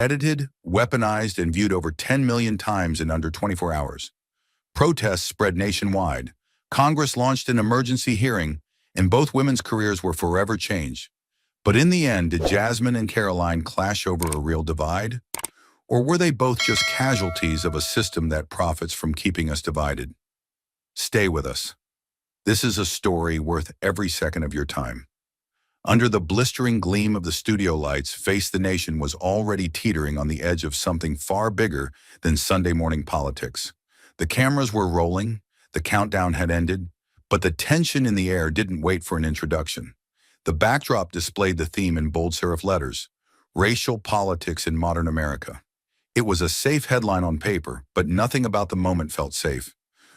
Edited, weaponized, and viewed over 10 million times in under 24 hours. Protests spread nationwide. Congress launched an emergency hearing, and both women's careers were forever changed. But in the end, did Jasmine and Karoline clash over a real divide? Or were they both just casualties of a system that profits from keeping us divided? Stay with us. This is a story worth every second of your time. Under the blistering gleam of the studio lights, Face the Nation was already teetering on the edge of something far bigger than Sunday morning politics. The cameras were rolling, the countdown had ended, but the tension in the air didn't wait for an introduction. The backdrop displayed the theme in bold serif letters: racial politics in modern America. It was a safe headline on paper, but nothing about the moment felt safe.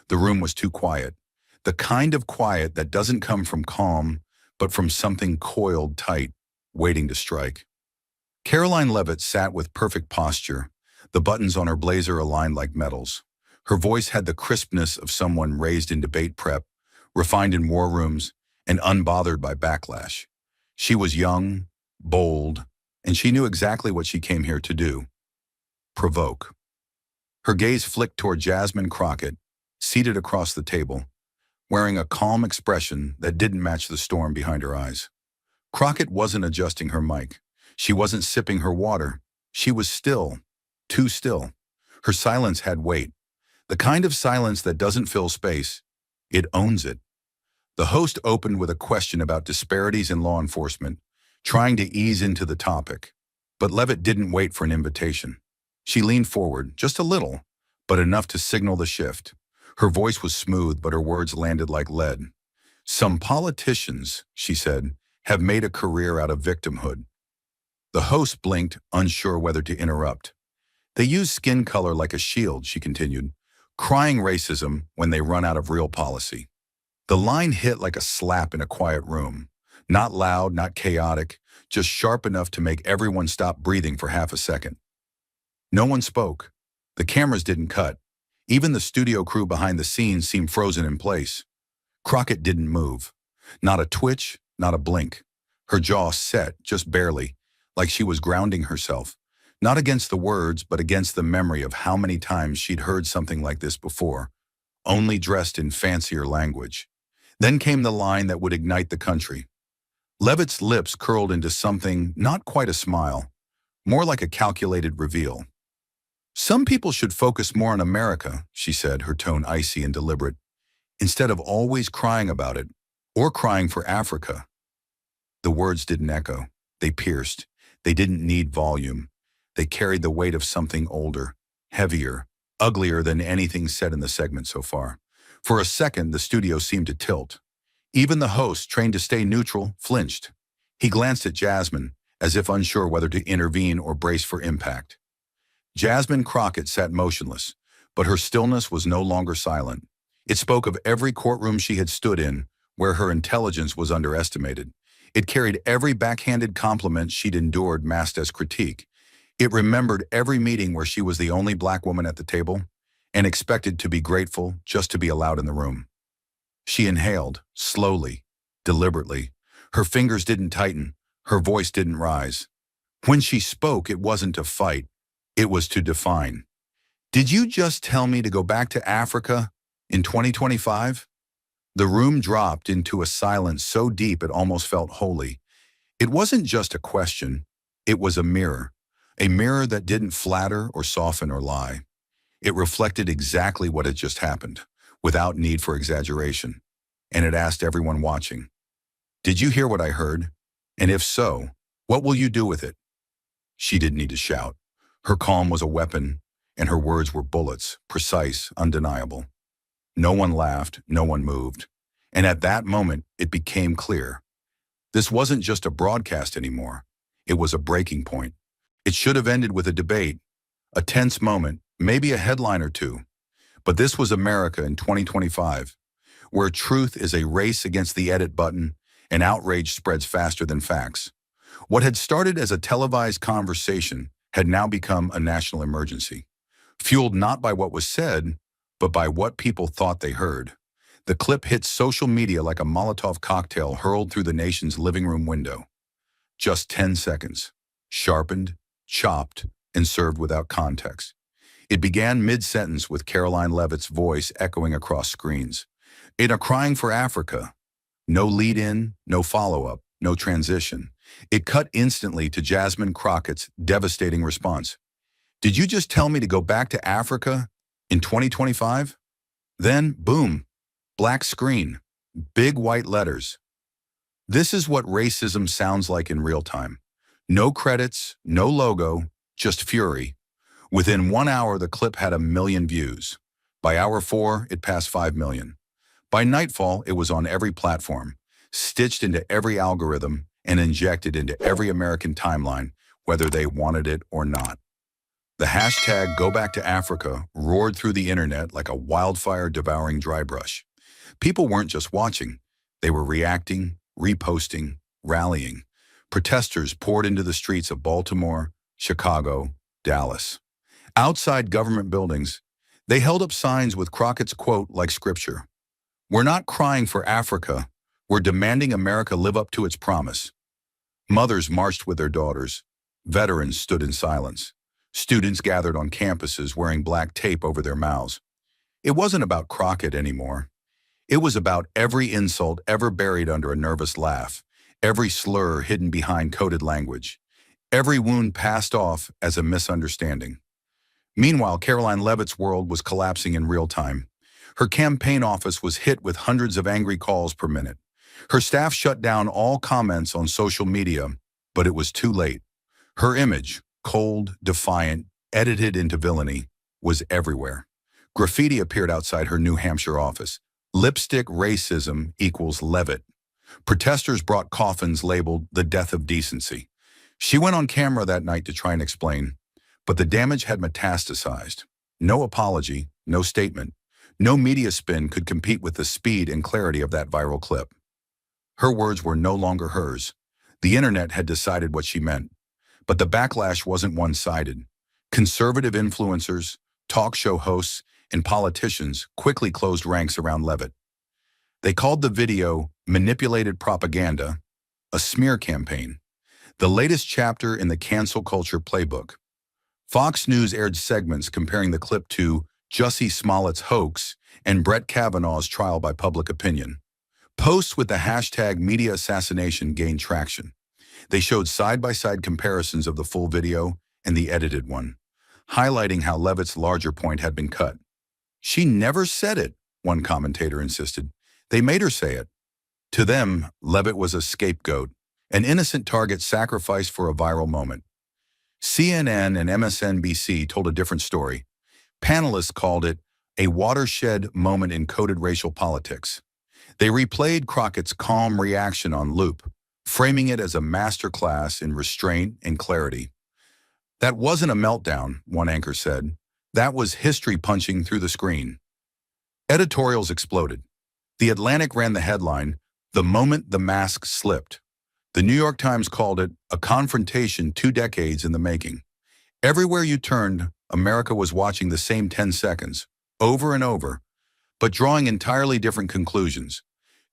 The room was too quiet. The kind of quiet that doesn't come from calm, but from something coiled tight, waiting to strike. Karoline Leavitt sat with perfect posture, the buttons on her blazer aligned like metals. Her voice had the crispness of someone raised in debate prep, refined in war rooms, and unbothered by backlash. She was young, bold, and she knew exactly what she came here to do: provoke. Her gaze flicked toward Jasmine Crockett, seated across the table, wearing a calm expression that didn't match the storm behind her eyes. Crockett wasn't adjusting her mic. She wasn't sipping her water. She was still, too still. Her silence had weight. The kind of silence that doesn't fill space, it owns it. The host opened with a question about disparities in law enforcement, trying to ease into the topic. But Leavitt didn't wait for an invitation. She leaned forward, just a little, but enough to signal the shift. Her voice was smooth, but her words landed like lead. Some politicians, she said, have made a career out of victimhood. The host blinked, unsure whether to interrupt. They use skin color like a shield, she continued, crying racism when they run out of real policy. The line hit like a slap in a quiet room. Not loud, not chaotic, just sharp enough to make everyone stop breathing for half a second. No one spoke. The cameras didn't cut. Even the studio crew behind the scenes seemed frozen in place. Crockett didn't move. Not a twitch, not a blink. Her jaw set, just barely, like she was grounding herself. Not against the words, but against the memory of how many times she'd heard something like this before, only dressed in fancier language. Then came the line that would ignite the country. Leavitt's lips curled into something not quite a smile, more like a calculated reveal. Some people should focus more on America, she said, her tone icy and deliberate, instead of always crying about it, or crying for Africa. The words didn't echo. They pierced. They didn't need volume. They carried the weight of something older, heavier, uglier than anything said in the segment so far. For a second, the studio seemed to tilt. Even the host, trained to stay neutral, flinched. He glanced at Jasmine, as if unsure whether to intervene or brace for impact. Jasmine Crockett sat motionless, but her stillness was no longer silent. It spoke of every courtroom she had stood in, where her intelligence was underestimated. It carried every backhanded compliment she'd endured masked as critique. It remembered every meeting where she was the only black woman at the table, and expected to be grateful just to be allowed in the room. She inhaled, slowly, deliberately. Her fingers didn't tighten, her voice didn't rise. When she spoke, it wasn't to fight. It was to define. Did you just tell me to go back to Africa in 2025? The room dropped into a silence so deep it almost felt holy. It wasn't just a question. It was a mirror that didn't flatter or soften or lie. It reflected exactly what had just happened, without need for exaggeration. And it asked everyone watching, did you hear what I heard? And if so, what will you do with it? She didn't need to shout. Her calm was a weapon, and her words were bullets, precise, undeniable. No one laughed, no one moved. And at that moment, it became clear. This wasn't just a broadcast anymore. It was a breaking point. It should have ended with a debate, a tense moment, maybe a headline or two. But this was America in 2025, where truth is a race against the edit button and outrage spreads faster than facts. What had started as a televised conversation had now become a national emergency, fueled not by what was said, but by what people thought they heard. The clip hit social media like a Molotov cocktail hurled through the nation's living room window. Just 10 seconds. Sharpened, chopped, and served without context. It began mid-sentence with Karoline Leavitt's voice echoing across screens. In a crying for Africa, no lead-in, no follow-up, no transition. It cut instantly to Jasmine Crockett's devastating response. Did you just tell me to go back to Africa in 2025? Then, boom, black screen, big white letters. This is what racism sounds like in real time. No credits, no logo, just fury. Within 1 hour, the clip had 1 million views. By hour 4, it passed 5 million. By nightfall, it was on every platform, stitched into every algorithm, and injected into every American timeline, whether they wanted it or not. The hashtag Go Back to Africa roared through the internet like a wildfire devouring dry brush. People weren't just watching, they were reacting, reposting, rallying. Protesters poured into the streets of Baltimore, Chicago, Dallas. Outside government buildings, they held up signs with Crockett's quote like scripture. "We're not crying for Africa, we're demanding America live up to its promise." Mothers marched with their daughters. Veterans stood in silence. Students gathered on campuses wearing black tape over their mouths. It wasn't about Crockett anymore. It was about every insult ever buried under a nervous laugh, every slur hidden behind coded language, every wound passed off as a misunderstanding. Meanwhile, Karoline Leavitt's world was collapsing in real time. Her campaign office was hit with hundreds of angry calls per minute. Her staff shut down all comments on social media, but it was too late. Her image, cold, defiant, edited into villainy, was everywhere. Graffiti appeared outside her New Hampshire office. Lipstick racism equals Leavitt. Protesters brought coffins labeled the death of decency. She went on camera that night to try and explain, but the damage had metastasized. No apology, no statement, no media spin could compete with the speed and clarity of that viral clip. Her words were no longer hers. The internet had decided what she meant. But the backlash wasn't one-sided. Conservative influencers, talk show hosts, and politicians quickly closed ranks around Leavitt. They called the video manipulated propaganda, a smear campaign, the latest chapter in the cancel culture playbook. Fox News aired segments comparing the clip to Jussie Smollett's hoax and Brett Kavanaugh's trial by public opinion. Posts with the hashtag media assassination gained traction. They showed side-by-side comparisons of the full video and the edited one, highlighting how Leavitt's larger point had been cut. "She never said it," one commentator insisted. "They made her say it." To them, Leavitt was a scapegoat, an innocent target sacrificed for a viral moment. CNN and MSNBC told a different story. Panelists called it a watershed moment in coded racial politics. They replayed Crockett's calm reaction on loop, framing it as a masterclass in restraint and clarity. "That wasn't a meltdown," one anchor said. "That was history punching through the screen." Editorials exploded. The Atlantic ran the headline, "The Moment the Mask Slipped." The New York Times called it a confrontation 2 decades in the making. Everywhere you turned, America was watching the same 10 seconds, over and over, but drawing entirely different conclusions.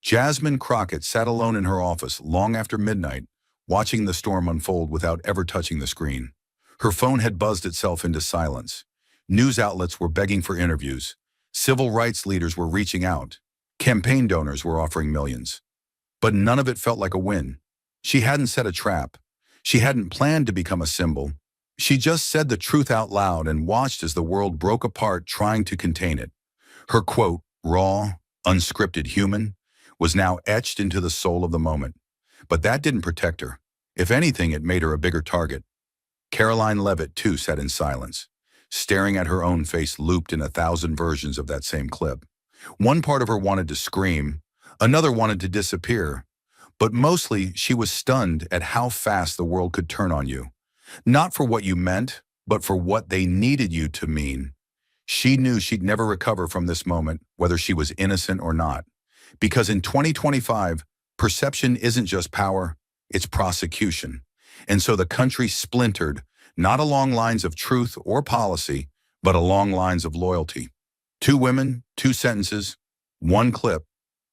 Jasmine Crockett sat alone in her office long after midnight, watching the storm unfold without ever touching the screen. Her phone had buzzed itself into silence. News outlets were begging for interviews. Civil rights leaders were reaching out. Campaign donors were offering millions. But none of it felt like a win. She hadn't set a trap. She hadn't planned to become a symbol. She just said the truth out loud and watched as the world broke apart trying to contain it. Her quote, raw, unscripted human, was now etched into the soul of the moment. But that didn't protect her. If anything, it made her a bigger target. Karoline Leavitt, too, sat in silence, staring at her own face looped in 1,000 versions of that same clip. One part of her wanted to scream, another wanted to disappear, but mostly she was stunned at how fast the world could turn on you. Not for what you meant, but for what they needed you to mean. She knew she'd never recover from this moment, whether she was innocent or not. Because in 2025, perception isn't just power, it's prosecution. And so the country splintered, not along lines of truth or policy, but along lines of loyalty. 2 women, 2 sentences, 1 clip,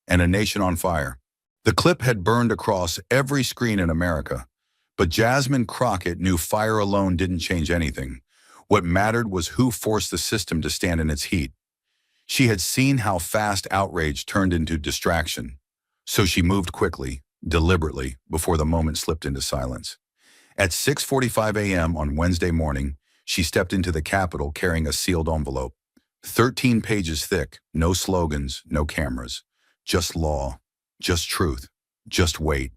and a nation on fire. The clip had burned across every screen in America, But Jasmine Crockett knew fire alone didn't change anything. What mattered was who forced the system to stand in its heat. She had seen how fast outrage turned into distraction. So she moved quickly, deliberately, before the moment slipped into silence. At 6:45 a.m. on Wednesday morning, she stepped into the Capitol carrying a sealed envelope. 13 pages thick, no slogans, no cameras. Just law, just truth, just wait.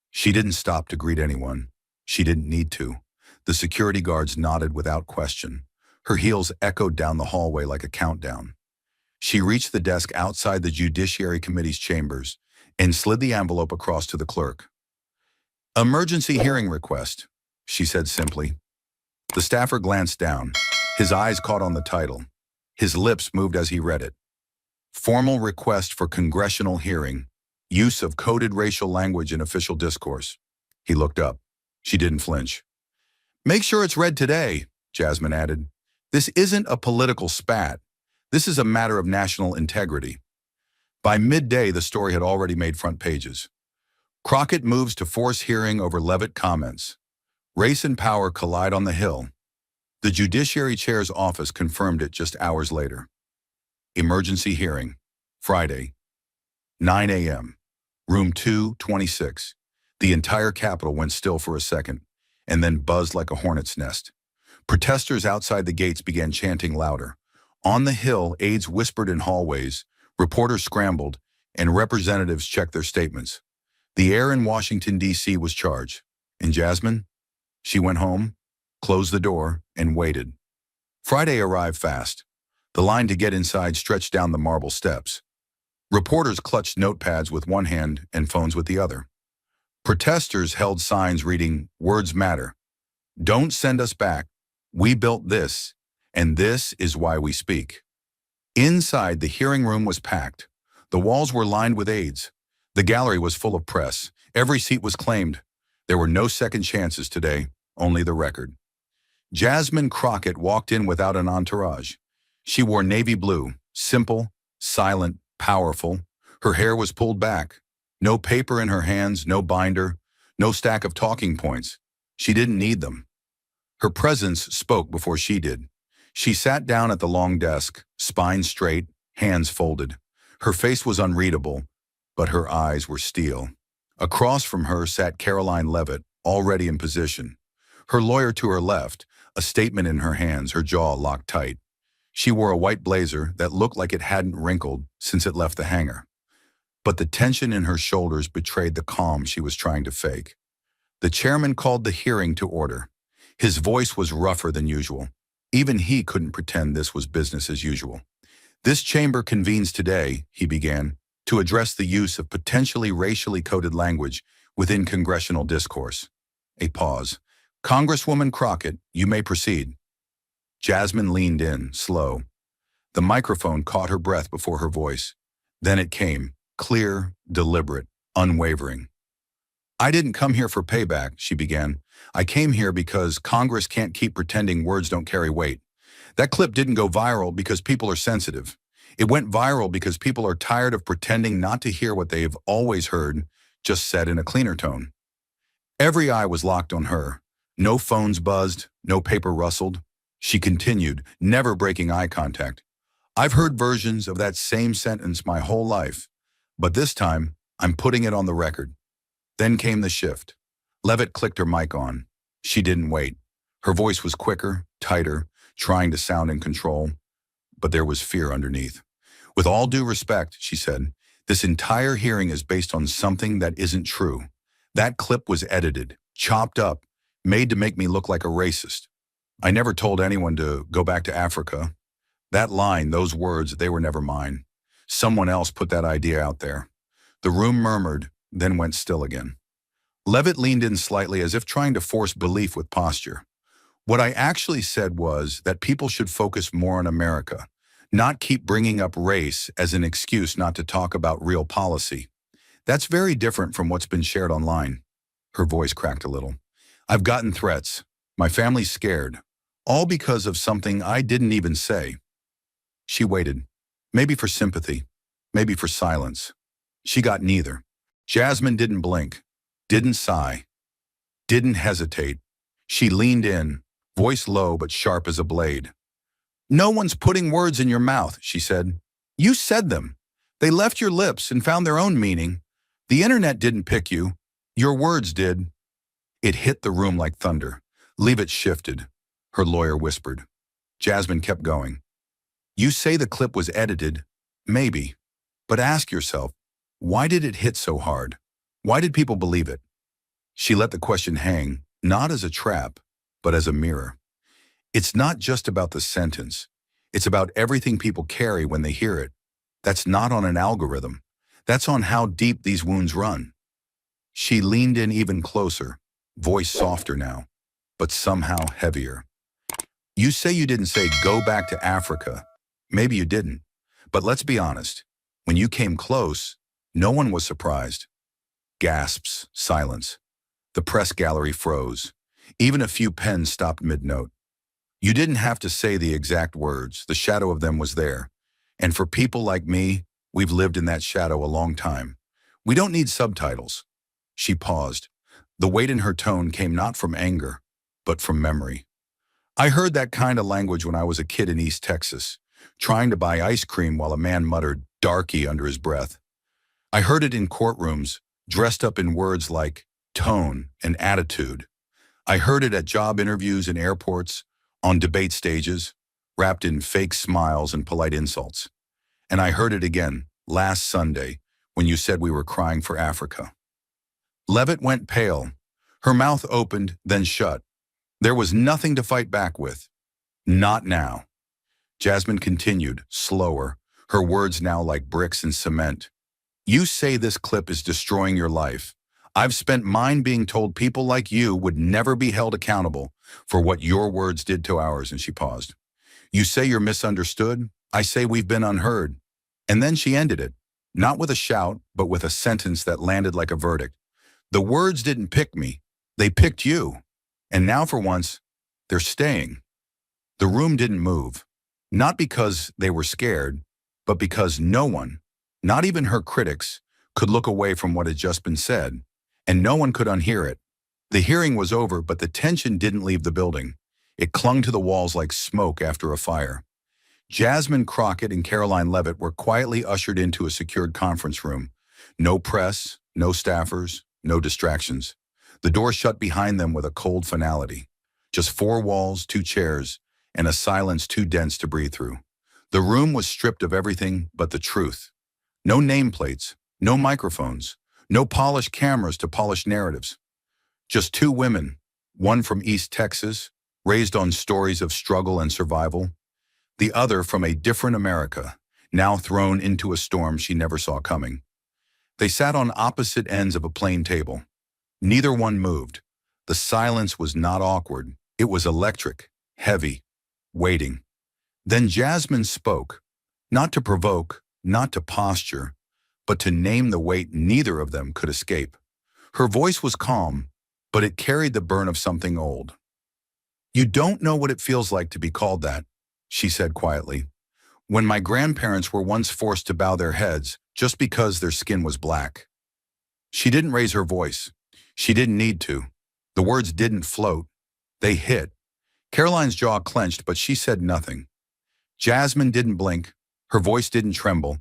She didn't stop to greet anyone. She didn't need to. The security guards nodded without question. Her heels echoed down the hallway like a countdown. She reached the desk outside the Judiciary Committee's chambers and slid the envelope across to the clerk. "Emergency hearing request," she said simply. The staffer glanced down. His eyes caught on the title. His lips moved as he read it. "Formal request for congressional hearing. Use of coded racial language in official discourse." He looked up. She didn't flinch. "Make sure it's read today," Jasmine added. "This isn't a political spat. This is a matter of national integrity." By midday, the story had already made front pages. Crockett moves to force hearing over Leavitt comments. Race and power collide on the Hill. The Judiciary Chair's office confirmed it just hours later. Emergency hearing, Friday, 9 a.m., room 226. The entire Capitol went still for a second, and then buzzed like a hornet's nest. Protesters outside the gates began chanting louder. On the Hill, aides whispered in hallways, reporters scrambled, and representatives checked their statements. The air in Washington, D.C. was charged. And Jasmine? She went home, closed the door, and waited. Friday arrived fast. The line to get inside stretched down the marble steps. Reporters clutched notepads with one hand and phones with the other. Protesters held signs reading, "Words matter. Don't send us back. We built this, and this is why we speak." Inside, the hearing room was packed. The walls were lined with aides. The gallery was full of press. Every seat was claimed. There were no second chances today, only the record. Jasmine Crockett walked in without an entourage. She wore navy blue, simple, silent, powerful. Her hair was pulled back. No paper in her hands, no binder, no stack of talking points. She didn't need them. Her presence spoke before she did. She sat down at the long desk, spine straight, hands folded. Her face was unreadable, but her eyes were steel. Across from her sat Karoline Leavitt, already in position. Her lawyer to her left, a statement in her hands, her jaw locked tight. She wore a white blazer that looked like it hadn't wrinkled since it left the hanger. But the tension in her shoulders betrayed the calm she was trying to fake. The chairman called the hearing to order. His voice was rougher than usual. Even he couldn't pretend this was business as usual. "This chamber convenes today," he began, "to address the use of potentially racially coded language within congressional discourse." A pause. "Congresswoman Crockett, you may proceed." Jasmine leaned in, slow. The microphone caught her breath before her voice. Then it came, clear, deliberate, unwavering. "I didn't come here for payback," she began. "I came here because Congress can't keep pretending words don't carry weight. That clip didn't go viral because people are sensitive. It went viral because people are tired of pretending not to hear what they've always heard, just said in a cleaner tone." Every eye was locked on her. No phones buzzed, no paper rustled. She continued, never breaking eye contact. "I've heard versions of that same sentence my whole life, but this time, I'm putting it on the record." Then came the shift. Leavitt clicked her mic on. She didn't wait. Her voice was quicker, tighter, trying to sound in control. But there was fear underneath. "With all due respect," she said, "this entire hearing is based on something that isn't true. That clip was edited, chopped up, made to make me look like a racist. I never told anyone to go back to Africa. That line, those words, they were never mine. Someone else put that idea out there." The room murmured, then went still again. Leavitt leaned in slightly as if trying to force belief with posture. "What I actually said was that people should focus more on America, not keep bringing up race as an excuse not to talk about real policy. That's very different from what's been shared online." Her voice cracked a little. "I've gotten threats. My family's scared. All because of something I didn't even say." She waited. Maybe for sympathy. Maybe for silence. She got neither. Jasmine didn't blink. Didn't sigh. didn't hesitate. She leaned in, voice low but sharp as a blade. "No one's putting words in your mouth," she said. "You said them. They left your lips and found their own meaning. The internet didn't pick you. Your words did." It hit the room like thunder. Leavitt shifted. Her lawyer whispered. Jasmine kept going. "You say the clip was edited. Maybe. But ask yourself, why did it hit so hard? Why did people believe it?" She let the question hang, not as a trap, but as a mirror. It's not just about the sentence. It's about everything people carry when they hear it. That's not on an algorithm. That's on how deep these wounds run. She leaned in even closer, voice softer now, but somehow heavier. "You say you didn't say go back to Africa. Maybe you didn't. But let's be honest. When you came close, no one was surprised." Gasps, silence. The press gallery froze. Even a few pens stopped mid-note. You didn't have to say the exact words. The shadow of them was there. And for people like me, we've lived in that shadow a long time. We don't need subtitles. She paused. The weight in her tone came not from anger, but from memory. "I heard that kind of language when I was a kid in East Texas, trying to buy ice cream while a man muttered 'darky' under his breath. I heard it in courtrooms, dressed up in words like tone and attitude. I heard it at job interviews in airports, on debate stages, wrapped in fake smiles and polite insults. And I heard it again last Sunday when you said we were crying for Africa." Leavitt went pale. Her mouth opened, then shut. There was nothing to fight back with. Not now. Jasmine continued, slower, her words now like bricks in cement. "You say this clip is destroying your life. I've spent mine being told people like you would never be held accountable for what your words did to ours," and she paused. "You say you're misunderstood. I say we've been unheard." And then she ended it, not with a shout, but with a sentence that landed like a verdict. "The words didn't pick me. They picked you. And now for once, they're staying." The room didn't move, not because they were scared, but because no one, not even her critics, could look away from what had just been said, and no one could unhear it. The hearing was over, but the tension didn't leave the building. It clung to the walls like smoke after a fire. Jasmine, Crockett, and Karoline Leavitt were quietly ushered into a secured conference room. No press, no staffers, no distractions. The door shut behind them with a cold finality. Just four walls, two chairs, and a silence too dense to breathe through. The room was stripped of everything but the truth. No nameplates, no microphones, no polished cameras to polish narratives. Just two women, one from East Texas, raised on stories of struggle and survival, the other from a different America, now thrown into a storm she never saw coming. They sat on opposite ends of a plain table. Neither one moved. The silence was not awkward. It was electric, heavy, waiting. Then Jasmine spoke, not to provoke, not to posture, but to name the weight neither of them could escape. Her voice was calm, but it carried the burn of something old. "You don't know what it feels like to be called that," she said quietly. "When my grandparents were once forced to bow their heads just because their skin was black." She didn't raise her voice. She didn't need to. The words didn't float. They hit. Karoline's jaw clenched, but she said nothing. Jasmine didn't blink. Her voice didn't tremble.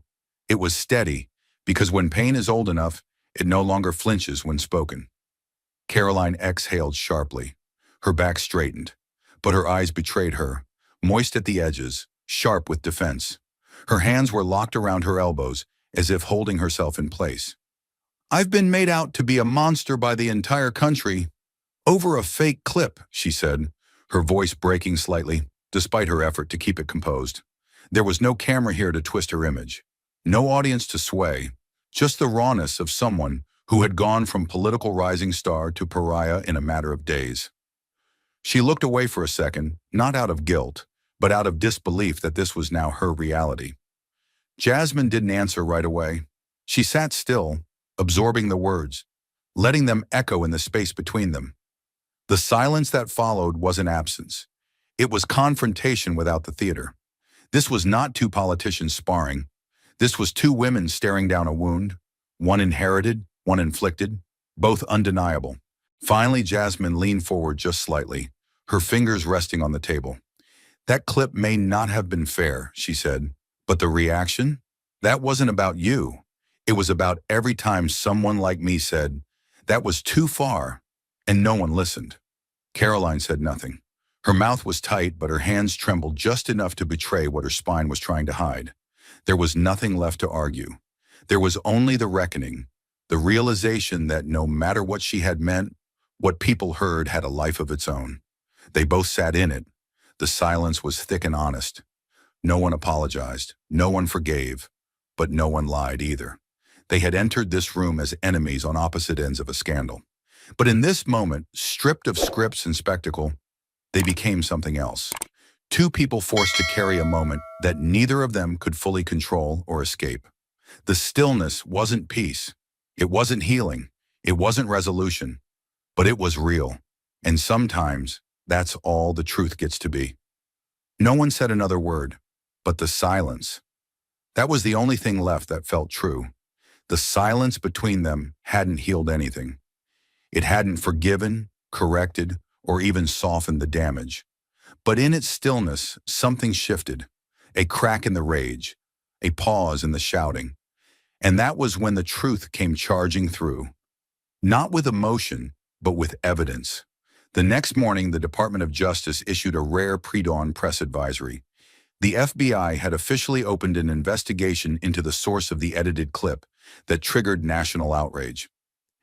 It was steady, because when pain is old enough, it no longer flinches when spoken. Karoline exhaled sharply. Her back straightened, but her eyes betrayed her, moist at the edges, sharp with defense. Her hands were locked around her elbows, as if holding herself in place. "I've been made out to be a monster by the entire country over a fake clip," she said, her voice breaking slightly, despite her effort to keep it composed. There was no camera here to twist her image, no audience to sway, just the rawness of someone who had gone from political rising star to pariah in a matter of days. She looked away for a second, not out of guilt, but out of disbelief that this was now her reality. Jasmine didn't answer right away. She sat still, absorbing the words, letting them echo in the space between them. The silence that followed wasn't absence. It was confrontation without the theater. This was not two politicians sparring. This was two women staring down a wound, one inherited, one inflicted, both undeniable. Finally, Jasmine leaned forward just slightly, her fingers resting on the table. "That clip may not have been fair," she said, "but the reaction? That wasn't about you. It was about every time someone like me said, 'That was too far,' and no one listened." Karoline said nothing. Her mouth was tight, but her hands trembled just enough to betray what her spine was trying to hide. There was nothing left to argue. There was only the reckoning, the realization that no matter what she had meant, what people heard had a life of its own. They both sat in it. The silence was thick and honest. No one apologized, no one forgave, but no one lied either. They had entered this room as enemies on opposite ends of a scandal. But in this moment, stripped of scripts and spectacle, they became something else. Two people forced to carry a moment that neither of them could fully control or escape. The stillness wasn't peace. It wasn't healing. It wasn't resolution. But it was real. And sometimes, that's all the truth gets to be. No one said another word, but the silence. That was the only thing left that felt true. The silence between them hadn't healed anything. It hadn't forgiven, corrected, or even softened the damage. But in its stillness, something shifted. A crack in the rage, a pause in the shouting. And that was when the truth came charging through. Not with emotion, but with evidence. The next morning, the Department of Justice issued a rare pre-dawn press advisory. The FBI had officially opened an investigation into the source of the edited clip that triggered national outrage.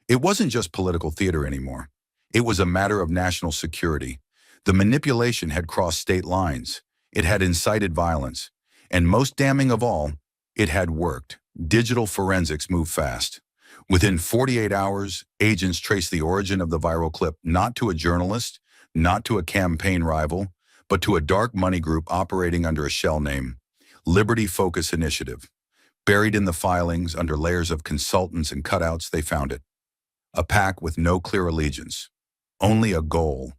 It wasn't just political theater anymore. It was a matter of national security. The manipulation had crossed state lines. It had incited violence. And most damning of all, it had worked. Digital forensics moved fast. Within 48 hours, agents traced the origin of the viral clip not to a journalist, not to a campaign rival, but to a dark money group operating under a shell name, Liberty Focus Initiative. Buried in the filings, under layers of consultants and cutouts, they found it. A pack with no clear allegiance, only a goal: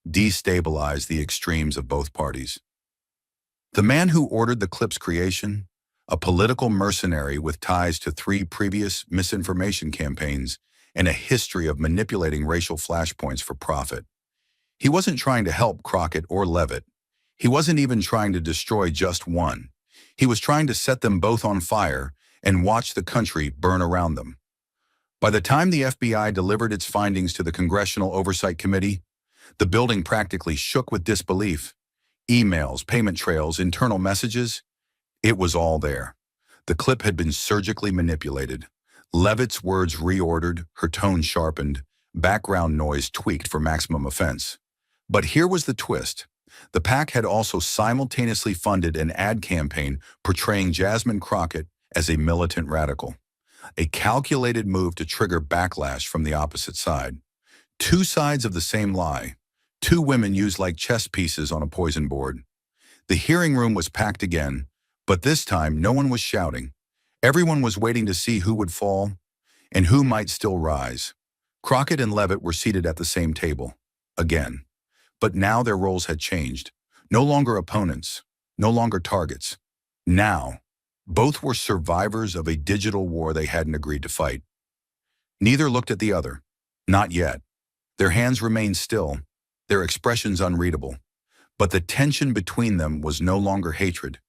destabilize the extremes of both parties. The man who ordered the clip's creation, a political mercenary with ties to 3 previous misinformation campaigns and a history of manipulating racial flashpoints for profit. He wasn't trying to help Crockett or Leavitt. He wasn't even trying to destroy just one. He was trying to set them both on fire and watch the country burn around them. By the time the FBI delivered its findings to the Congressional Oversight Committee, the building practically shook with disbelief. Emails, payment trails, internal messages, it was all there. The clip had been surgically manipulated. Leavitt's words reordered, her tone sharpened, background noise tweaked for maximum offense. But here was the twist. The PAC had also simultaneously funded an ad campaign portraying Jasmine Crockett as a militant radical. A calculated move to trigger backlash from the opposite side. Two sides of the same lie. Two women used like chess pieces on a poison board. The hearing room was packed again, but this time no one was shouting. Everyone was waiting to see who would fall and who might still rise. Crockett and Leavitt were seated at the same table, again. But now their roles had changed. No longer opponents, no longer targets. Now, both were survivors of a digital war they hadn't agreed to fight. Neither looked at the other. Not yet. Their hands remained still, their expressions unreadable. But the tension between them was no longer hatred.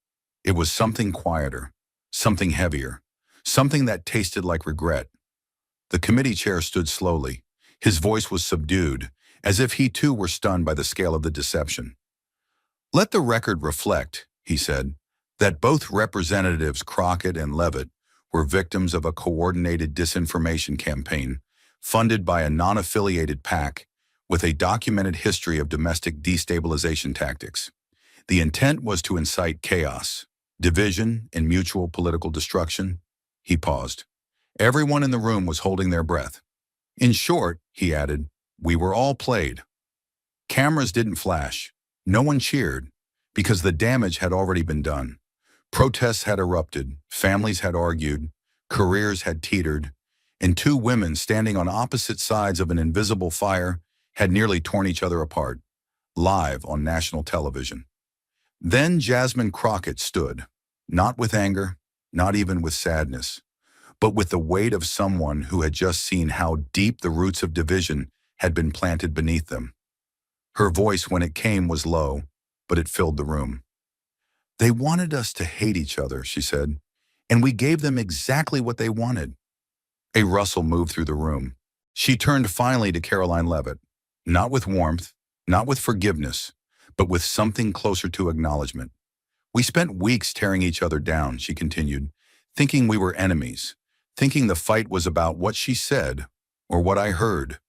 It was something quieter, something heavier, something that tasted like regret. The committee chair stood slowly. His voice was subdued, as if he too were stunned by the scale of the deception. "Let the record reflect," he said, "that both Representatives Crockett and Leavitt were victims of a coordinated disinformation campaign funded by a non-affiliated PAC with a documented history of domestic destabilization tactics. The intent was to incite chaos, division, and mutual political destruction." He paused. Everyone in the room was holding their breath. "In short," he added, "we were all played." Cameras didn't flash. No one cheered, because the damage had already been done. Protests had erupted, families had argued, careers had teetered, and two women standing on opposite sides of an invisible fire had nearly torn each other apart, live on national television. Then Jasmine Crockett stood, not with anger, not even with sadness, but with the weight of someone who had just seen how deep the roots of division had been planted beneath them. Her voice, when it came, was low, but it filled the room. "They wanted us to hate each other," she said, "and we gave them exactly what they wanted." A rustle moved through the room. She turned finally to Karoline Leavitt, not with warmth, not with forgiveness, but with something closer to acknowledgement. "We spent weeks tearing each other down," she continued, "thinking we were enemies, thinking the fight was about what she said or what I heard.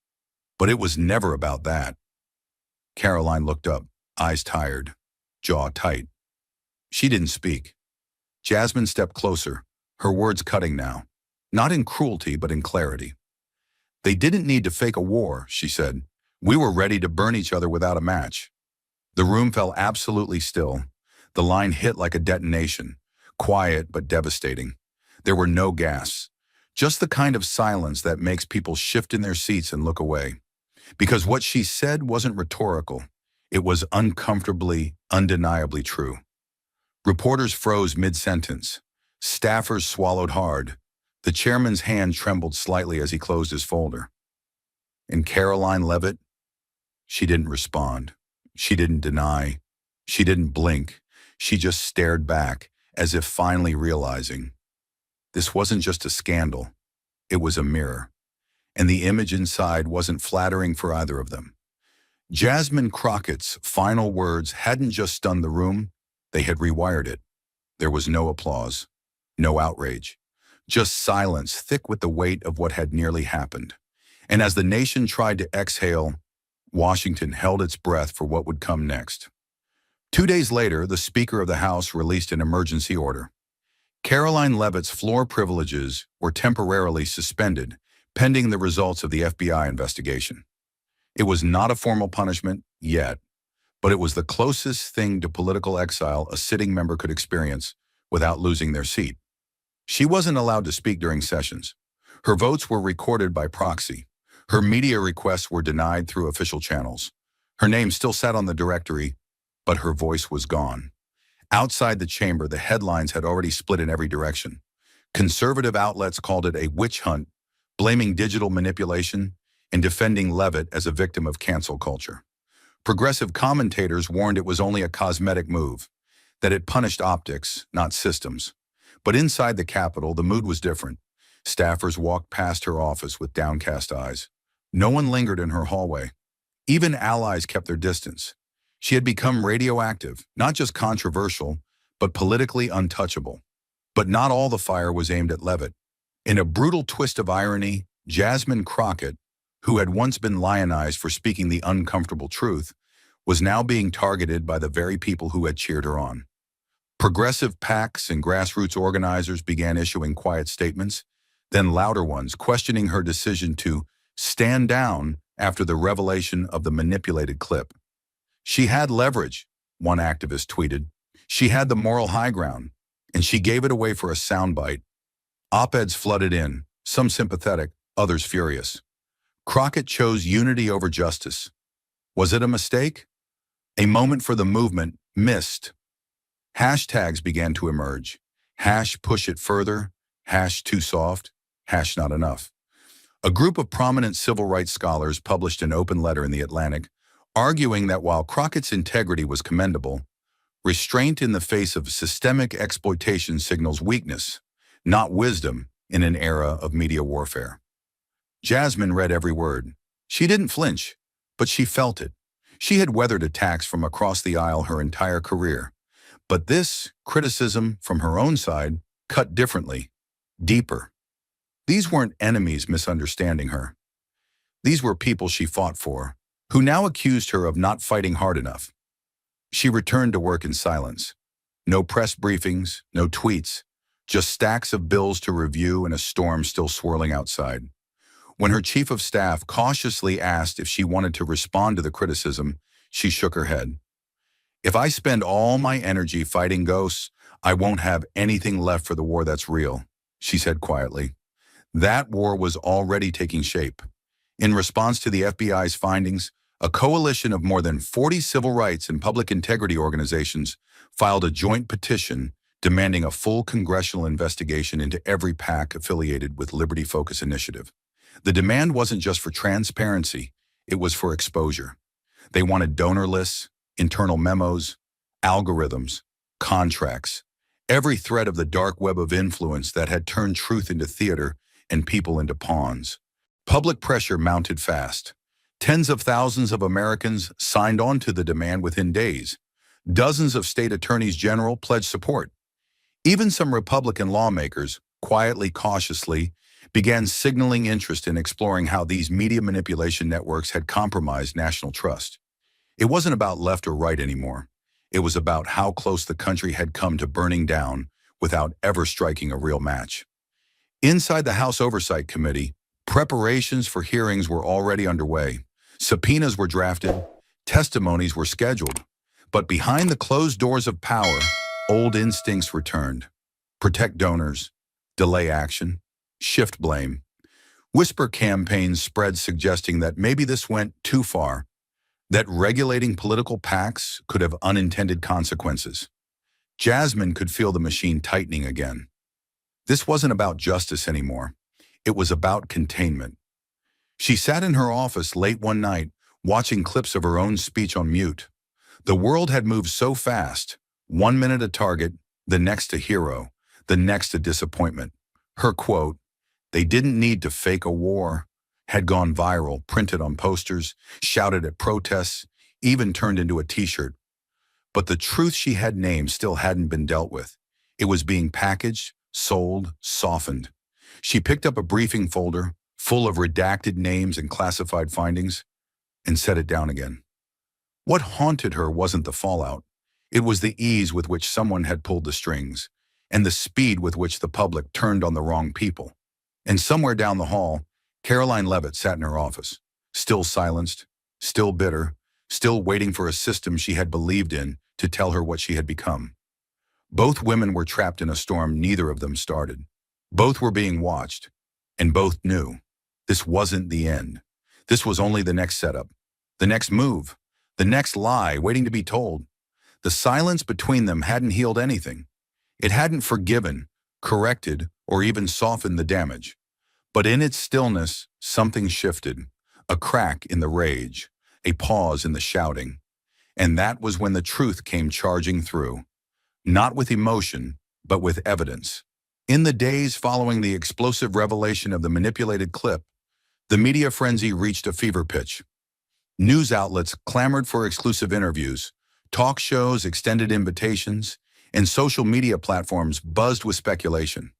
But it was never about that." Karoline looked up, eyes tired, jaw tight. She didn't speak. Jasmine stepped closer, her words cutting now, not in cruelty but in clarity. "They didn't need to fake a war," she said. "We were ready to burn each other without a match." The room fell absolutely still. The line hit like a detonation, quiet but devastating. There were no gasps, just the kind of silence that makes people shift in their seats and look away. Because what she said wasn't rhetorical. It was uncomfortably, undeniably true. Reporters froze mid-sentence. Staffers swallowed hard. The chairman's hand trembled slightly as he closed his folder. And Karoline Leavitt? She didn't respond. She didn't deny. She didn't blink. She just stared back, as if finally realizing. This wasn't just a scandal. It was a mirror. And the image inside wasn't flattering for either of them. Jasmine Crockett's final words hadn't just stunned the room, they had rewired it. There was no applause, no outrage, just silence thick with the weight of what had nearly happened. And as the nation tried to exhale, Washington held its breath for what would come next. 2 days later, the Speaker of the House released an emergency order. Karoline Leavitt's floor privileges were temporarily suspended, pending the results of the FBI investigation. It was not a formal punishment yet, but it was the closest thing to political exile a sitting member could experience without losing their seat. She wasn't allowed to speak during sessions. Her votes were recorded by proxy. Her media requests were denied through official channels. Her name still sat on the directory, but her voice was gone. Outside the chamber, the headlines had already split in every direction. Conservative outlets called it a witch hunt, blaming digital manipulation and defending Leavitt as a victim of cancel culture. Progressive commentators warned it was only a cosmetic move, that it punished optics, not systems. But inside the Capitol, the mood was different. Staffers walked past her office with downcast eyes. No one lingered in her hallway. Even allies kept their distance. She had become radioactive, not just controversial, but politically untouchable. But not all the fire was aimed at Leavitt. In a brutal twist of irony, Jasmine Crockett, who had once been lionized for speaking the uncomfortable truth, was now being targeted by the very people who had cheered her on. Progressive PACs and grassroots organizers began issuing quiet statements, then louder ones questioning her decision to stand down after the revelation of the manipulated clip. She had leverage, one activist tweeted. She had the moral high ground, and she gave it away for a soundbite. Op-eds flooded in, some sympathetic, others furious. Crockett chose unity over justice. Was it a mistake? A moment for the movement missed. Hashtags began to emerge. Hash push it further, hash too soft, hash not enough. A group of prominent civil rights scholars published an open letter in The Atlantic, arguing that while Crockett's integrity was commendable, restraint in the face of systemic exploitation signals weakness, not wisdom, in an era of media warfare. Jasmine read every word. She didn't flinch, but she felt it. She had weathered attacks from across the aisle her entire career. But this criticism from her own side cut differently, deeper. These weren't enemies misunderstanding her. These were people she fought for, who now accused her of not fighting hard enough. She returned to work in silence. No press briefings, no tweets, just stacks of bills to review and a storm still swirling outside. When her chief of staff cautiously asked if she wanted to respond to the criticism, she shook her head. "If I spend all my energy fighting ghosts, I won't have anything left for the war that's real," she said quietly. That war was already taking shape. In response to the FBI's findings, a coalition of more than 40 civil rights and public integrity organizations filed a joint petition demanding a full congressional investigation into every PAC affiliated with Liberty Focus Initiative. The demand wasn't just for transparency, It was for exposure. They wanted donor lists, internal memos, algorithms, contracts, every thread of the dark web of influence that had turned truth into theater and people into pawns. Public pressure mounted fast. Tens of thousands of Americans signed on to the demand within days. Dozens of state attorneys general pledged support. Even some Republican lawmakers, quietly, cautiously, began signaling interest in exploring how these media manipulation networks had compromised national trust. It wasn't about left or right anymore. It was about how close the country had come to burning down without ever striking a real match. Inside the House Oversight Committee, preparations for hearings were already underway. Subpoenas were drafted, testimonies were scheduled. But behind the closed doors of power, old instincts returned. Protect donors, delay action, shift blame. Whisper campaigns spread suggesting that maybe this went too far, that regulating political PACs could have unintended consequences. Jasmine could feel the machine tightening again. This wasn't about justice anymore. It was about containment. She sat in her office late one night, watching clips of her own speech on mute. The world had moved so fast, 1 minute a target, the next a hero, the next a disappointment. Her quote, "They didn't need to fake a war," had gone viral, printed on posters, shouted at protests, even turned into a t-shirt. But the truth she had named still hadn't been dealt with. It was being packaged, sold, softened. She picked up a briefing folder full of redacted names and classified findings and set it down again. What haunted her wasn't the fallout. It was the ease with which someone had pulled the strings and the speed with which the public turned on the wrong people. And somewhere down the hall, Karoline Leavitt sat in her office, still silenced, still bitter, still waiting for a system she had believed in to tell her what she had become. Both women were trapped in a storm neither of them started. Both were being watched, and both knew this wasn't the end. This was only the next setup, the next move, the next lie waiting to be told. The silence between them hadn't healed anything. It hadn't forgiven, corrected, or even softened the damage. But in its stillness, something shifted, a crack in the rage, a pause in the shouting. And that was when the truth came charging through. Not with emotion, but with evidence. In the days following the explosive revelation of the manipulated clip, the media frenzy reached a fever pitch. News outlets clamored for exclusive interviews, talk shows extended invitations, and social media platforms buzzed with speculation.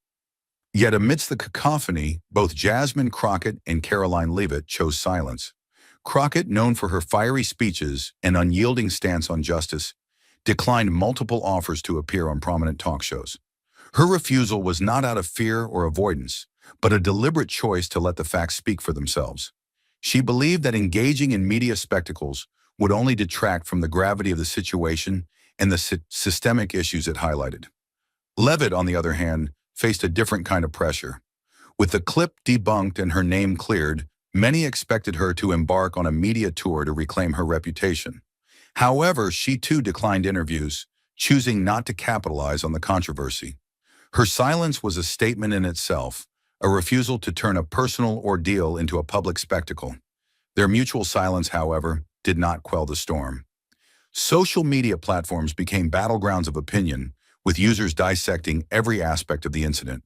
Yet amidst the cacophony, both Jasmine Crockett and Karoline Leavitt chose silence. Crockett, known for her fiery speeches and unyielding stance on justice, declined multiple offers to appear on prominent talk shows. Her refusal was not out of fear or avoidance, but a deliberate choice to let the facts speak for themselves. She believed that engaging in media spectacles would only detract from the gravity of the situation and the systemic issues it highlighted. Leavitt, on the other hand, faced a different kind of pressure. With the clip debunked and her name cleared, many expected her to embark on a media tour to reclaim her reputation. However, she too declined interviews, choosing not to capitalize on the controversy. Her silence was a statement in itself, a refusal to turn a personal ordeal into a public spectacle. Their mutual silence, however, did not quell the storm. Social media platforms became battlegrounds of opinion, with users dissecting every aspect of the incident.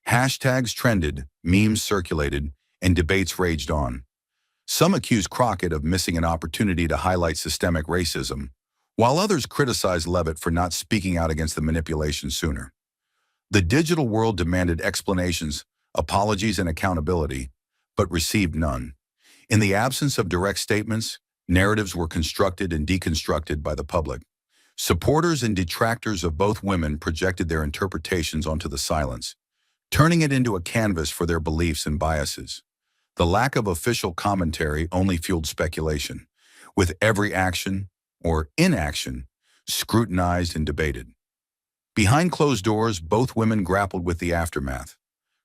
Hashtags trended, memes circulated, and debates raged on. Some accused Crockett of missing an opportunity to highlight systemic racism, while others criticized Leavitt for not speaking out against the manipulation sooner. The digital world demanded explanations, apologies, and accountability, but received none. In the absence of direct statements, narratives were constructed and deconstructed by the public. Supporters and detractors of both women projected their interpretations onto the silence, turning it into a canvas for their beliefs and biases. The lack of official commentary only fueled speculation, with every action, or inaction, scrutinized and debated. Behind closed doors, both women grappled with the aftermath.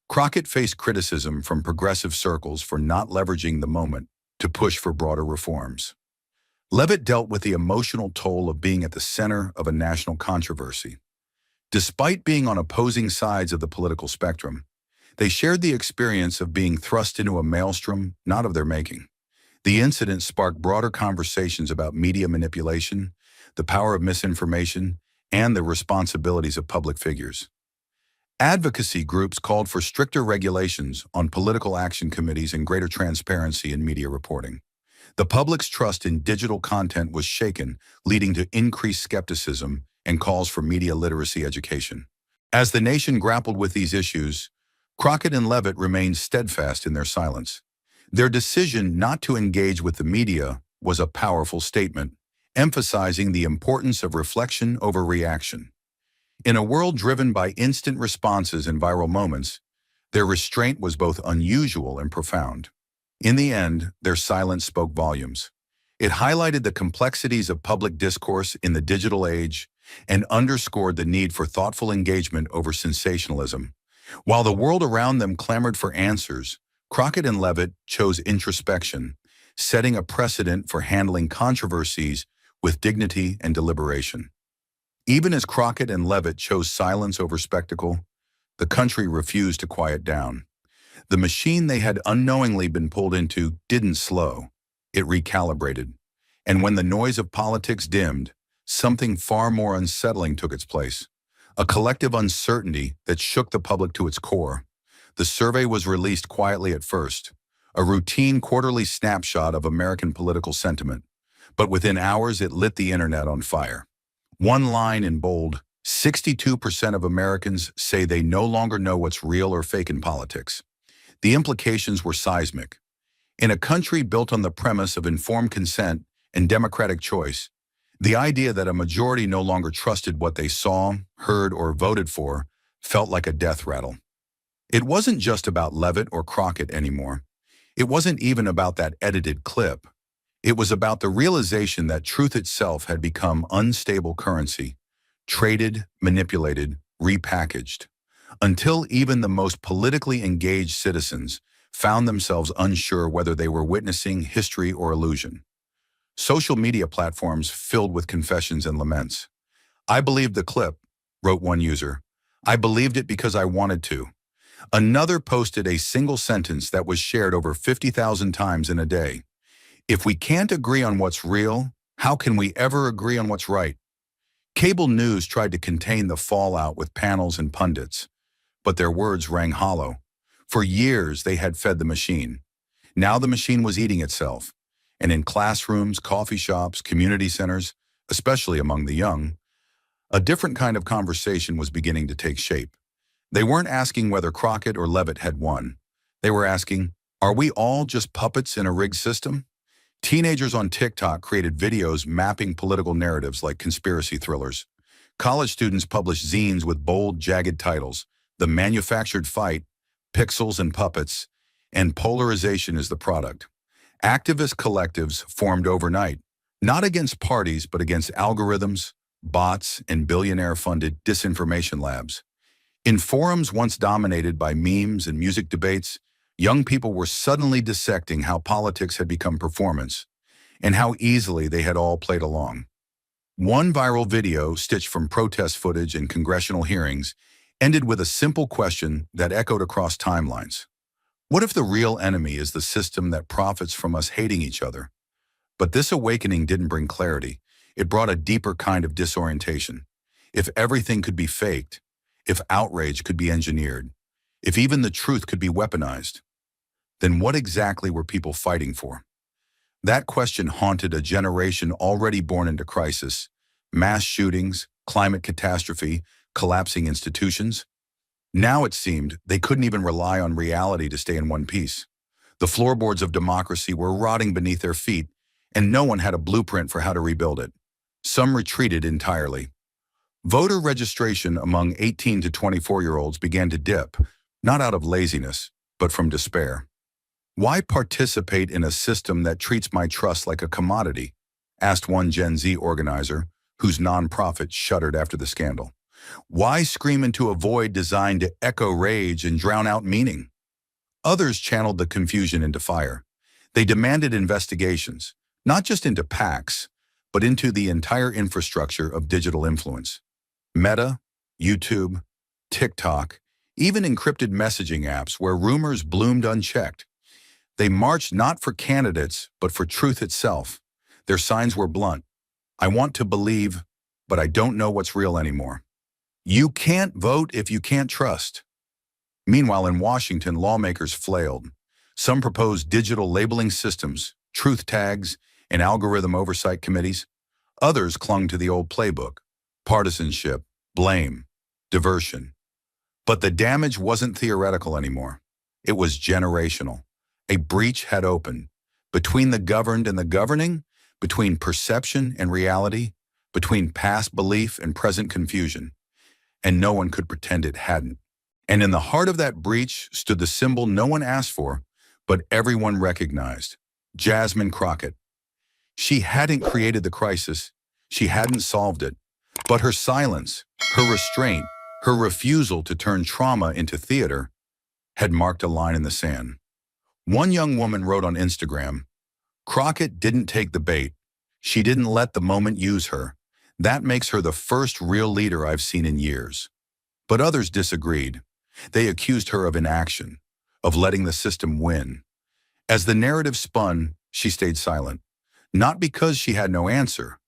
Crockett faced criticism from progressive circles for not leveraging the moment to push for broader reforms. Leavitt dealt with the emotional toll of being at the center of a national controversy. Despite being on opposing sides of the political spectrum, they shared the experience of being thrust into a maelstrom not of their making. The incident sparked broader conversations about media manipulation, the power of misinformation, and the responsibilities of public figures. Advocacy groups called for stricter regulations on political action committees and greater transparency in media reporting. The public's trust in digital content was shaken, leading to increased skepticism and calls for media literacy education. As the nation grappled with these issues, Crockett and Leavitt remained steadfast in their silence. Their decision not to engage with the media was a powerful statement, emphasizing the importance of reflection over reaction. In a world driven by instant responses and viral moments, their restraint was both unusual and profound. In the end, their silence spoke volumes. It highlighted the complexities of public discourse in the digital age and underscored the need for thoughtful engagement over sensationalism. While the world around them clamored for answers, Crockett and Leavitt chose introspection, setting a precedent for handling controversies with dignity and deliberation. Even as Crockett and Leavitt chose silence over spectacle, the country refused to quiet down. The machine they had unknowingly been pulled into didn't slow, it recalibrated. And when the noise of politics dimmed, something far more unsettling took its place. A collective uncertainty that shook the public to its core. The survey was released quietly at first, a routine quarterly snapshot of American political sentiment. But within hours, it lit the internet on fire. One line in bold, 62% of Americans say they no longer know what's real or fake in politics. The implications were seismic. In a country built on the premise of informed consent and democratic choice, the idea that a majority no longer trusted what they saw, heard, or voted for felt like a death rattle. It wasn't just about Leavitt or Crockett anymore. It wasn't even about that edited clip. It was about the realization that truth itself had become unstable currency, traded, manipulated, repackaged, until even the most politically engaged citizens found themselves unsure whether they were witnessing history or illusion. Social media platforms filled with confessions and laments. "I believed the clip," wrote one user. "I believed it because I wanted to." Another posted a single sentence that was shared over 50,000 times in a day. "If we can't agree on what's real, how can we ever agree on what's right?" Cable news tried to contain the fallout with panels and pundits, but their words rang hollow. For years, they had fed the machine. Now the machine was eating itself. And in classrooms, coffee shops, community centers, especially among the young, a different kind of conversation was beginning to take shape. They weren't asking whether Crockett or Leavitt had won. They were asking, are we all just puppets in a rigged system? Teenagers on TikTok created videos mapping political narratives like conspiracy thrillers. College students published zines with bold, jagged titles: "The Manufactured Fight," "Pixels and Puppets," and "Polarization is the Product." Activist collectives formed overnight, not against parties, but against algorithms, bots, and billionaire-funded disinformation labs. In forums once dominated by memes and music debates, young people were suddenly dissecting how politics had become performance and how easily they had all played along. One viral video, stitched from protest footage and congressional hearings, ended with a simple question that echoed across timelines. What if the real enemy is the system that profits from us hating each other? But this awakening didn't bring clarity. It brought a deeper kind of disorientation. If everything could be faked, if outrage could be engineered, if even the truth could be weaponized, then what exactly were people fighting for? That question haunted a generation already born into crisis: mass shootings, climate catastrophe, collapsing institutions. Now it seemed they couldn't even rely on reality to stay in one piece. The floorboards of democracy were rotting beneath their feet, and no one had a blueprint for how to rebuild it. Some retreated entirely. Voter registration among 18 to 24-year-olds began to dip, not out of laziness, but from despair. "Why participate in a system that treats my trust like a commodity?" asked one Gen Z organizer, whose nonprofit shuddered after the scandal. "Why scream into a void designed to echo rage and drown out meaning?" Others channeled the confusion into fire. They demanded investigations, not just into PACs, but into the entire infrastructure of digital influence. Meta, YouTube, TikTok, even encrypted messaging apps where rumors bloomed unchecked. They marched not for candidates, but for truth itself. Their signs were blunt. I want to believe, but I don't know what's real anymore. You can't vote if you can't trust. Meanwhile, in Washington, lawmakers flailed. Some proposed digital labeling systems, truth tags, and algorithm oversight committees. Others clung to the old playbook: partisanship, blame, diversion. But the damage wasn't theoretical anymore. It was generational. A breach had opened. Between the governed and the governing, between perception and reality, between past belief and present confusion. And no one could pretend it hadn't. And in the heart of that breach stood the symbol no one asked for, but everyone recognized: Jasmine Crockett. She hadn't created the crisis. She hadn't solved it. But her silence, her restraint, her refusal to turn trauma into theater had marked a line in the sand. One young woman wrote on Instagram, "Crockett didn't take the bait. She didn't let the moment use her. That makes her the first real leader I've seen in years." But others disagreed. They accused her of inaction, of letting the system win. As the narrative spun, she stayed silent. Not because she had no answer,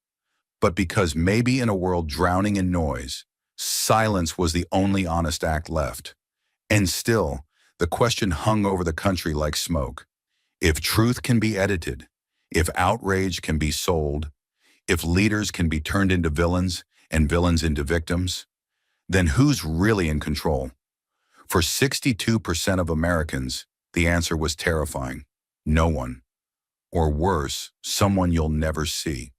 but because maybe in a world drowning in noise, silence was the only honest act left. And still, the question hung over the country like smoke. If truth can be edited, if outrage can be sold, if leaders can be turned into villains and villains into victims, then who's really in control? For 62% of Americans, the answer was terrifying: no one. Or worse, someone you'll never see.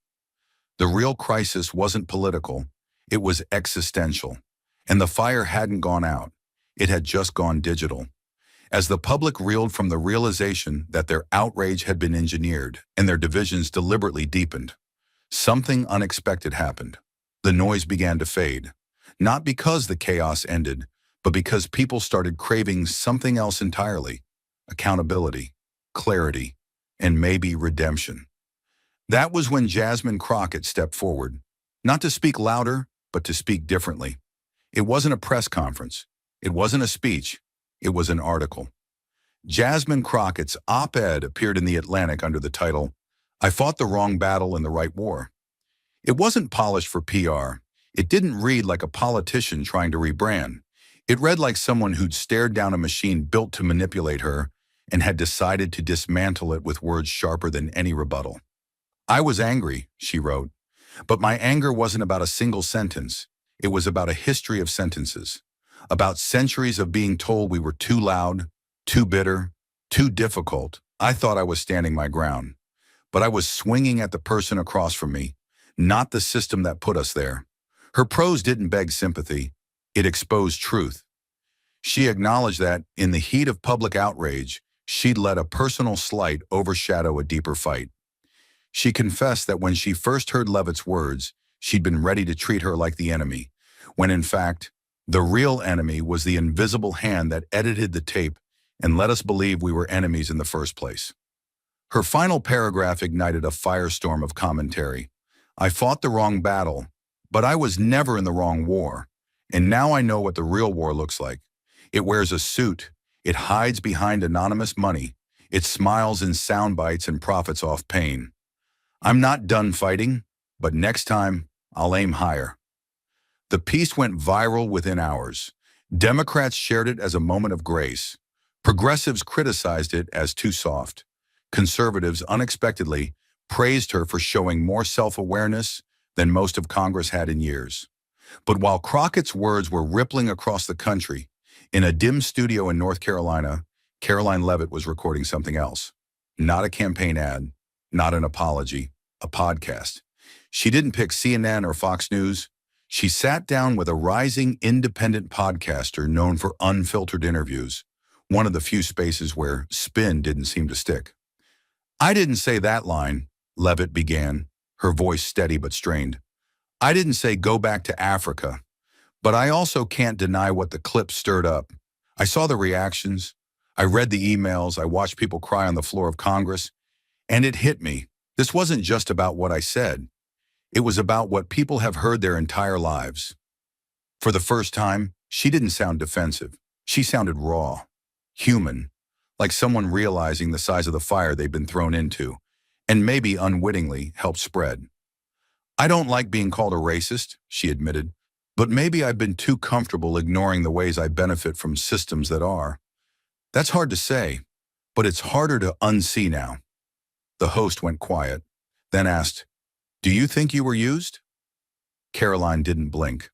The real crisis wasn't political, it was existential. And the fire hadn't gone out, it had just gone digital. As the public reeled from the realization that their outrage had been engineered and their divisions deliberately deepened, something unexpected happened. The noise began to fade, not because the chaos ended, but because people started craving something else entirely: accountability, clarity, and maybe redemption. That was when Jasmine Crockett stepped forward, not to speak louder, but to speak differently. It wasn't a press conference. It wasn't a speech. It was an article. Jasmine Crockett's op-ed appeared in The Atlantic under the title, "I Fought the Wrong Battle in the Right War." It wasn't polished for PR. It didn't read like a politician trying to rebrand. It read like someone who'd stared down a machine built to manipulate her and had decided to dismantle it with words sharper than any rebuttal. "I was angry," she wrote, "but my anger wasn't about a single sentence. It was about a history of sentences, about centuries of being told we were too loud, too bitter, too difficult. I thought I was standing my ground, but I was swinging at the person across from me, not the system that put us there." Her prose didn't beg sympathy. It exposed truth. She acknowledged that, in the heat of public outrage, she'd let a personal slight overshadow a deeper fight. She confessed that when she first heard Leavitt's words, she'd been ready to treat her like the enemy, when in fact, the real enemy was the invisible hand that edited the tape and let us believe we were enemies in the first place. Her final paragraph ignited a firestorm of commentary. "I fought the wrong battle, but I was never in the wrong war. And now I know what the real war looks like. It wears a suit. It hides behind anonymous money. It smiles in sound bites and profits off pain. I'm not done fighting, but next time I'll aim higher." The piece went viral within hours. Democrats shared it as a moment of grace. Progressives criticized it as too soft. Conservatives unexpectedly praised her for showing more self-awareness than most of Congress had in years. But while Crockett's words were rippling across the country, in a dim studio in North Carolina, Karoline Leavitt was recording something else. Not a campaign ad, not an apology, a podcast. She didn't pick CNN or Fox News. She sat down with a rising independent podcaster known for unfiltered interviews, one of the few spaces where spin didn't seem to stick. "I didn't say that line," Leavitt began, her voice steady but strained. "I didn't say go back to Africa, but I also can't deny what the clip stirred up. I saw the reactions. I read the emails. I watched people cry on the floor of Congress. And it hit me. This wasn't just about what I said. It was about what people have heard their entire lives." For the first time, she didn't sound defensive. She sounded raw, human, like someone realizing the size of the fire they've been thrown into, and maybe unwittingly helped spread. I don't like being called a racist, she admitted, but maybe I've been too comfortable ignoring the ways I benefit from systems that are. That's hard to say, but it's harder to unsee now. The host went quiet, then asked, "Do you think you were used?" Karoline didn't blink.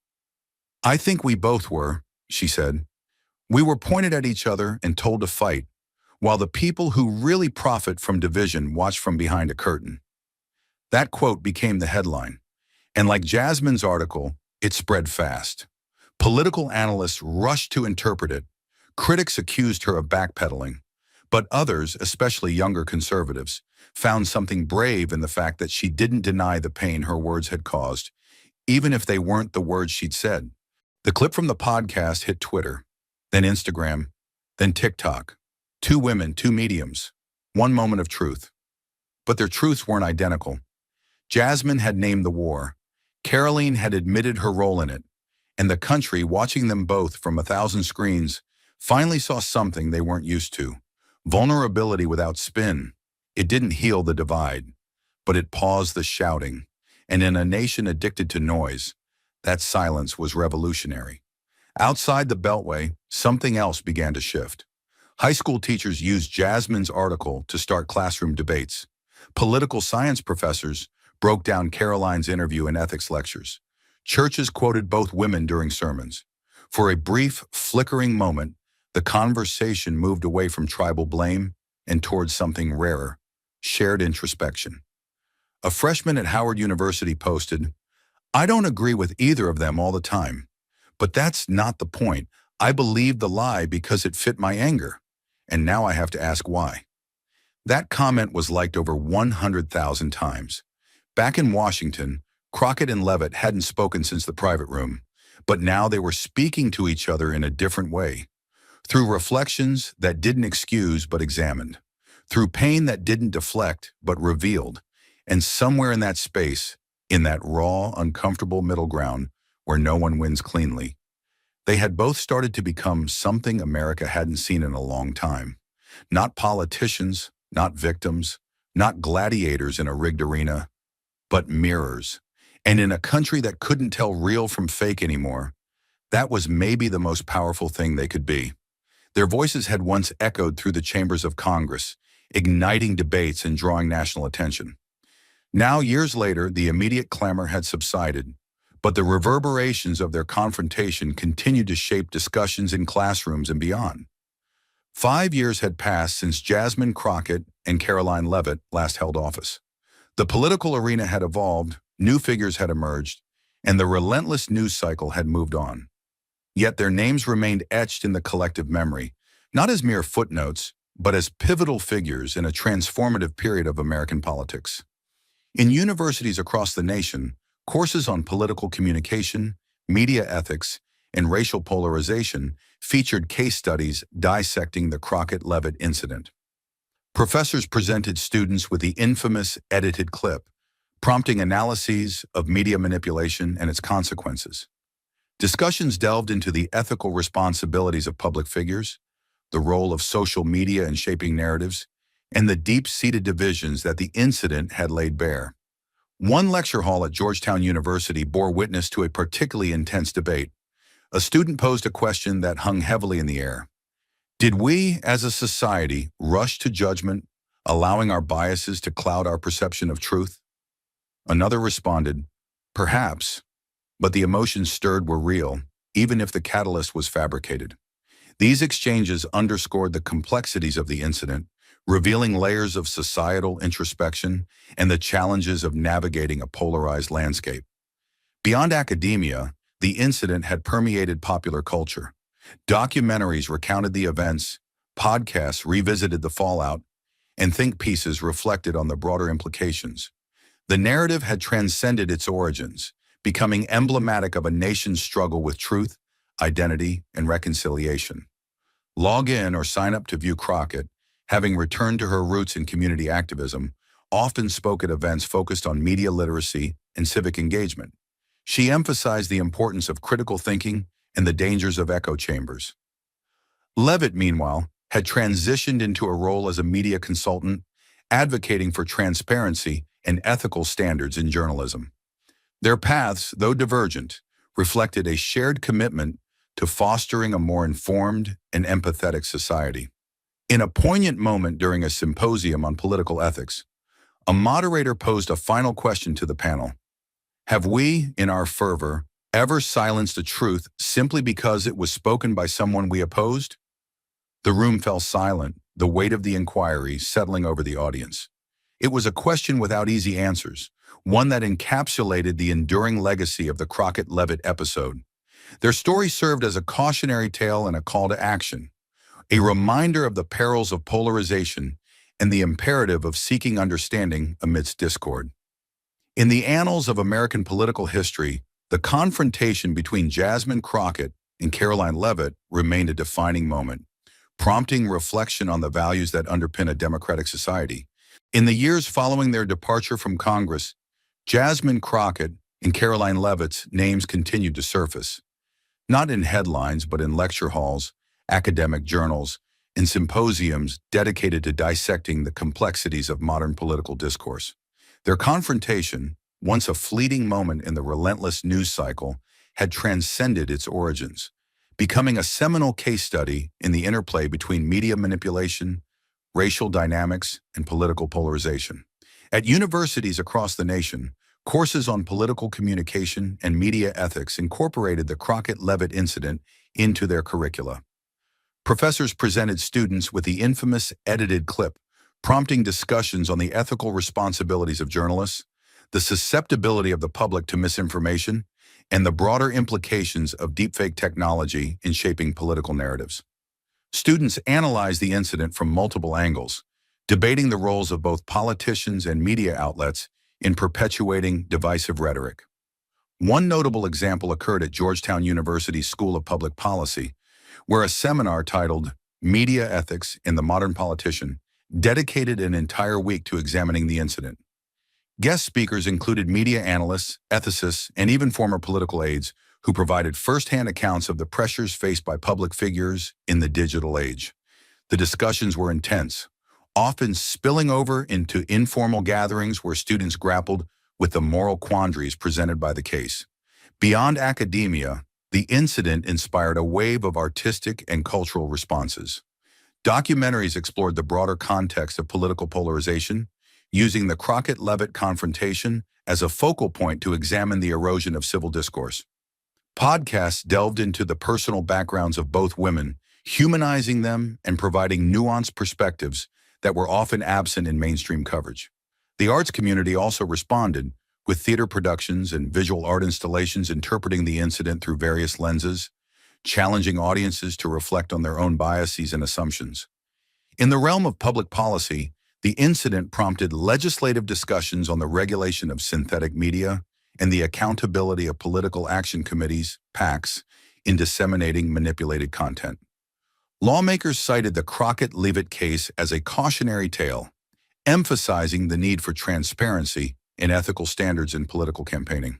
"I think we both were," she said. "We were pointed at each other and told to fight, while the people who really profit from division watch from behind a curtain." That quote became the headline, and like Jasmine's article, it spread fast. Political analysts rushed to interpret it. Critics accused her of backpedaling, but others, especially younger conservatives, found something brave in the fact that she didn't deny the pain her words had caused, even if they weren't the words she'd said. The clip from the podcast hit Twitter, then Instagram, then TikTok. Two women, two mediums, one moment of truth. But their truths weren't identical. Jasmine had named the war. Karoline had admitted her role in it. And the country, watching them both from 1,000 screens, finally saw something they weren't used to. Vulnerability without spin. It didn't heal the divide, but it paused the shouting. And in a nation addicted to noise, that silence was revolutionary. Outside the Beltway, something else began to shift. High school teachers used Jasmine's article to start classroom debates. Political science professors broke down Karoline's interview in ethics lectures. Churches quoted both women during sermons. For a brief, flickering moment, the conversation moved away from tribal blame and towards something rarer, shared introspection. A freshman at Howard University posted, "I don't agree with either of them all the time, but that's not the point. I believed the lie because it fit my anger, and now I have to ask why." That comment was liked over 100,000 times. Back in Washington, Crockett and Leavitt hadn't spoken since the private room, but now they were speaking to each other in a different way. Through reflections that didn't excuse but examined. Through pain that didn't deflect but revealed. And somewhere in that space, in that raw, uncomfortable middle ground where no one wins cleanly, they had both started to become something America hadn't seen in a long time. Not politicians, not victims, not gladiators in a rigged arena, but mirrors. And in a country that couldn't tell real from fake anymore, that was maybe the most powerful thing they could be. Their voices had once echoed through the chambers of Congress, igniting debates and drawing national attention. Now, years later, the immediate clamor had subsided, but the reverberations of their confrontation continued to shape discussions in classrooms and beyond. 5 years had passed since Jasmine Crockett and Karoline Leavitt last held office. The political arena had evolved, new figures had emerged, and the relentless news cycle had moved on. Yet their names remained etched in the collective memory, not as mere footnotes, but as pivotal figures in a transformative period of American politics. In universities across the nation, courses on political communication, media ethics, and racial polarization featured case studies dissecting the Crockett-Leavitt incident. Professors presented students with the infamous edited clip, prompting analyses of media manipulation and its consequences. Discussions delved into the ethical responsibilities of public figures, the role of social media in shaping narratives, and the deep-seated divisions that the incident had laid bare. One lecture hall at Georgetown University bore witness to a particularly intense debate. A student posed a question that hung heavily in the air. Did we, as a society, rush to judgment, allowing our biases to cloud our perception of truth? Another responded, perhaps, but the emotions stirred were real, even if the catalyst was fabricated. These exchanges underscored the complexities of the incident, revealing layers of societal introspection and the challenges of navigating a polarized landscape. Beyond academia, the incident had permeated popular culture. Documentaries recounted the events, podcasts revisited the fallout, and think pieces reflected on the broader implications. The narrative had transcended its origins, becoming emblematic of a nation's struggle with truth, identity, and reconciliation. Log in or sign up to view Crockett, having returned to her roots in community activism, often spoke at events focused on media literacy and civic engagement. She emphasized the importance of critical thinking and the dangers of echo chambers. Leavitt, meanwhile, had transitioned into a role as a media consultant, advocating for transparency and ethical standards in journalism. Their paths, though divergent, reflected a shared commitment to fostering a more informed and empathetic society. In a poignant moment during a symposium on political ethics, a moderator posed a final question to the panel. Have we, in our fervor, ever silenced a truth simply because it was spoken by someone we opposed? The room fell silent, the weight of the inquiry settling over the audience. It was a question without easy answers, one that encapsulated the enduring legacy of the Crockett-Leavitt episode. Their story served as a cautionary tale and a call to action, a reminder of the perils of polarization and the imperative of seeking understanding amidst discord. In the annals of American political history, the confrontation between Jasmine Crockett and Karoline Leavitt remained a defining moment, prompting reflection on the values that underpin a democratic society. In the years following their departure from Congress, Jasmine Crockett and Karoline Leavitt's names continued to surface, not in headlines but in lecture halls, academic journals, and symposiums dedicated to dissecting the complexities of modern political discourse. Their confrontation, once a fleeting moment in the relentless news cycle, had transcended its origins, becoming a seminal case study in the interplay between media manipulation, racial dynamics, and political polarization. At universities across the nation, courses on political communication and media ethics incorporated the Crockett-Leavitt incident into their curricula. Professors presented students with the infamous edited clip, prompting discussions on the ethical responsibilities of journalists, the susceptibility of the public to misinformation, and the broader implications of deepfake technology in shaping political narratives. Students analyzed the incident from multiple angles, debating the roles of both politicians and media outlets in perpetuating divisive rhetoric. One notable example occurred at Georgetown University's School of Public Policy, where a seminar titled Media Ethics in the Modern Politician dedicated an entire week to examining the incident. Guest speakers included media analysts, ethicists, and even former political aides who provided firsthand accounts of the pressures faced by public figures in the digital age. The discussions were intense, often spilling over into informal gatherings where students grappled with the moral quandaries presented by the case. Beyond academia, the incident inspired a wave of artistic and cultural responses. Documentaries explored the broader context of political polarization, using the Crockett-Leavitt confrontation as a focal point to examine the erosion of civil discourse. Podcasts delved into the personal backgrounds of both women, humanizing them and providing nuanced perspectives that were often absent in mainstream coverage. The arts community also responded, with theater productions and visual art installations interpreting the incident through various lenses, challenging audiences to reflect on their own biases and assumptions. In the realm of public policy, the incident prompted legislative discussions on the regulation of synthetic media and the accountability of political action committees, PACs, in disseminating manipulated content. Lawmakers cited the Crockett-Leavitt case as a cautionary tale, emphasizing the need for transparency and ethical standards in political campaigning.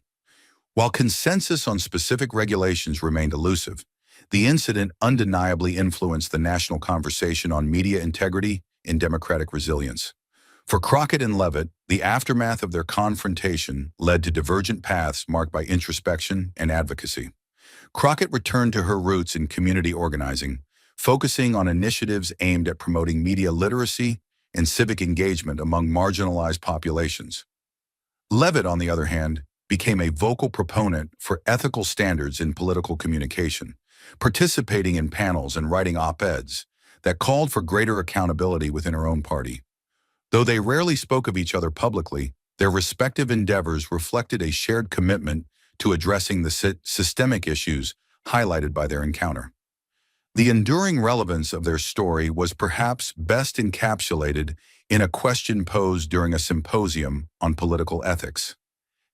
While consensus on specific regulations remained elusive, the incident undeniably influenced the national conversation on media integrity and democratic resilience. For Crockett and Leavitt, the aftermath of their confrontation led to divergent paths marked by introspection and advocacy. Crockett returned to her roots in community organizing, focusing on initiatives aimed at promoting media literacy and civic engagement among marginalized populations. Leavitt, on the other hand, became a vocal proponent for ethical standards in political communication, participating in panels and writing op-eds that called for greater accountability within her own party. Though they rarely spoke of each other publicly, their respective endeavors reflected a shared commitment to addressing the systemic issues highlighted by their encounter. The enduring relevance of their story was perhaps best encapsulated in a question posed during a symposium on political ethics.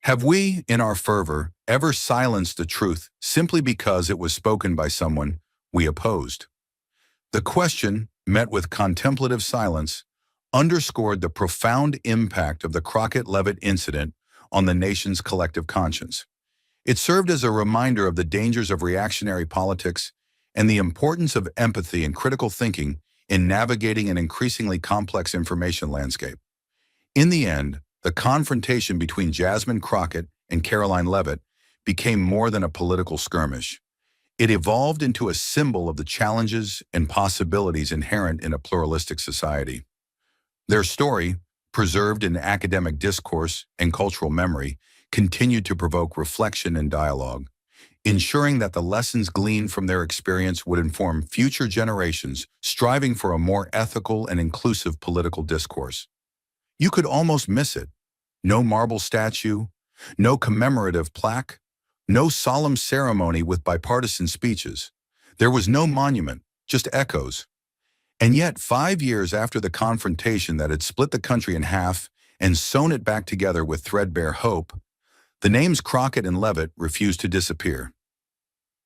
Have we, in our fervor, ever silenced the truth simply because it was spoken by someone we opposed? The question, met with contemplative silence, underscored the profound impact of the Crockett-Leavitt incident on the nation's collective conscience. It served as a reminder of the dangers of reactionary politics and the importance of empathy and critical thinking in navigating an increasingly complex information landscape. In the end, the confrontation between Jasmine Crockett and Karoline Leavitt became more than a political skirmish. It evolved into a symbol of the challenges and possibilities inherent in a pluralistic society. Their story, preserved in academic discourse and cultural memory, continued to provoke reflection and dialogue, ensuring that the lessons gleaned from their experience would inform future generations striving for a more ethical and inclusive political discourse. You could almost miss it. No marble statue, no commemorative plaque, no solemn ceremony with bipartisan speeches. There was no monument, just echoes. And yet, 5 years after the confrontation that had split the country in half and sewn it back together with threadbare hope, the names Crockett and Leavitt refused to disappear.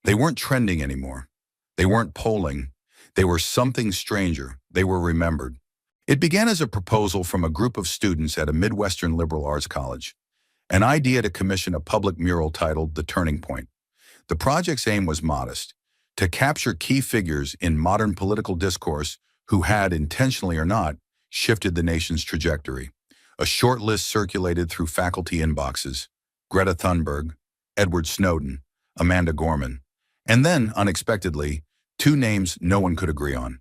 They weren't trending anymore. They weren't polling. They were something stranger. They were remembered. It began as a proposal from a group of students at a Midwestern liberal arts college, an idea to commission a public mural titled The Turning Point. The project's aim was modest: to capture key figures in modern political discourse who had, intentionally or not, shifted the nation's trajectory. A short list circulated through faculty inboxes: Greta Thunberg, Edward Snowden, Amanda Gorman. And then, unexpectedly, two names no one could agree on: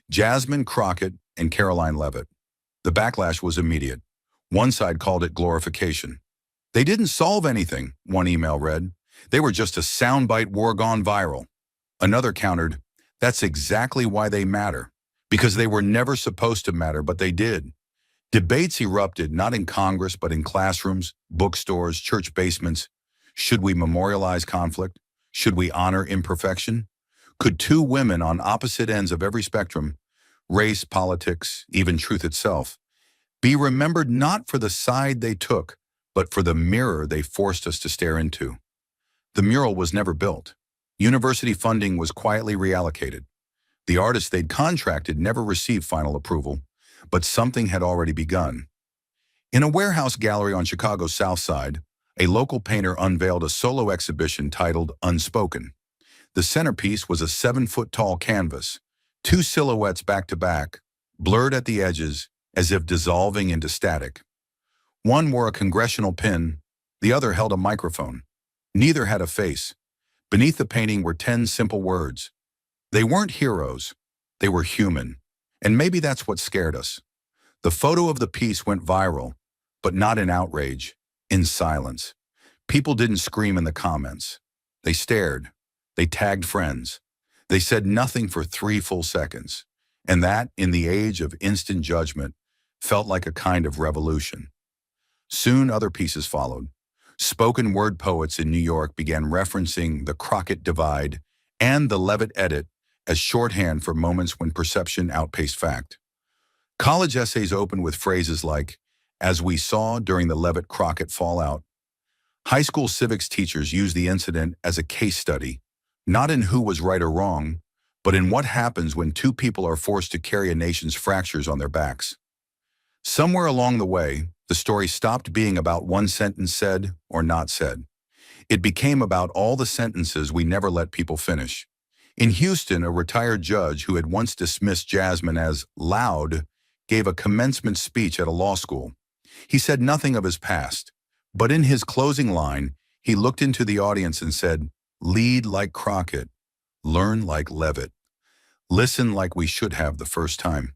Jasmine Crockett and Karoline Leavitt. The backlash was immediate. One side called it glorification. They didn't solve anything, one email read. They were just a soundbite war gone viral. Another countered, that's exactly why they matter, because they were never supposed to matter, but they did. Debates erupted, not in Congress, but in classrooms, bookstores, church basements. Should we memorialize conflict? Should we honor imperfection? Could two women on opposite ends of every spectrum, race, politics, even truth itself, be remembered not for the side they took, but for the mirror they forced us to stare into? The mural was never built. University funding was quietly reallocated. The artists they'd contracted never received final approval, but something had already begun. In a warehouse gallery on Chicago's South Side, a local painter unveiled a solo exhibition titled Unspoken. The centerpiece was a 7-foot-tall canvas, two silhouettes back-to-back, blurred at the edges as if dissolving into static. One wore a congressional pin, the other held a microphone. Neither had a face. Beneath the painting were 10 simple words. They weren't heroes, they were human. And maybe that's what scared us. The photo of the piece went viral, but not in outrage, in silence. People didn't scream in the comments. They stared. They tagged friends. They said nothing for 3 full seconds. And that, in the age of instant judgment, felt like a kind of revolution. Soon other pieces followed. Spoken word poets in New York began referencing the Crockett divide and the Leavitt edit as shorthand for moments when perception outpaced fact. College essays opened with phrases like, as we saw during the Leavitt-Crockett fallout. High school civics teachers used the incident as a case study, not in who was right or wrong, but in what happens when two people are forced to carry a nation's fractures on their backs. Somewhere along the way, the story stopped being about one sentence said or not said. It became about all the sentences we never let people finish. In Houston, a retired judge who had once dismissed Jasmine as loud gave a commencement speech at a law school. He said nothing of his past, but in his closing line, he looked into the audience and said, lead like Crockett, learn like Leavitt, listen like we should have the first time.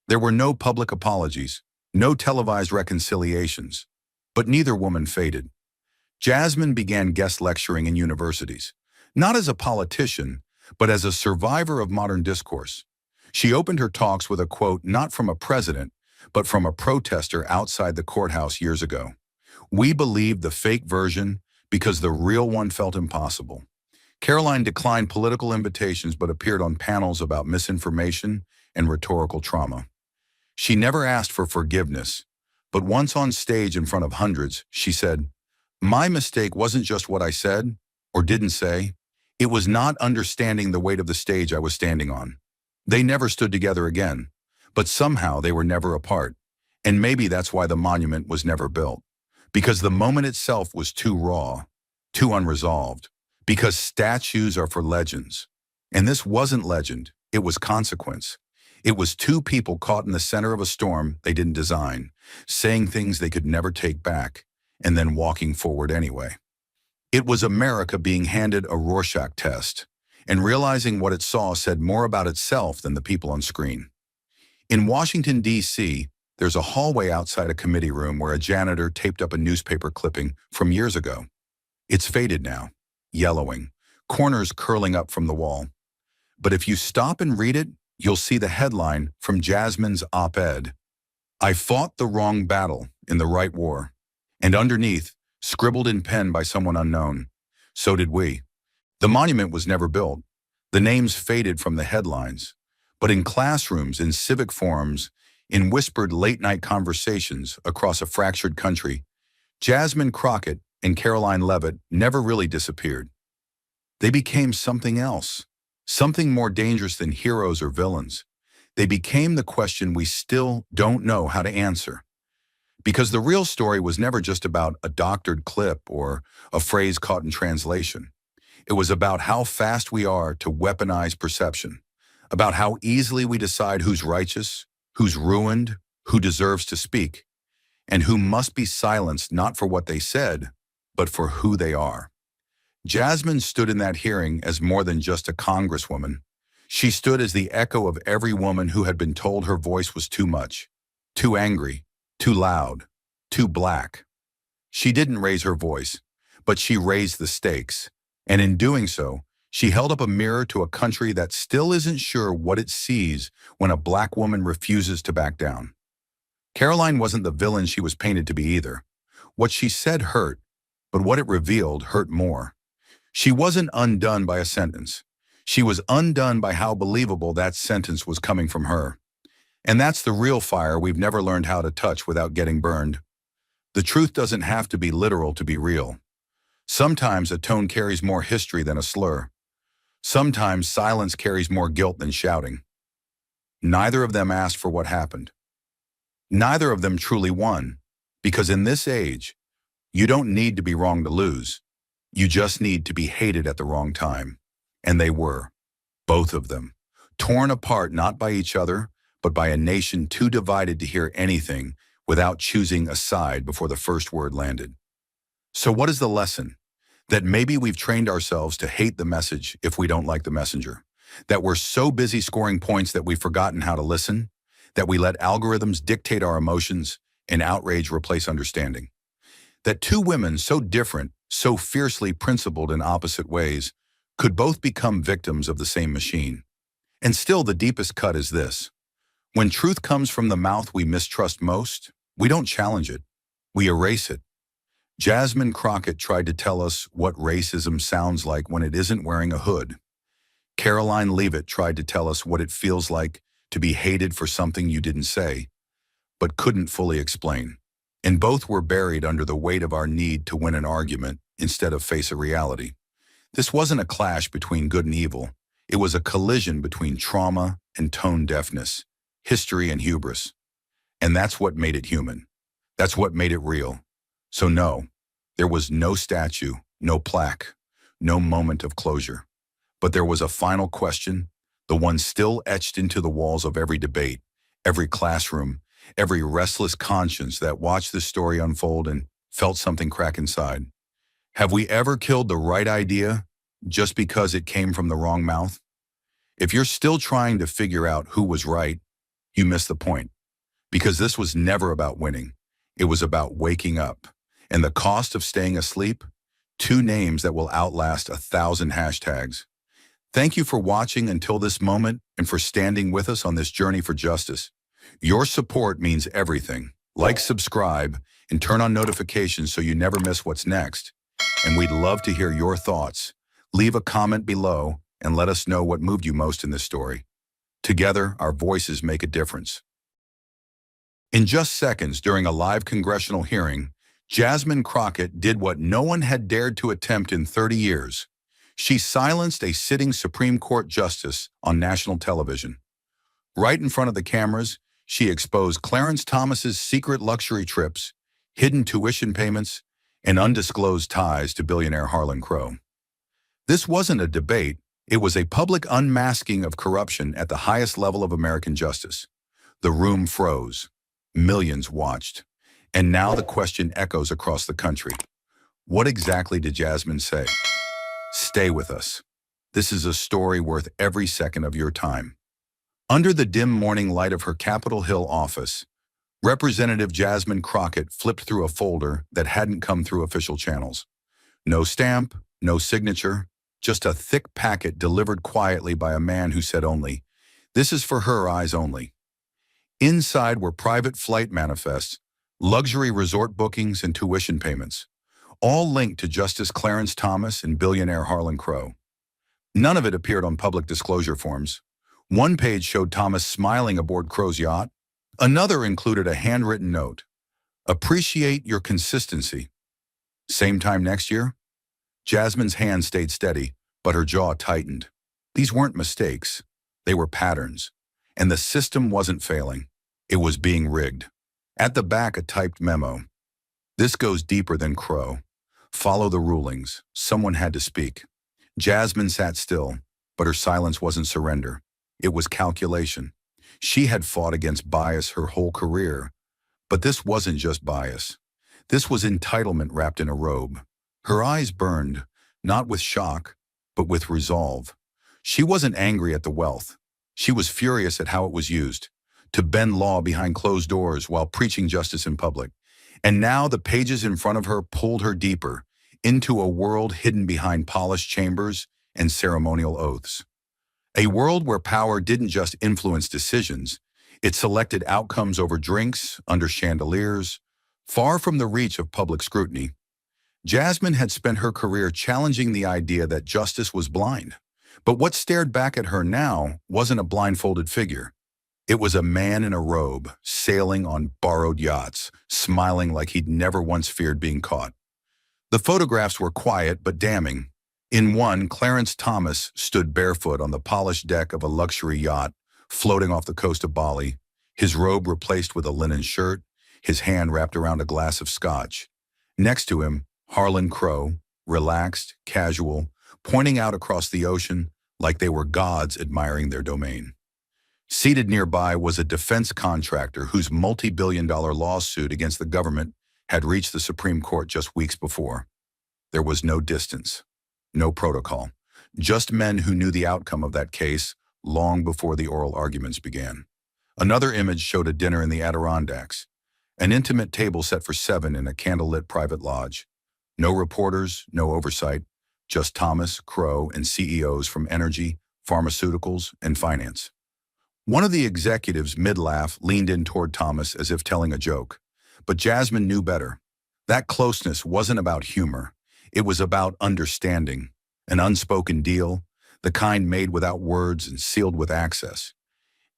There were no public apologies, no televised reconciliations, but neither woman faded. Jasmine began guest lecturing in universities, not as a politician, but as a survivor of modern discourse. She opened her talks with a quote not from a president, but from a protester outside the courthouse years ago. We believed the fake version because the real one felt impossible. Karoline declined political invitations but appeared on panels about misinformation and rhetorical trauma. She never asked for forgiveness, but once on stage in front of hundreds, she said, my mistake wasn't just what I said or didn't say. It was not understanding the weight of the stage I was standing on. They never stood together again, but somehow they were never apart. And maybe that's why the monument was never built. Because the moment itself was too raw, too unresolved. Because statues are for legends. And this wasn't legend, it was consequence. It was two people caught in the center of a storm they didn't design, saying things they could never take back, and then walking forward anyway. It was America being handed a Rorschach test, and realizing what it saw said more about itself than the people on screen. In Washington, D.C., there's a hallway outside a committee room where a janitor taped up a newspaper clipping from years ago. It's faded now, yellowing, corners curling up from the wall. But if you stop and read it, you'll see the headline from Jasmine's op-ed. "I fought the wrong battle in the right war." And underneath, scribbled in pen by someone unknown, "So did we." The monument was never built. The names faded from the headlines. But in classrooms, in civic forums, in whispered late-night conversations across a fractured country, Jasmine Crockett and Karoline Leavitt never really disappeared. They became something else, something more dangerous than heroes or villains. They became the question we still don't know how to answer. Because the real story was never just about a doctored clip or a phrase caught in translation. It was about how fast we are to weaponize perception, about how easily we decide who's righteous, who's ruined, who deserves to speak, and who must be silenced not for what they said, but for who they are. Jasmine stood in that hearing as more than just a congresswoman. She stood as the echo of every woman who had been told her voice was too much, too angry, too loud, too black. She didn't raise her voice, but she raised the stakes. And in doing so, she held up a mirror to a country that still isn't sure what it sees when a black woman refuses to back down. Karoline wasn't the villain she was painted to be either. What she said hurt, but what it revealed hurt more. She wasn't undone by a sentence. She was undone by how believable that sentence was coming from her. And that's the real fire we've never learned how to touch without getting burned. The truth doesn't have to be literal to be real. Sometimes a tone carries more history than a slur. Sometimes silence carries more guilt than shouting. Neither of them asked for what happened. Neither of them truly won, because in this age, you don't need to be wrong to lose. You just need to be hated at the wrong time. And they were, both of them, torn apart not by each other, but by a nation too divided to hear anything without choosing a side before the first word landed. So what is the lesson? That maybe we've trained ourselves to hate the message if we don't like the messenger. That we're so busy scoring points that we've forgotten how to listen. That we let algorithms dictate our emotions and outrage replace understanding. That two women so different, so fiercely principled in opposite ways, could both become victims of the same machine. And still the deepest cut is this. When truth comes from the mouth we mistrust most, we don't challenge it. We erase it. Jasmine Crockett tried to tell us what racism sounds like when it isn't wearing a hood. Karoline Leavitt tried to tell us what it feels like to be hated for something you didn't say, but couldn't fully explain. And both were buried under the weight of our need to win an argument instead of face a reality. This wasn't a clash between good and evil. It was a collision between trauma and tone deafness, history and hubris. And that's what made it human. That's what made it real. So no, there was no statue, no plaque, no moment of closure. But there was a final question, the one still etched into the walls of every debate, every classroom, every restless conscience that watched this story unfold and felt something crack inside. Have we ever killed the right idea just because it came from the wrong mouth? If you're still trying to figure out who was right, you missed the point. Because this was never about winning. It was about waking up. And the cost of staying asleep? 2 names that will outlast 1,000 hashtags. Thank you for watching until this moment and for standing with us on this journey for justice. Your support means everything. Like, subscribe, and turn on notifications so you never miss what's next. And we'd love to hear your thoughts. Leave a comment below and let us know what moved you most in this story. Together, our voices make a difference. In just seconds during a live congressional hearing, Jasmine Crockett did what no one had dared to attempt in 30 years. She silenced a sitting Supreme Court justice on national television. Right in front of the cameras, she exposed Clarence Thomas's secret luxury trips, hidden tuition payments, and undisclosed ties to billionaire Harlan Crow. This wasn't a debate, It was a public unmasking of corruption at the highest level of American justice. The room froze. Millions watched. And now the question echoes across the country. What exactly did Jasmine say? Stay with us. This is a story worth every second of your time. Under the dim morning light of her Capitol Hill office, Representative Jasmine Crockett flipped through a folder that hadn't come through official channels. No stamp, no signature, just a thick packet delivered quietly by a man who said only, "This is for her eyes only." Inside were private flight manifests, luxury resort bookings, and tuition payments, all linked to Justice Clarence Thomas and billionaire Harlan Crow. None of it appeared on public disclosure forms. One page showed Thomas smiling aboard Crow's yacht. Another included a handwritten note. "Appreciate your consistency. Same time next year?" Jasmine's hand stayed steady, but her jaw tightened. These weren't mistakes. They were patterns. And the system wasn't failing. It was being rigged. At the back, a typed memo. "This goes deeper than Crow. Follow the rulings." Someone had to speak. Jasmine sat still, but her silence wasn't surrender. It was calculation. She had fought against bias her whole career. But this wasn't just bias. This was entitlement wrapped in a robe. Her eyes burned, not with shock, but with resolve. She wasn't angry at the wealth. She was furious at how it was used, to bend law behind closed doors while preaching justice in public. And now the pages in front of her pulled her deeper, into a world hidden behind polished chambers and ceremonial oaths. A world where power didn't just influence decisions, it selected outcomes over drinks, under chandeliers, far from the reach of public scrutiny. Jasmine had spent her career challenging the idea that justice was blind. But what stared back at her now wasn't a blindfolded figure. It was a man in a robe, sailing on borrowed yachts, smiling like he'd never once feared being caught. The photographs were quiet but damning. In one, Clarence Thomas stood barefoot on the polished deck of a luxury yacht floating off the coast of Bali, his robe replaced with a linen shirt, his hand wrapped around a glass of scotch. Next to him, Harlan Crow, relaxed, casual, pointing out across the ocean like they were gods admiring their domain. Seated nearby was a defense contractor whose multi-billion-dollar lawsuit against the government had reached the Supreme Court just weeks before. There was no distance. No protocol, just men who knew the outcome of that case long before the oral arguments began. Another image showed a dinner in the Adirondacks, an intimate table set for 7 in a candlelit private lodge. No reporters, no oversight, just Thomas, Crow, and CEOs from energy, pharmaceuticals, and finance. One of the executives, mid-laugh, leaned in toward Thomas as if telling a joke. But Jasmine knew better. That closeness wasn't about humor. It was about understanding, an unspoken deal, the kind made without words and sealed with access.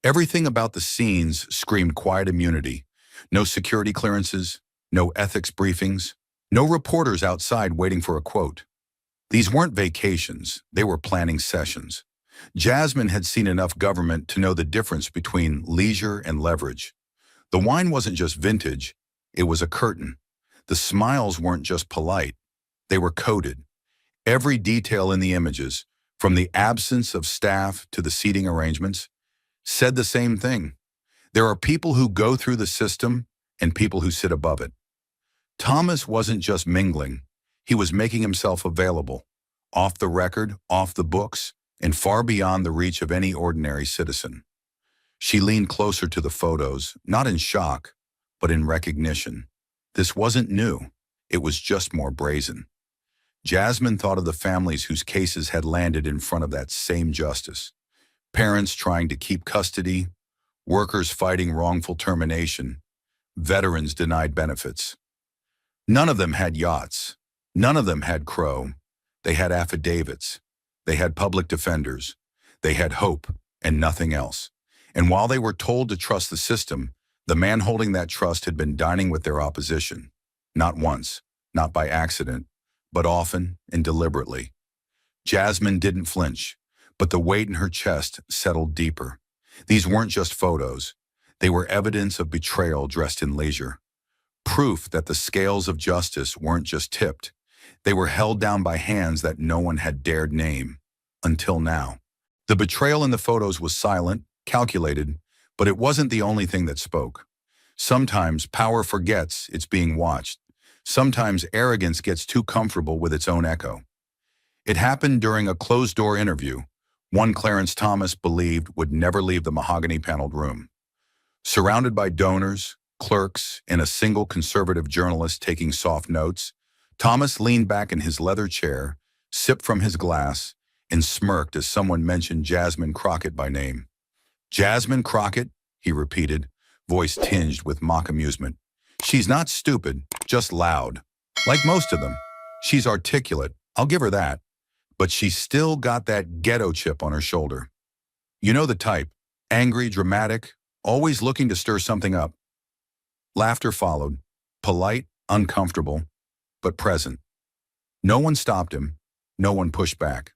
Everything about the scenes screamed quiet immunity. No security clearances, no ethics briefings, no reporters outside waiting for a quote. These weren't vacations, they were planning sessions. Jasmine had seen enough government to know the difference between leisure and leverage. The wine wasn't just vintage, it was a curtain. The smiles weren't just polite. They were coded. Every detail in the images, from the absence of staff to the seating arrangements, said the same thing. There are people who go through the system and people who sit above it. Thomas wasn't just mingling. He was making himself available, off the record, off the books, and far beyond the reach of any ordinary citizen. She leaned closer to the photos, not in shock, but in recognition. This wasn't new. It was just more brazen. Jasmine thought of the families whose cases had landed in front of that same justice. Parents trying to keep custody, workers fighting wrongful termination, veterans denied benefits. None of them had yachts. None of them had Crow. They had affidavits. They had public defenders. They had hope and nothing else. And while they were told to trust the system, the man holding that trust had been dining with their opposition. Not once, not by accident, but often and deliberately. Jasmine didn't flinch, but the weight in her chest settled deeper. These weren't just photos. They were evidence of betrayal dressed in leisure. Proof that the scales of justice weren't just tipped. They were held down by hands that no one had dared name. until now. The betrayal in the photos was silent, calculated, but it wasn't the only thing that spoke. Sometimes power forgets it's being watched. Sometimes arrogance gets too comfortable with its own echo. It happened during a closed-door interview, one Clarence Thomas believed would never leave the mahogany-paneled room. Surrounded by donors, clerks, and a single conservative journalist taking soft notes, Thomas leaned back in his leather chair, sipped from his glass, and smirked as someone mentioned Jasmine Crockett by name. "Jasmine Crockett," he repeated, voice tinged with mock amusement. "She's not stupid, just loud. Like most of them. She's articulate, I'll give her that. But she's still got that ghetto chip on her shoulder. You know the type, angry, dramatic, always looking to stir something up." Laughter followed, polite, uncomfortable, but present. No one stopped him, no one pushed back.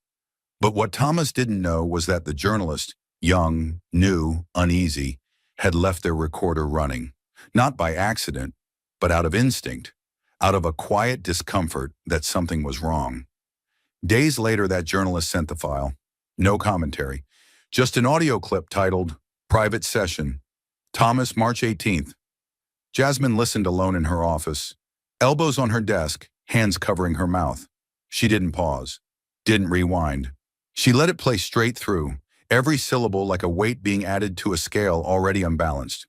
But what Thomas didn't know was that the journalist, young, new, uneasy, had left their recorder running, not by accident, but out of instinct, out of a quiet discomfort that something was wrong. Days later, that journalist sent the file. No commentary, just an audio clip titled, "Private Session, Thomas, March 18th. Jasmine listened alone in her office, elbows on her desk, hands covering her mouth. She didn't pause, didn't rewind. She let it play straight through, every syllable like a weight being added to a scale already unbalanced.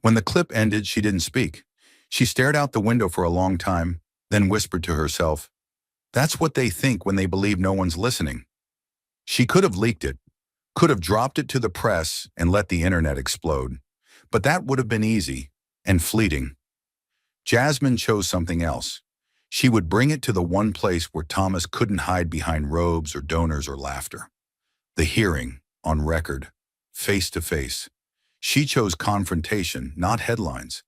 When the clip ended, she didn't speak. She stared out the window for a long time, then whispered to herself, "That's what they think when they believe no one's listening." She could have leaked it, could have dropped it to the press and let the internet explode. But that would have been easy and fleeting. Jasmine chose something else. She would bring it to the one place where Thomas couldn't hide behind robes or donors or laughter. The hearing, on record, face to face. She chose confrontation, not headlines.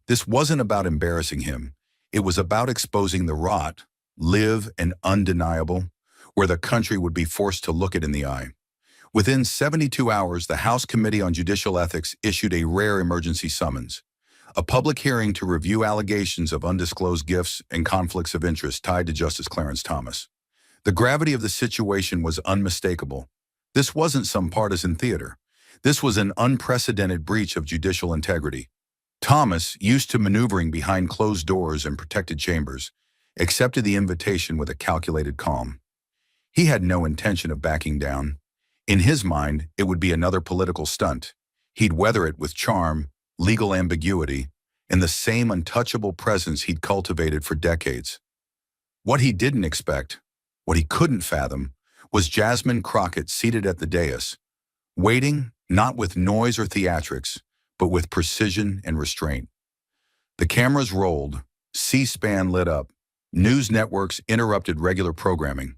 This wasn't about embarrassing him. It was about exposing the rot, live and undeniable, where the country would be forced to look it in the eye. Within 72 hours, the House Committee on Judicial Ethics issued a rare emergency summons, a public hearing to review allegations of undisclosed gifts and conflicts of interest tied to Justice Clarence Thomas. The gravity of the situation was unmistakable. This wasn't some partisan theater. This was an unprecedented breach of judicial integrity. Thomas, used to maneuvering behind closed doors and protected chambers, accepted the invitation with a calculated calm. He had no intention of backing down. In his mind, it would be another political stunt. He'd weather it with charm, legal ambiguity, and the same untouchable presence he'd cultivated for decades. What he didn't expect, what he couldn't fathom, was Jasmine Crockett seated at the dais, waiting not with noise or theatrics, but with precision and restraint. The cameras rolled, C-SPAN lit up, news networks interrupted regular programming.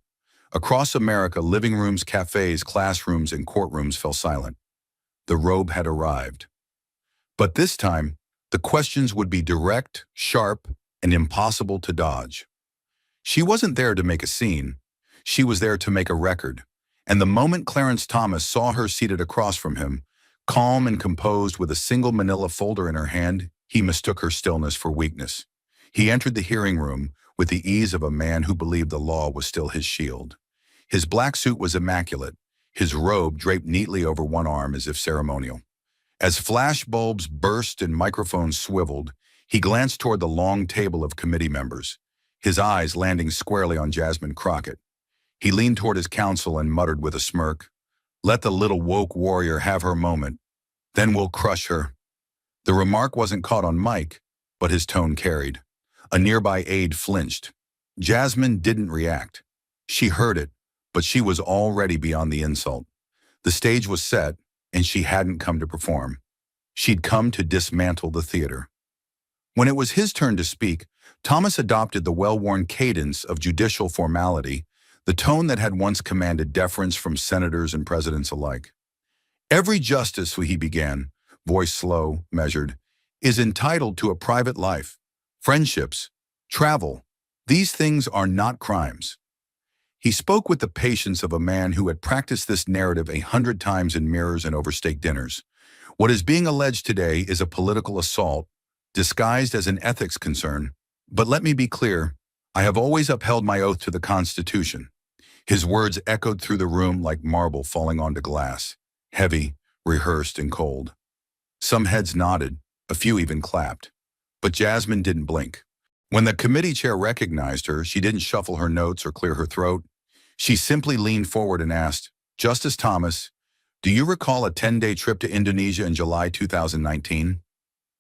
Across America, living rooms, cafes, classrooms, and courtrooms fell silent. The robe had arrived. But this time, the questions would be direct, sharp, and impossible to dodge. She wasn't there to make a scene. She was there to make a record. And the moment Clarence Thomas saw her seated across from him, calm and composed with a single manila folder in her hand, he mistook her stillness for weakness. He entered the hearing room with the ease of a man who believed the law was still his shield. His black suit was immaculate, his robe draped neatly over one arm as if ceremonial. As flash bulbs burst and microphones swiveled, he glanced toward the long table of committee members, his eyes landing squarely on Jasmine Crockett. He leaned toward his counsel and muttered with a smirk, "Let the little woke warrior have her moment. Then we'll crush her." The remark wasn't caught on mic, but his tone carried. A nearby aide flinched. Jasmine didn't react. She heard it, but she was already beyond the insult. The stage was set, and she hadn't come to perform. She'd come to dismantle the theater. When it was his turn to speak, Thomas adopted the well-worn cadence of judicial formality, the tone that had once commanded deference from senators and presidents alike. "Every justice," he began, voice slow, measured, "is entitled to a private life, friendships, travel. These things are not crimes." He spoke with the patience of a man who had practiced this narrative 100 times in mirrors and over steak dinners. What is being alleged today is a political assault, disguised as an ethics concern. But let me be clear, I have always upheld my oath to the Constitution. His words echoed through the room like marble falling onto glass, heavy, rehearsed, and cold. Some heads nodded, a few even clapped. But Jasmine didn't blink. When the committee chair recognized her, she didn't shuffle her notes or clear her throat. She simply leaned forward and asked, "Justice Thomas, do you recall a 10-day trip to Indonesia in July 2019?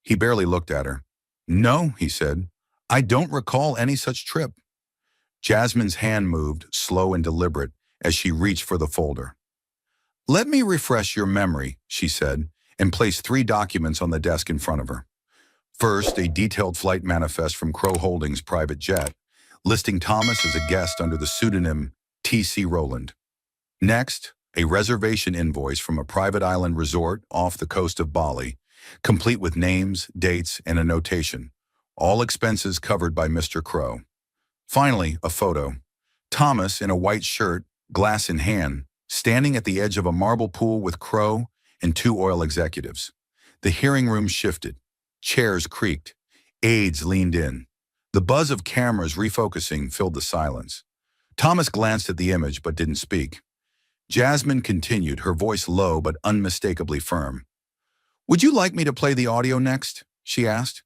He barely looked at her. "No," he said. "I don't recall any such trip." Jasmine's hand moved, slow and deliberate, as she reached for the folder. "Let me refresh your memory," she said, and placed 3 documents on the desk in front of her. First, a detailed flight manifest from Crow Holdings' private jet, listing Thomas as a guest under the pseudonym T.C. Rowland. Next, a reservation invoice from a private island resort off the coast of Bali, complete with names, dates, and a notation, all expenses covered by Mr. Crow. Finally, a photo. Thomas, in a white shirt, glass in hand, standing at the edge of a marble pool with Crow and 2 oil executives. The hearing room shifted. Chairs creaked. Aides leaned in. The buzz of cameras refocusing filled the silence. Thomas glanced at the image but didn't speak. Jasmine continued, her voice low but unmistakably firm. "Would you like me to play the audio next?" she asked.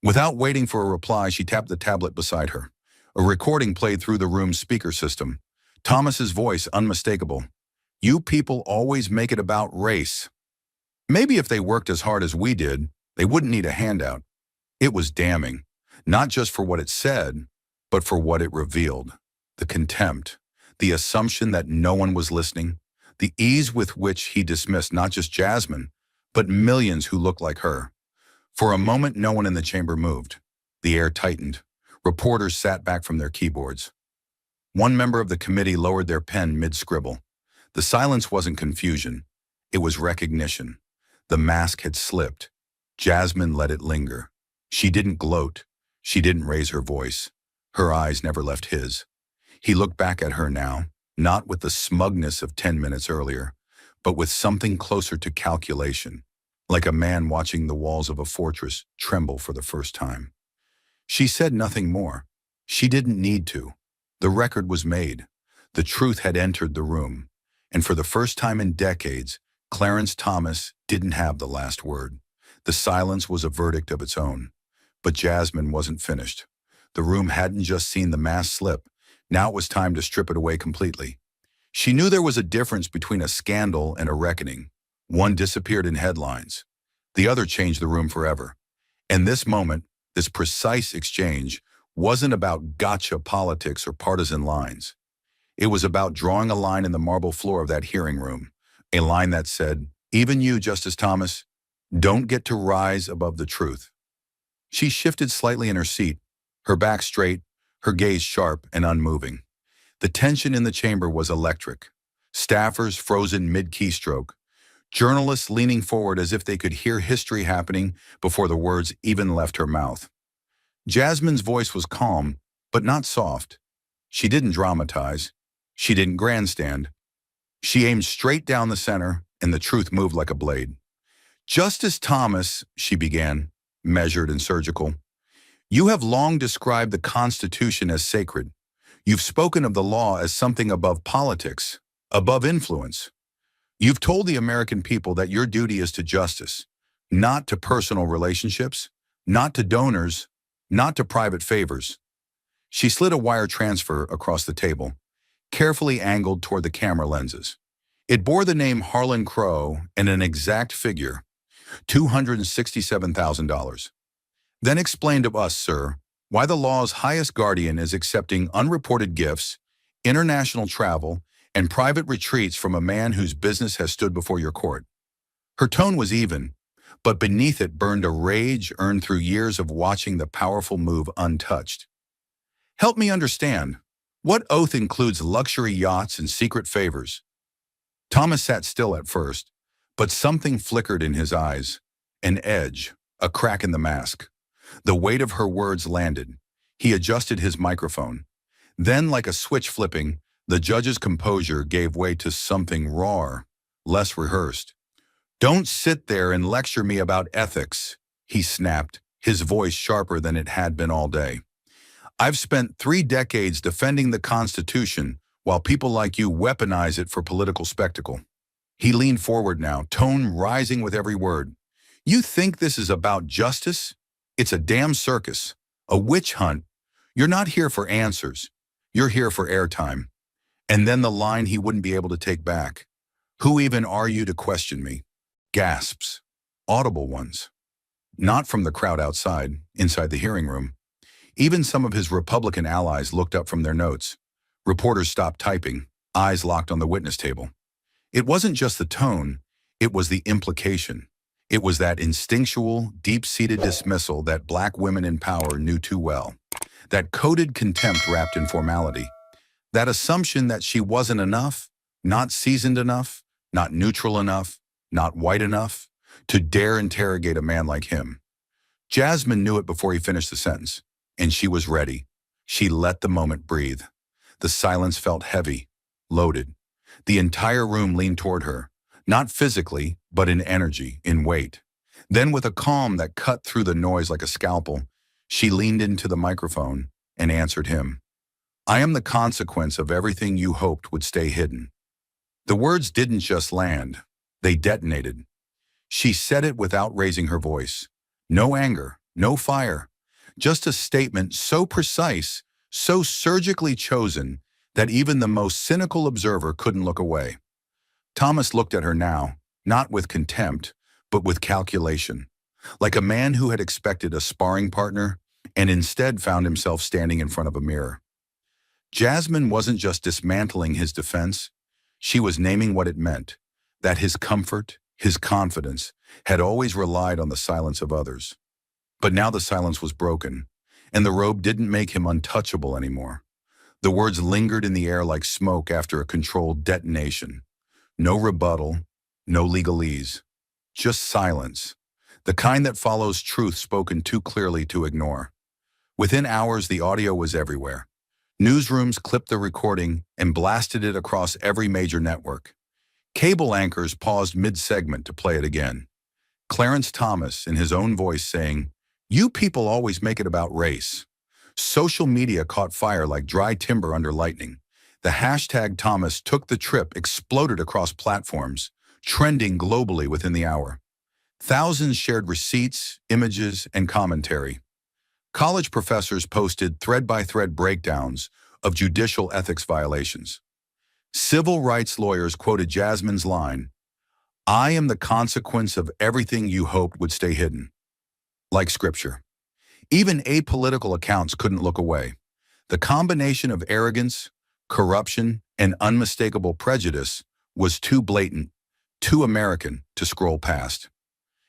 Without waiting for a reply, she tapped the tablet beside her. A recording played through the room's speaker system. Thomas's voice unmistakable. "You people always make it about race. Maybe if they worked as hard as we did, they wouldn't need a handout." It was damning, not just for what it said, but for what it revealed. The contempt, the assumption that no one was listening, the ease with which he dismissed not just Jasmine, but millions who looked like her. For a moment, no one in the chamber moved. The air tightened. Reporters sat back from their keyboards. One member of the committee lowered their pen mid-scribble. The silence wasn't confusion. It was recognition. The mask had slipped. Jasmine let it linger. She didn't gloat. She didn't raise her voice. Her eyes never left his. He looked back at her now, not with the smugness of 10 minutes earlier, but with something closer to calculation, like a man watching the walls of a fortress tremble for the first time. She said nothing more. She didn't need to. The record was made. The truth had entered the room. And for the first time in decades, Clarence Thomas didn't have the last word. The silence was a verdict of its own. But Jasmine wasn't finished. The room hadn't just seen the mask slip. Now it was time to strip it away completely. She knew there was a difference between a scandal and a reckoning. One disappeared in headlines. The other changed the room forever. And this moment, this precise exchange, wasn't about gotcha politics or partisan lines. It was about drawing a line in the marble floor of that hearing room, a line that said, "Even you, Justice Thomas, don't get to rise above the truth." She shifted slightly in her seat, her back straight, her gaze sharp and unmoving. The tension in the chamber was electric. Staffers frozen mid-keystroke. Journalists leaning forward as if they could hear history happening before the words even left her mouth. Jasmine's voice was calm, but not soft. She didn't dramatize. She didn't grandstand. She aimed straight down the center, and the truth moved like a blade. "Justice Thomas," she began, measured and surgical, "you have long described the Constitution as sacred. You've spoken of the law as something above politics, above influence. You've told the American people that your duty is to justice, not to personal relationships, not to donors, not to private favors." She slid a wire transfer across the table, carefully angled toward the camera lenses. It bore the name Harlan Crow and an exact figure, $267,000. "Then explain to us, sir, why the law's highest guardian is accepting unreported gifts, international travel, and private retreats from a man whose business has stood before your court." Her tone was even, but beneath it burned a rage earned through years of watching the powerful move untouched. "Help me understand. What oath includes luxury yachts and secret favors?" Thomas sat still at first, but something flickered in his eyes. An edge, a crack in the mask. The weight of her words landed. He adjusted his microphone. Then, like a switch flipping, the judge's composure gave way to something raw, less rehearsed. "Don't sit there and lecture me about ethics," he snapped, his voice sharper than it had been all day. "I've spent 3 decades defending the Constitution while people like you weaponize it for political spectacle. He leaned forward now, tone rising with every word. You think this is about justice? It's a damn circus, a witch hunt. You're not here for answers. You're here for airtime. And then the line he wouldn't be able to take back. Who even are you to question me? Gasps. Audible ones. Not from the crowd outside, inside the hearing room. Even some of his Republican allies looked up from their notes. Reporters stopped typing, eyes locked on the witness table. It wasn't just the tone, it was the implication. It was that instinctual, deep-seated dismissal that black women in power knew too well. That coded contempt wrapped in formality. That assumption that she wasn't enough, not seasoned enough, not neutral enough, not white enough, to dare interrogate a man like him. Jasmine knew it before he finished the sentence, and she was ready. She let the moment breathe. The silence felt heavy, loaded. The entire room leaned toward her, not physically, but in energy, in weight. Then with a calm that cut through the noise like a scalpel, she leaned into the microphone and answered him. I am the consequence of everything you hoped would stay hidden. The words didn't just land, they detonated. She said it without raising her voice. No anger, no fire, just a statement so precise, so surgically chosen, that even the most cynical observer couldn't look away. Thomas looked at her now, not with contempt, but with calculation, like a man who had expected a sparring partner and instead found himself standing in front of a mirror. Jasmine wasn't just dismantling his defense, she was naming what it meant, that his comfort, his confidence, had always relied on the silence of others. But now the silence was broken, and the robe didn't make him untouchable anymore. The words lingered in the air like smoke after a controlled detonation. No rebuttal, no legalese, just silence, the kind that follows truth spoken too clearly to ignore. Within hours, the audio was everywhere. Newsrooms clipped the recording and blasted it across every major network. Cable anchors paused mid-segment to play it again. Clarence Thomas, in his own voice, saying, "You people always make it about race." Social media caught fire like dry timber under lightning. The hashtag Thomas took the trip exploded across platforms, trending globally within the hour. Thousands shared receipts, images, and commentary. College professors posted thread-by-thread breakdowns of judicial ethics violations. Civil rights lawyers quoted Jasmine's line, "I am the consequence of everything you hoped would stay hidden," like scripture. Even apolitical accounts couldn't look away. The combination of arrogance, corruption, and unmistakable prejudice was too blatant, too American to scroll past.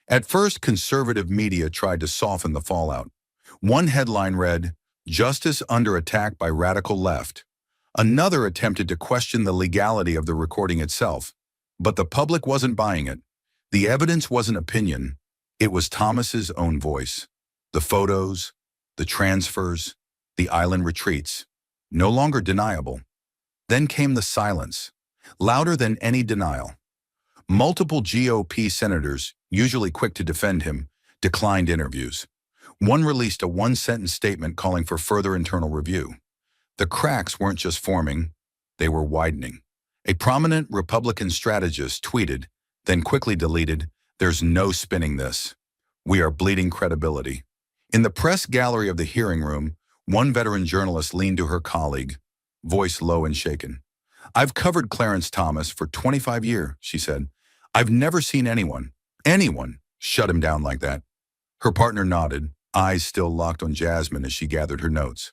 At first, conservative media tried to soften the fallout. One headline read, "Justice under attack by radical left." Another attempted to question the legality of the recording itself, but the public wasn't buying it. The evidence wasn't opinion, it was Thomas's own voice. The photos, the transfers, the island retreats, no longer deniable. Then came the silence, louder than any denial. Multiple GOP senators, usually quick to defend him, declined interviews. One released a one-sentence statement calling for further internal review. The cracks weren't just forming, they were widening. A prominent Republican strategist tweeted, then quickly deleted, "There's no spinning this. We are bleeding credibility." In the press gallery of the hearing room, one veteran journalist leaned to her colleague, voice low and shaken. "I've covered Clarence Thomas for 25 years, she said. "I've never seen anyone shut him down like that." Her partner nodded, eyes still locked on Jasmine as she gathered her notes.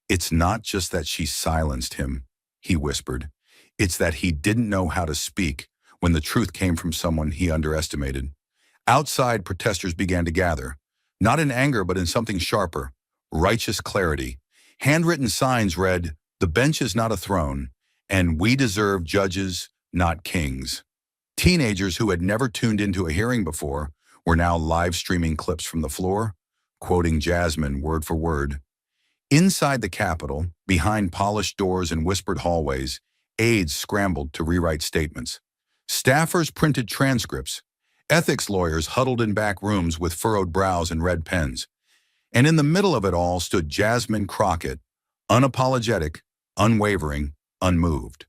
"It's not just that she silenced him," he whispered. "It's that he didn't know how to speak when the truth came from someone he underestimated." Outside, protesters began to gather, not in anger but in something sharper, righteous clarity. Handwritten signs read, "The bench is not a throne," and "We deserve judges, not kings." Teenagers who had never tuned into a hearing before were now live streaming clips from the floor, quoting Jasmine word for word. Inside the Capitol, behind polished doors and whispered hallways, aides scrambled to rewrite statements. Staffers printed transcripts. Ethics lawyers huddled in back rooms with furrowed brows and red pens. And in the middle of it all stood Jasmine Crockett, unapologetic, unwavering, unmoved.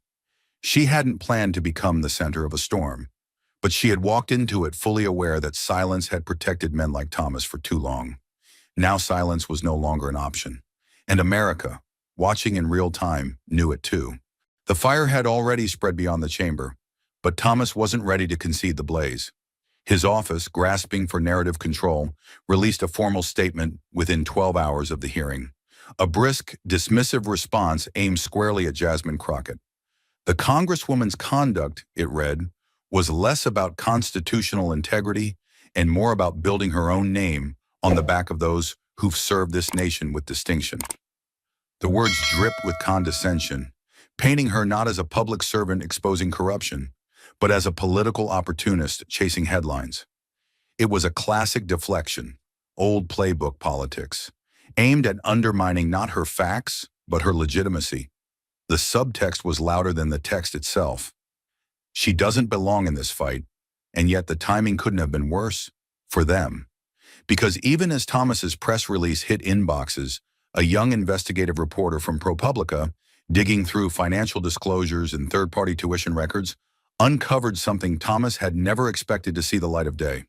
She hadn't planned to become the center of a storm, but she had walked into it fully aware that silence had protected men like Thomas for too long. Now silence was no longer an option. And America, watching in real time, knew it too. The fire had already spread beyond the chamber, but Thomas wasn't ready to concede the blaze. His office, grasping for narrative control, released a formal statement within 12 hours of the hearing. A brisk, dismissive response aimed squarely at Jasmine Crockett. The Congresswoman's conduct, it read, was less about constitutional integrity and more about building her own name on the back of those who've served this nation with distinction. The words dripped with condescension, painting her not as a public servant exposing corruption, but as a political opportunist chasing headlines. It was a classic deflection, old playbook politics, aimed at undermining not her facts, but her legitimacy. The subtext was louder than the text itself. She doesn't belong in this fight, and yet the timing couldn't have been worse for them. Because even as Thomas's press release hit inboxes, a young investigative reporter from ProPublica, digging through financial disclosures and third-party tuition records, uncovered something Thomas had never expected to see the light of day.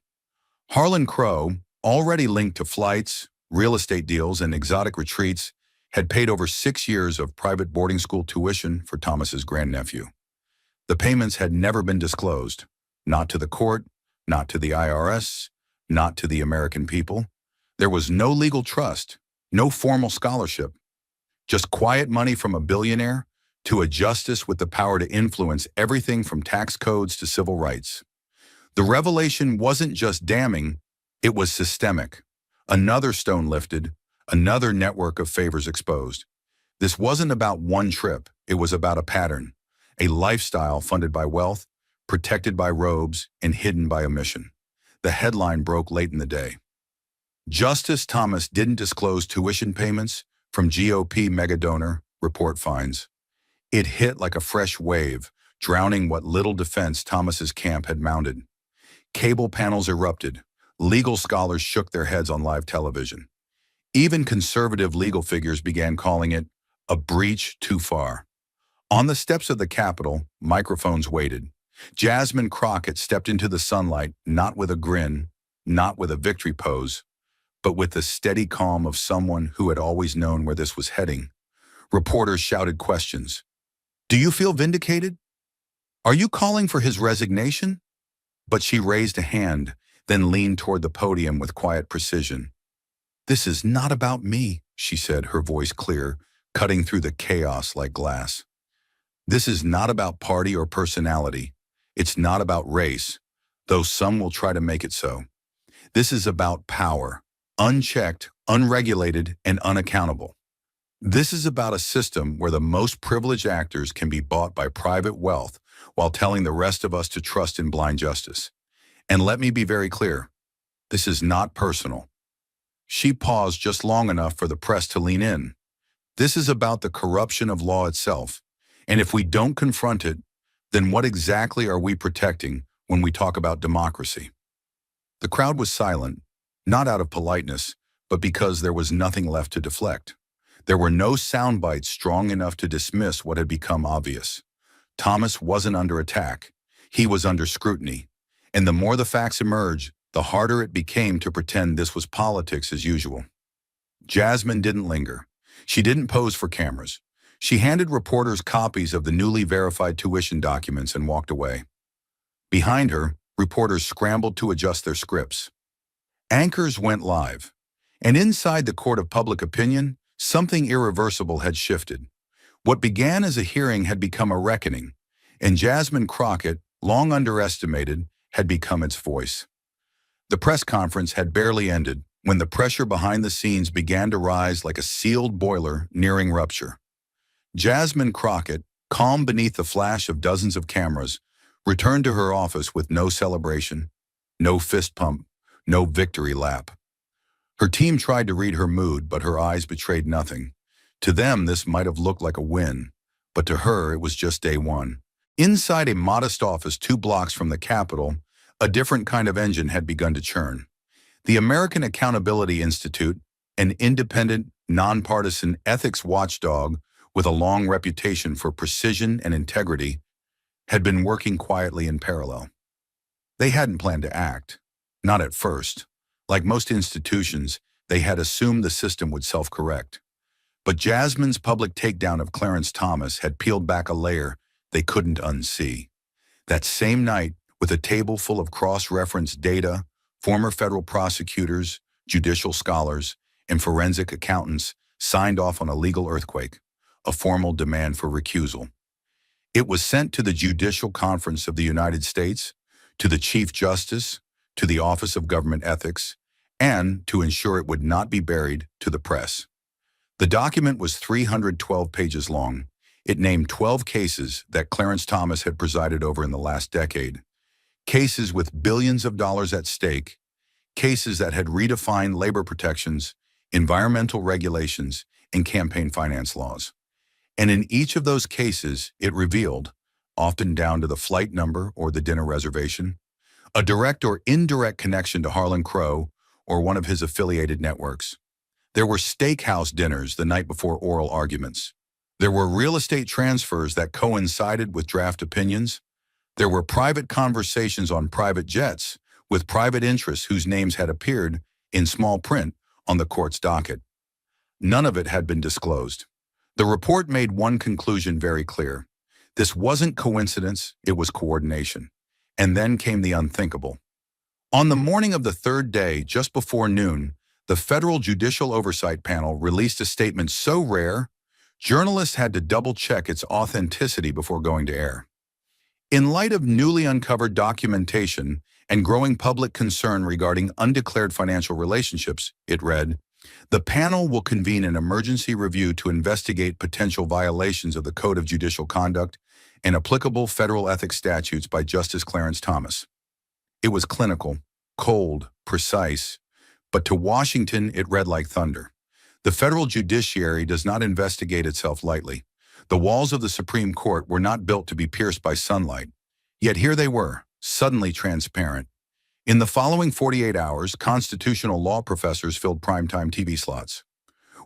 Harlan Crow, already linked to flights, real estate deals, and exotic retreats, had paid over 6 years of private boarding school tuition for Thomas's grandnephew. The payments had never been disclosed, not to the court, not to the IRS, not to the American people. There was no legal trust, no formal scholarship, just quiet money from a billionaire to a justice with the power to influence everything from tax codes to civil rights. The revelation wasn't just damning, it was systemic. Another stone lifted, another network of favors exposed. This wasn't about one trip, it was about a pattern, a lifestyle funded by wealth, protected by robes, and hidden by omission. The headline broke late in the day. Justice Thomas didn't disclose tuition payments from GOP megadonor, report finds. It hit like a fresh wave, drowning what little defense Thomas's camp had mounted. Cable panels erupted. Legal scholars shook their heads on live television. Even conservative legal figures began calling it a breach too far. On the steps of the Capitol, microphones waited. Jasmine Crockett stepped into the sunlight, not with a grin, not with a victory pose, but with the steady calm of someone who had always known where this was heading. Reporters shouted questions. "Do you feel vindicated? Are you calling for his resignation?" But she raised a hand, then leaned toward the podium with quiet precision. "This is not about me," she said, her voice clear, cutting through the chaos like glass. "This is not about party or personality. It's not about race, though some will try to make it so. This is about power, unchecked, unregulated, and unaccountable. This is about a system where the most privileged actors can be bought by private wealth while telling the rest of us to trust in blind justice. And let me be very clear, this is not personal." She paused just long enough for the press to lean in. "This is about the corruption of law itself. And if we don't confront it, then what exactly are we protecting when we talk about democracy?" The crowd was silent, not out of politeness, but because there was nothing left to deflect. There were no sound bites strong enough to dismiss what had become obvious. Thomas wasn't under attack. He was under scrutiny. And the more the facts emerged, the harder it became to pretend this was politics as usual. Jasmine didn't linger. She didn't pose for cameras. She handed reporters copies of the newly verified tuition documents and walked away. Behind her, reporters scrambled to adjust their scripts. Anchors went live. And inside the court of public opinion, something irreversible had shifted. What began as a hearing had become a reckoning, and Jasmine Crockett, long underestimated, had become its voice. The press conference had barely ended when the pressure behind the scenes began to rise like a sealed boiler nearing rupture. Jasmine Crockett, calm beneath the flash of dozens of cameras, returned to her office with no celebration, no fist pump, no victory lap. Her team tried to read her mood, but her eyes betrayed nothing. To them, this might have looked like a win, but to her, it was just day one. Inside a modest office 2 blocks from the Capitol, a different kind of engine had begun to churn. The American Accountability Institute, an independent, nonpartisan ethics watchdog, with a long reputation for precision and integrity, had been working quietly in parallel. They hadn't planned to act. Not at first. Like most institutions, they had assumed the system would self-correct. But Jasmine's public takedown of Clarence Thomas had peeled back a layer they couldn't unsee. That same night, with a table full of cross-referenced data, former federal prosecutors, judicial scholars, and forensic accountants signed off on a legal earthquake, a formal demand for recusal. It was sent to the Judicial Conference of the United States, to the Chief Justice, to the Office of Government Ethics, and, to ensure it would not be buried, to the press. The document was 312 pages long. It named 12 cases that Clarence Thomas had presided over in the last decade. Cases with billions of dollars at stake, cases that had redefined labor protections, environmental regulations, and campaign finance laws. And in each of those cases, it revealed, often down to the flight number or the dinner reservation, a direct or indirect connection to Harlan Crow or one of his affiliated networks. There were steakhouse dinners the night before oral arguments. There were real estate transfers that coincided with draft opinions. There were private conversations on private jets with private interests whose names had appeared in small print on the court's docket. None of it had been disclosed. The report made one conclusion very clear. This wasn't coincidence, it was coordination. And then came the unthinkable. On the morning of the third day, just before noon, the Federal Judicial Oversight Panel released a statement so rare, journalists had to double-check its authenticity before going to air. In light of newly uncovered documentation and growing public concern regarding undeclared financial relationships, it read, "The panel will convene an emergency review to investigate potential violations of the Code of Judicial Conduct and applicable federal ethics statutes by Justice Clarence Thomas." It was clinical, cold, precise, but to Washington it read like thunder. The federal judiciary does not investigate itself lightly. The walls of the Supreme Court were not built to be pierced by sunlight. Yet here they were, suddenly transparent. In the following 48 hours, constitutional law professors filled primetime TV slots.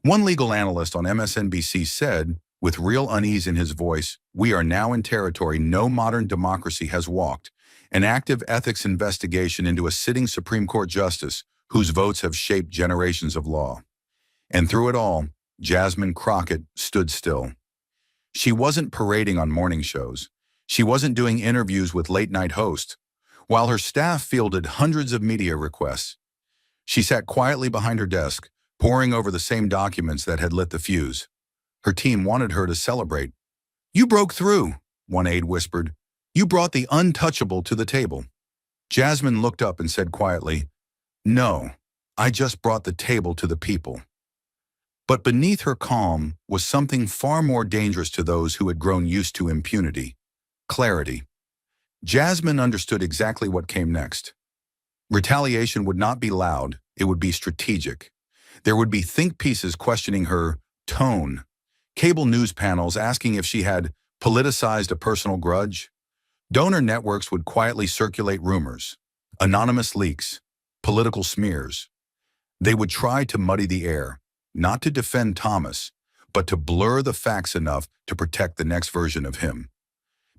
One legal analyst on MSNBC said, with real unease in his voice, "We are now in territory no modern democracy has walked, an active ethics investigation into a sitting Supreme Court justice whose votes have shaped generations of law." And through it all, Jasmine Crockett stood still. She wasn't parading on morning shows. She wasn't doing interviews with late-night hosts. While her staff fielded hundreds of media requests, she sat quietly behind her desk, poring over the same documents that had lit the fuse. Her team wanted her to celebrate. "You broke through," one aide whispered. "You brought the untouchable to the table." Jasmine looked up and said quietly, "No, I just brought the table to the people." But beneath her calm was something far more dangerous to those who had grown used to impunity: clarity. Jasmine understood exactly what came next. Retaliation would not be loud, it would be strategic. There would be think pieces questioning her tone, cable news panels asking if she had politicized a personal grudge. Donor networks would quietly circulate rumors, anonymous leaks, political smears. They would try to muddy the air, not to defend Thomas, but to blur the facts enough to protect the next version of him.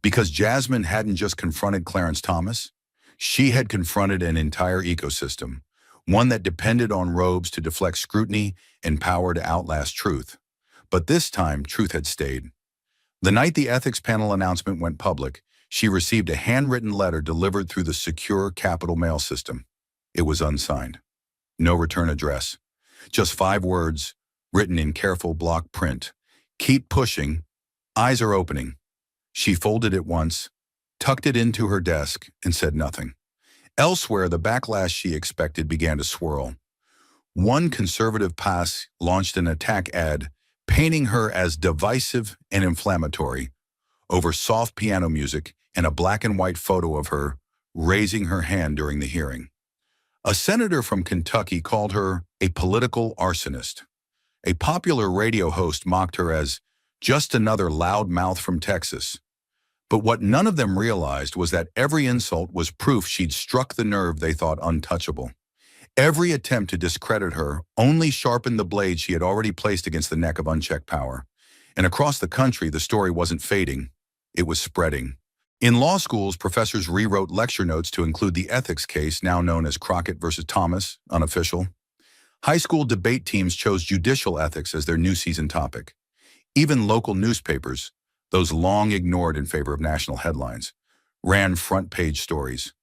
Because Jasmine hadn't just confronted Clarence Thomas, she had confronted an entire ecosystem, one that depended on robes to deflect scrutiny and power to outlast truth. But this time, truth had stayed. The night the ethics panel announcement went public, she received a handwritten letter delivered through the secure Capitol mail system. It was unsigned. No return address. Just 5 words, written in careful block print. "Keep pushing. Eyes are opening." She folded it once, tucked it into her desk, and said nothing. Elsewhere, the backlash she expected began to swirl. One conservative pass launched an attack ad painting her as divisive and inflammatory over soft piano music and a black and white photo of her raising her hand during the hearing. A senator from Kentucky called her a political arsonist. A popular radio host mocked her as just another loudmouth from Texas. But what none of them realized was that every insult was proof she'd struck the nerve they thought untouchable. Every attempt to discredit her only sharpened the blade she had already placed against the neck of unchecked power. And across the country, the story wasn't fading, it was spreading. In law schools, professors rewrote lecture notes to include the ethics case, now known as Crockett versus Thomas, unofficial. High school debate teams chose judicial ethics as their new season topic. Even local newspapers, those long ignored in favor of national headlines, ran front-page stories.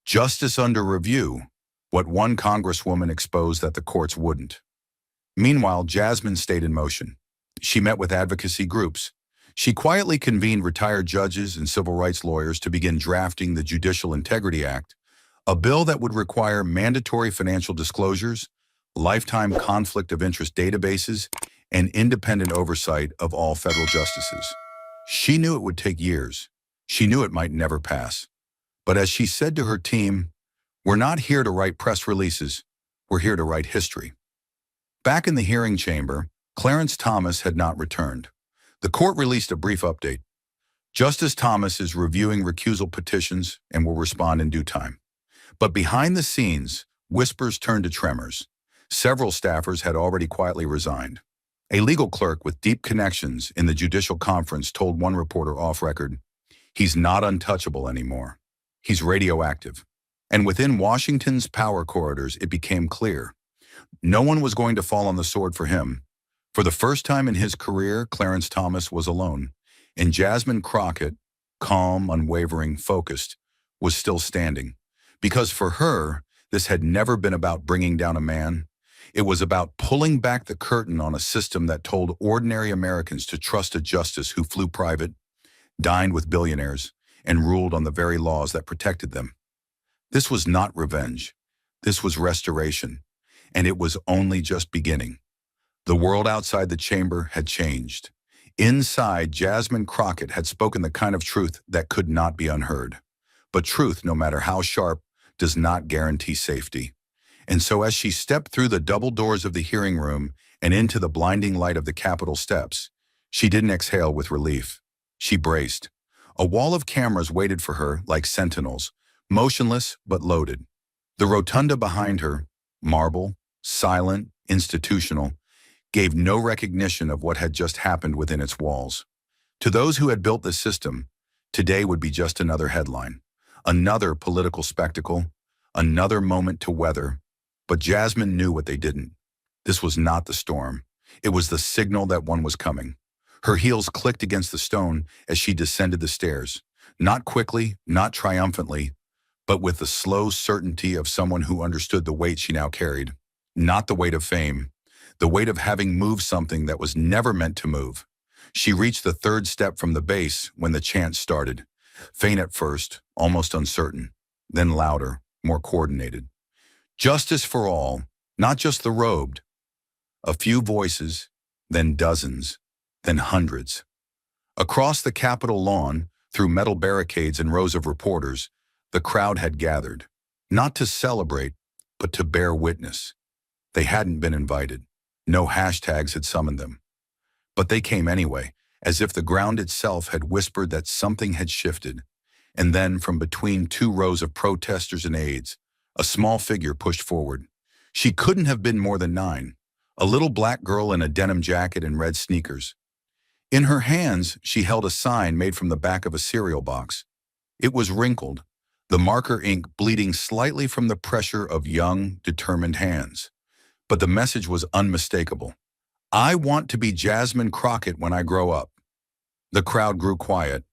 Justice under review, what one congresswoman exposed that the courts wouldn't. Meanwhile, Jasmine stayed in motion. She met with advocacy groups. She quietly convened retired judges and civil rights lawyers to begin drafting the Judicial Integrity Act, a bill that would require mandatory financial disclosures, lifetime conflict of interest databases, and independent oversight of all federal justices. She knew it would take years. She knew it might never pass. But as she said to her team, "We're not here to write press releases. We're here to write history." Back in the hearing chamber, Clarence Thomas had not returned. The court released a brief update. Justice Thomas is reviewing recusal petitions and will respond in due time. But behind the scenes, whispers turned to tremors. Several staffers had already quietly resigned. A legal clerk with deep connections in the judicial conference told one reporter off record, "He's not untouchable anymore. He's radioactive." And within Washington's power corridors, it became clear. No one was going to fall on the sword for him. For the first time in his career, Clarence Thomas was alone, and Jasmine Crockett, calm, unwavering, focused, was still standing. Because for her, this had never been about bringing down a man. It was about pulling back the curtain on a system that told ordinary Americans to trust a justice who flew private, dined with billionaires, and ruled on the very laws that protected them. This was not revenge. This was restoration, and it was only just beginning. The world outside the chamber had changed. Inside, Jasmine Crockett had spoken the kind of truth that could not be unheard. But truth, no matter how sharp, does not guarantee safety. And so as she stepped through the double doors of the hearing room and into the blinding light of the Capitol steps, she didn't exhale with relief. She braced. A wall of cameras waited for her like sentinels, motionless but loaded. The rotunda behind her, marble, silent, institutional, gave no recognition of what had just happened within its walls. To those who had built this system, today would be just another headline, another political spectacle, another moment to weather. But Jasmine knew what they didn't. This was not the storm. It was the signal that one was coming. Her heels clicked against the stone as she descended the stairs, not quickly, not triumphantly, but with the slow certainty of someone who understood the weight she now carried. Not the weight of fame, the weight of having moved something that was never meant to move. She reached the third step from the base when the chant started. Faint at first, almost uncertain, then louder, more coordinated. Justice for all, not just the robed. A few voices, then dozens, then hundreds. Across the Capitol lawn, through metal barricades and rows of reporters, the crowd had gathered, not to celebrate, but to bear witness. They hadn't been invited. No hashtags had summoned them. But they came anyway, as if the ground itself had whispered that something had shifted. And then, from between two rows of protesters and aides, a small figure pushed forward. She couldn't have been more than 9, a little black girl in a denim jacket and red sneakers. In her hands, she held a sign made from the back of a cereal box. It was wrinkled, the marker ink bleeding slightly from the pressure of young, determined hands. But the message was unmistakable. "I want to be Jasmine Crockett when I grow up." The crowd grew quiet.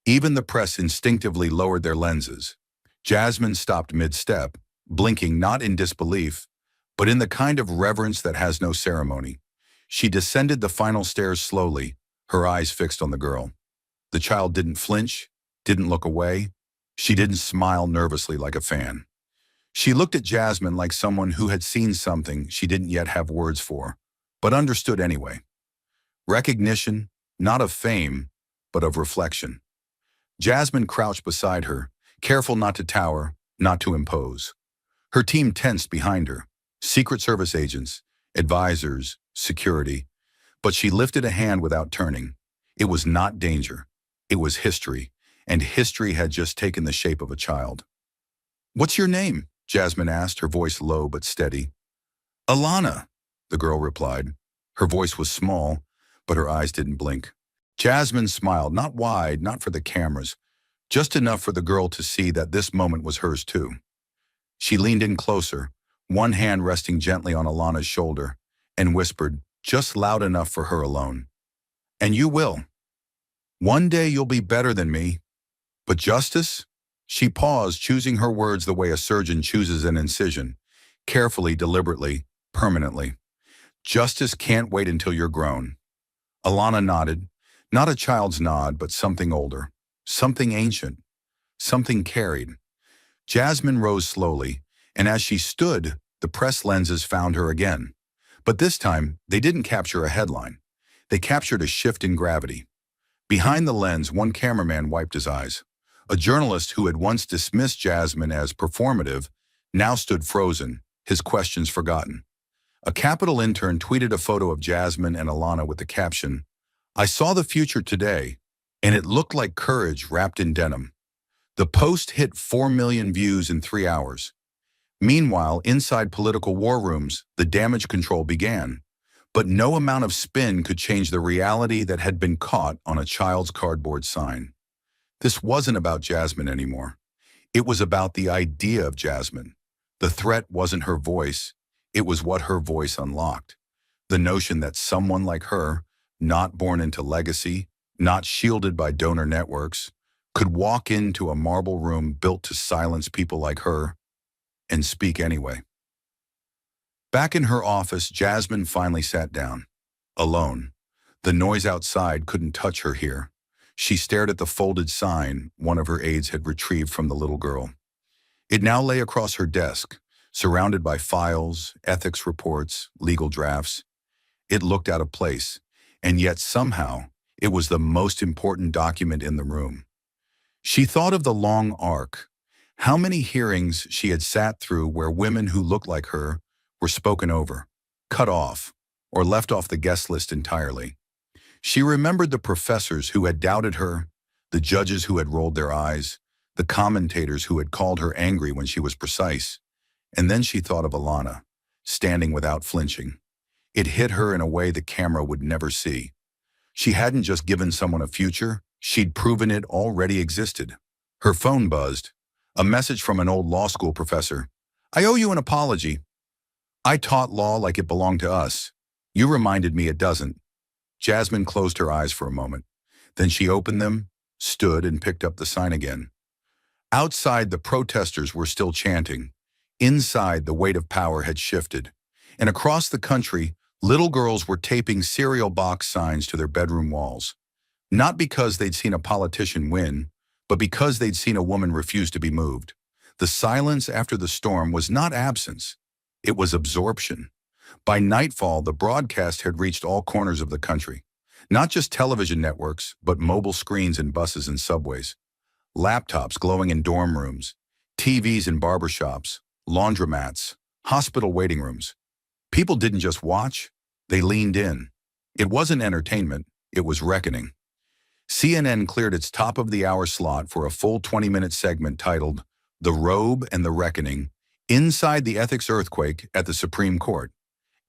Even the press instinctively lowered their lenses. Jasmine stopped mid-step, blinking not in disbelief, but in the kind of reverence that has no ceremony. She descended the final stairs slowly, her eyes fixed on the girl. The child didn't flinch, didn't look away. She didn't smile nervously like a fan. She looked at Jasmine like someone who had seen something she didn't yet have words for, but understood anyway. Recognition, not of fame, but of reflection. Jasmine crouched beside her, careful not to tower, not to impose. Her team tensed behind her, Secret Service agents, advisors, security, but she lifted a hand without turning. It was not danger. It was history, and history had just taken the shape of a child. "What's your name?" Jasmine asked, her voice low but steady. "Alana," the girl replied. Her voice was small, but her eyes didn't blink. Jasmine smiled, not wide, not for the cameras, just enough for the girl to see that this moment was hers too. She leaned in closer, one hand resting gently on Alana's shoulder, and whispered, just loud enough for her alone. And you will. One day you'll be better than me. But justice? She paused, choosing her words the way a surgeon chooses an incision, carefully, deliberately, permanently. Justice can't wait until you're grown. Alana nodded, not a child's nod, but something older, something ancient, something carried. Jasmine rose slowly, and as she stood, the press lenses found her again. But this time, they didn't capture a headline. They captured a shift in gravity. Behind the lens, one cameraman wiped his eyes. A journalist who had once dismissed Jasmine as performative now stood frozen, his questions forgotten. A Capitol intern tweeted a photo of Jasmine and Alana with the caption, "I saw the future today, and it looked like courage wrapped in denim." The post hit 4 million views in 3 hours. Meanwhile, inside political war rooms, the damage control began. But no amount of spin could change the reality that had been caught on a child's cardboard sign. This wasn't about Jasmine anymore. It was about the idea of Jasmine. The threat wasn't her voice. It was what her voice unlocked. The notion that someone like her, not born into legacy, not shielded by donor networks, could walk into a marble room built to silence people like her and speak anyway. Back in her office, Jasmine finally sat down, alone. The noise outside couldn't touch her here. She stared at the folded sign one of her aides had retrieved from the little girl. It now lay across her desk, surrounded by files, ethics reports, legal drafts. It looked out of place, and yet somehow it was the most important document in the room. She thought of the long arc, how many hearings she had sat through where women who looked like her were spoken over, cut off, or left off the guest list entirely. She remembered the professors who had doubted her, the judges who had rolled their eyes, the commentators who had called her angry when she was precise. And then she thought of Alana, standing without flinching. It hit her in a way the camera would never see. She hadn't just given someone a future, she'd proven it already existed. Her phone buzzed. A message from an old law school professor. "I owe you an apology. I taught law like it belonged to us. You reminded me it doesn't." Jasmine closed her eyes for a moment. Then she opened them, stood, and picked up the sign again. Outside, the protesters were still chanting. Inside, the weight of power had shifted. And across the country, little girls were taping cereal box signs to their bedroom walls. Not because they'd seen a politician win, but because they'd seen a woman refuse to be moved. The silence after the storm was not absence. It was absorption. By nightfall, the broadcast had reached all corners of the country. Not just television networks, but mobile screens in buses and subways. Laptops glowing in dorm rooms, TVs in barbershops, laundromats, hospital waiting rooms. People didn't just watch, they leaned in. It wasn't entertainment, it was reckoning. CNN cleared its top-of-the-hour slot for a full 20-minute segment titled "The Robe and the Reckoning," Inside the Ethics Earthquake at the Supreme Court.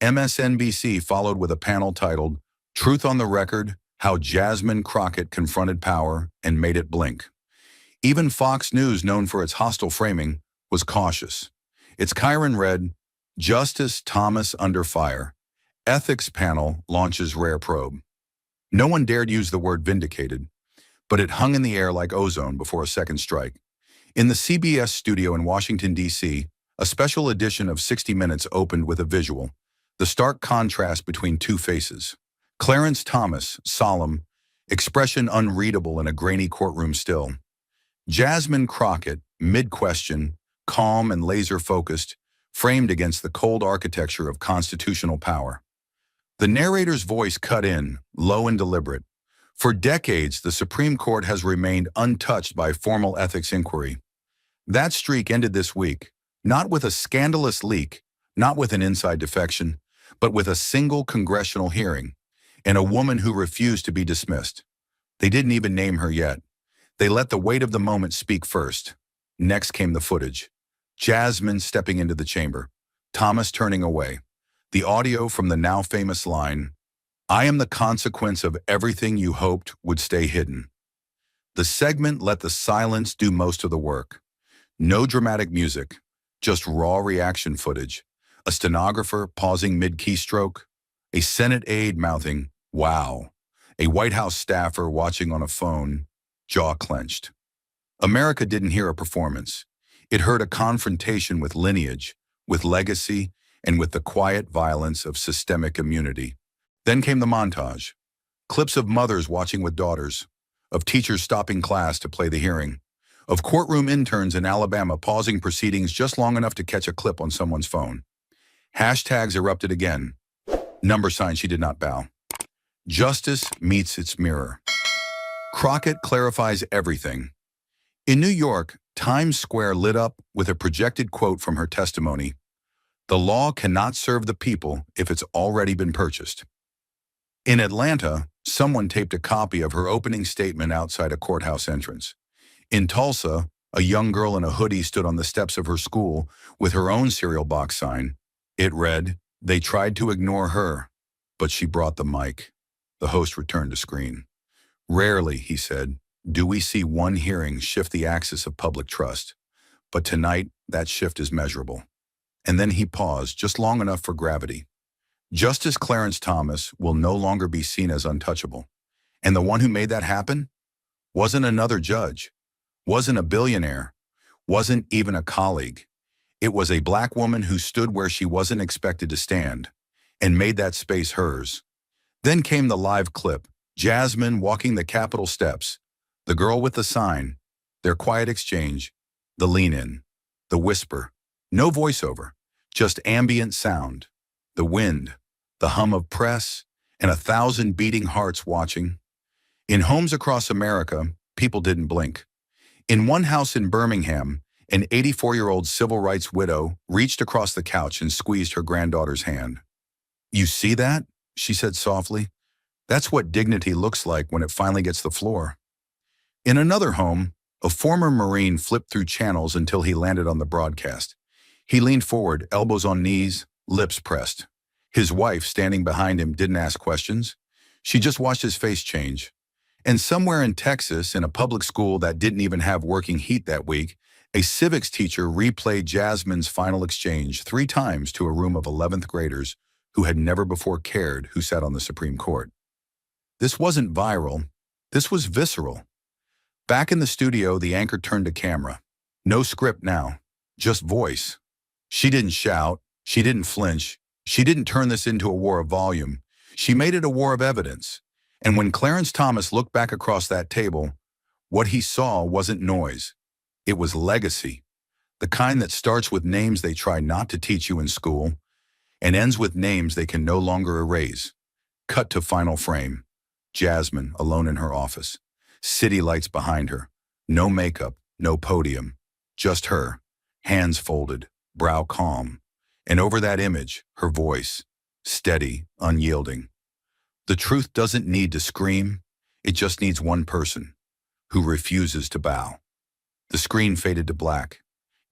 MSNBC followed with a panel titled "Truth on the Record, How Jasmine Crockett Confronted Power and Made It Blink." Even Fox News, known for its hostile framing, was cautious. Its chyron read, "Justice Thomas under fire. Ethics panel launches rare probe." No one dared use the word vindicated, but it hung in the air like ozone before a second strike. In the CBS studio in Washington, D.C., a special edition of 60 Minutes opened with a visual, the stark contrast between two faces. Clarence Thomas, solemn, expression unreadable in a grainy courtroom still. Jasmine Crockett, mid-question, calm and laser-focused, framed against the cold architecture of constitutional power. The narrator's voice cut in, low and deliberate. For decades, the Supreme Court has remained untouched by formal ethics inquiry. That streak ended this week, not with a scandalous leak, not with an inside defection, but with a single congressional hearing, and a woman who refused to be dismissed. They didn't even name her yet. They let the weight of the moment speak first. Next came the footage. Jasmine stepping into the chamber, Thomas turning away. The audio from the now famous line, I am the consequence of everything you hoped would stay hidden. The segment let the silence do most of the work. No dramatic music, just raw reaction footage. A stenographer pausing mid-keystroke, a Senate aide mouthing, "Wow," a White House staffer watching on a phone, jaw clenched. America didn't hear a performance. It heard a confrontation with lineage, with legacy, and with the quiet violence of systemic immunity. Then came the montage. Clips of mothers watching with daughters, of teachers stopping class to play the hearing, of courtroom interns in Alabama pausing proceedings just long enough to catch a clip on someone's phone. Hashtags erupted again. Number sign she did not bow. Justice meets its mirror. Crockett clarifies everything. In New York, Times Square lit up with a projected quote from her testimony. The law cannot serve the people if it's already been purchased. In Atlanta, someone taped a copy of her opening statement outside a courthouse entrance. In Tulsa, a young girl in a hoodie stood on the steps of her school with her own cereal box sign. It read, "They tried to ignore her, but she brought the mic." The host returned to screen. "Rarely," he said, "do we see one hearing shift the axis of public trust. But tonight, that shift is measurable." And then he paused, just long enough for gravity. Justice Clarence Thomas will no longer be seen as untouchable. And the one who made that happen wasn't another judge, wasn't a billionaire, wasn't even a colleague. It was a black woman who stood where she wasn't expected to stand and made that space hers. Then came the live clip, Jasmine walking the Capitol steps, the girl with the sign, their quiet exchange, the lean-in, the whisper, no voiceover, just ambient sound, the wind, the hum of press, and 1,000 beating hearts watching. In homes across America, people didn't blink. In one house in Birmingham, an 84-year-old civil rights widow reached across the couch and squeezed her granddaughter's hand. "You see that?" she said softly. "That's what dignity looks like when it finally gets the floor." In another home, a former Marine flipped through channels until he landed on the broadcast. He leaned forward, elbows on knees, lips pressed. His wife, standing behind him, didn't ask questions. She just watched his face change. And somewhere in Texas, in a public school that didn't even have working heat that week, a civics teacher replayed Jasmine's final exchange 3 times to a room of 11th graders who had never before cared who sat on the Supreme Court. This wasn't viral. This was visceral. Back in the studio, the anchor turned to camera. No script now, just voice. She didn't shout. She didn't flinch. She didn't turn this into a war of volume. She made it a war of evidence. And when Clarence Thomas looked back across that table, what he saw wasn't noise. It was legacy. The kind that starts with names they try not to teach you in school and ends with names they can no longer erase. Cut to final frame. Jasmine, alone in her office. City lights behind her. No makeup, no podium. Just her, hands folded, brow calm. And over that image, her voice, steady, unyielding. The truth doesn't need to scream. It just needs one person who refuses to bow. The screen faded to black,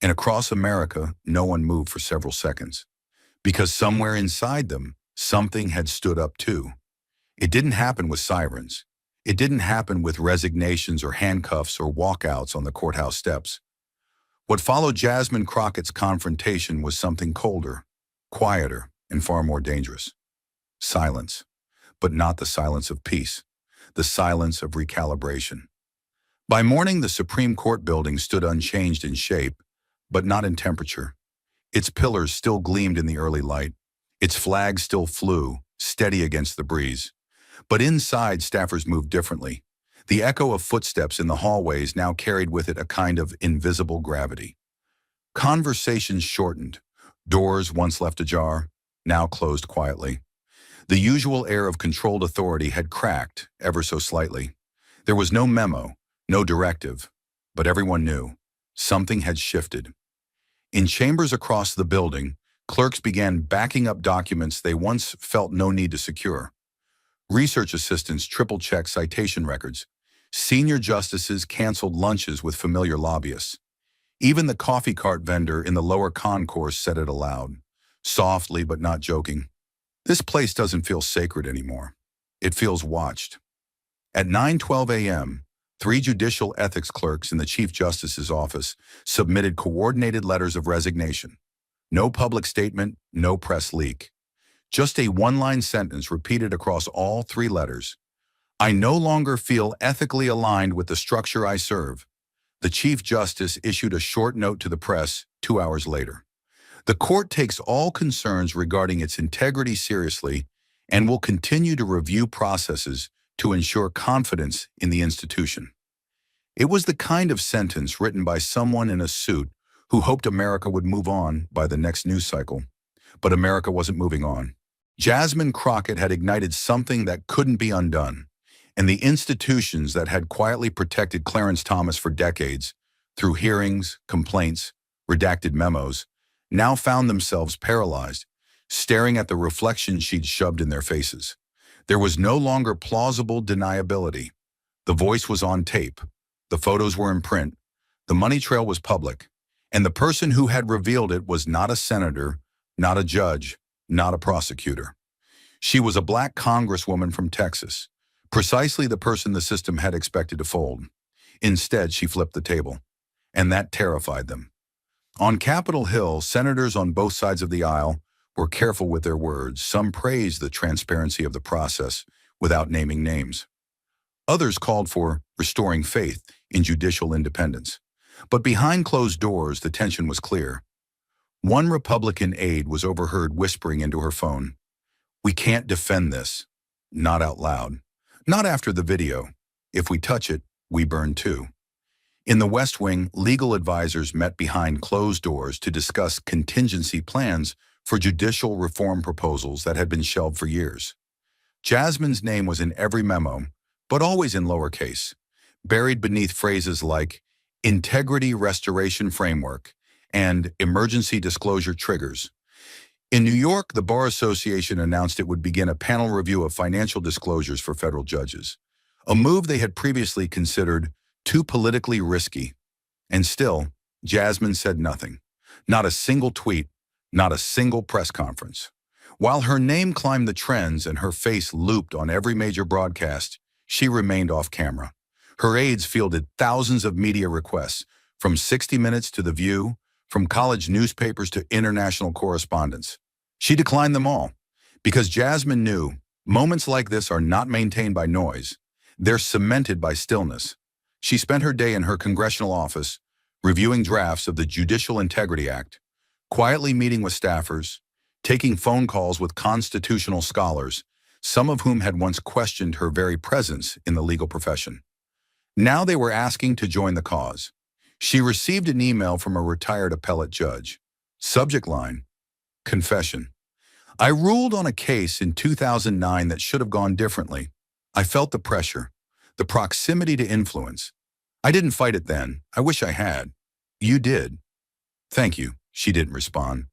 and across America, no one moved for several seconds. Because somewhere inside them, something had stood up too. It didn't happen with sirens. It didn't happen with resignations or handcuffs or walkouts on the courthouse steps. What followed Jasmine Crockett's confrontation was something colder, quieter, and far more dangerous. Silence. But not the silence of peace. The silence of recalibration. By morning, the Supreme Court building stood unchanged in shape, but not in temperature. Its pillars still gleamed in the early light. Its flag still flew, steady against the breeze. But inside, staffers moved differently. The echo of footsteps in the hallways now carried with it a kind of invisible gravity. Conversations shortened. Doors, once left ajar, now closed quietly. The usual air of controlled authority had cracked, ever so slightly. There was no memo, no directive, but everyone knew. Something had shifted. In chambers across the building, clerks began backing up documents they once felt no need to secure. Research assistants triple-checked citation records. Senior justices canceled lunches with familiar lobbyists. Even the coffee cart vendor in the lower concourse said it aloud, softly but not joking. This place doesn't feel sacred anymore. It feels watched. At 9:12 a.m., three judicial ethics clerks in the Chief Justice's office submitted coordinated letters of resignation. No public statement, no press leak. Just a one-line sentence repeated across all three letters. I no longer feel ethically aligned with the structure I serve. The Chief Justice issued a short note to the press 2 hours later. The court takes all concerns regarding its integrity seriously and will continue to review processes to ensure confidence in the institution. It was the kind of sentence written by someone in a suit who hoped America would move on by the next news cycle. But America wasn't moving on. Jasmine Crockett had ignited something that couldn't be undone, and the institutions that had quietly protected Clarence Thomas for decades, through hearings, complaints, redacted memos, now found themselves paralyzed, staring at the reflection she'd shoved in their faces. There was no longer plausible deniability. The voice was on tape. The photos were in print. The money trail was public. And the person who had revealed it was not a senator, not a judge, not a prosecutor. She was a black congresswoman from Texas, precisely the person the system had expected to fold. Instead, she flipped the table, and that terrified them. On Capitol Hill, senators on both sides of the aisle were careful with their words. Some praised the transparency of the process without naming names. Others called for restoring faith in judicial independence. But behind closed doors, the tension was clear. One Republican aide was overheard whispering into her phone, "We can't defend this." Not out loud. Not after the video. If we touch it, we burn too. In the West Wing, legal advisors met behind closed doors to discuss contingency plans for judicial reform proposals that had been shelved for years. Jasmine's name was in every memo, but always in lowercase, buried beneath phrases like integrity restoration framework and emergency disclosure triggers. In New York, the Bar Association announced it would begin a panel review of financial disclosures for federal judges, a move they had previously considered too politically risky. And still, Jasmine said nothing. Not a single tweet, not a single press conference. While her name climbed the trends and her face looped on every major broadcast, she remained off camera. Her aides fielded thousands of media requests, from 60 Minutes to The View, from college newspapers to international correspondence. She declined them all, because Jasmine knew moments like this are not maintained by noise. They're cemented by stillness. She spent her day in her congressional office, reviewing drafts of the Judicial Integrity Act, quietly meeting with staffers, taking phone calls with constitutional scholars, some of whom had once questioned her very presence in the legal profession. Now they were asking to join the cause. She received an email from a retired appellate judge. Subject line, confession. I ruled on a case in 2009 that should have gone differently. I felt the pressure, the proximity to influence. I didn't fight it then. I wish I had. You did. Thank you, she didn't respond.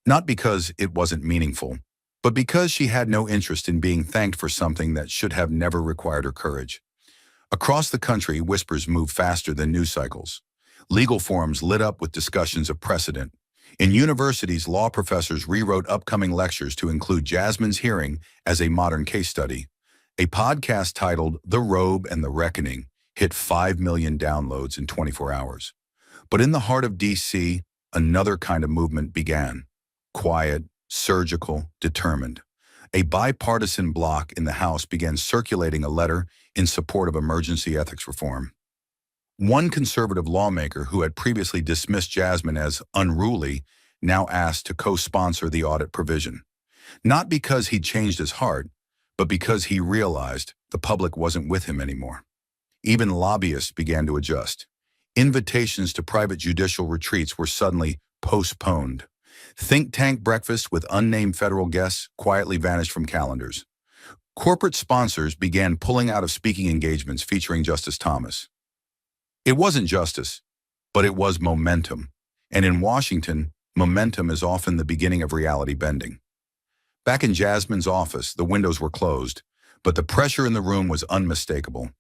Not because it wasn't meaningful, but because she had no interest in being thanked for something that should have never required her courage. Across the country, whispers moved faster than news cycles. Legal forums lit up with discussions of precedent. In universities, law professors rewrote upcoming lectures to include Jasmine's hearing as a modern case study. A podcast titled The Robe and the Reckoning hit 5 million downloads in 24 hours. But in the heart of D.C., another kind of movement began. Quiet, surgical, determined. A bipartisan bloc in the House began circulating a letter in support of emergency ethics reform. One conservative lawmaker who had previously dismissed Jasmine as unruly now asked to co-sponsor the audit provision. Not because he'd changed his heart, but because he realized the public wasn't with him anymore. Even lobbyists began to adjust. Invitations to private judicial retreats were suddenly postponed. Think tank breakfasts with unnamed federal guests quietly vanished from calendars. Corporate sponsors began pulling out of speaking engagements featuring Justice Thomas. It wasn't justice, but it was momentum. And in Washington, momentum is often the beginning of reality bending. Back in Jasmine's office, the windows were closed, but the pressure in the room was unmistakable.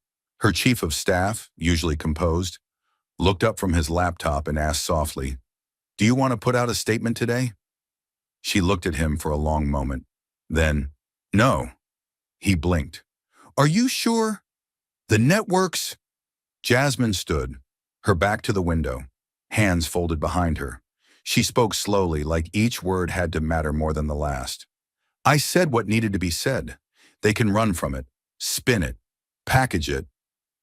Her chief of staff, usually composed, looked up from his laptop and asked softly, "Do you want to put out a statement today?" She looked at him for a long moment. Then, "No." He blinked. Are you sure? The networks? Jasmine stood, her back to the window, hands folded behind her. She spoke slowly, like each word had to matter more than the last. I said what needed to be said. They can run from it, spin it, package it.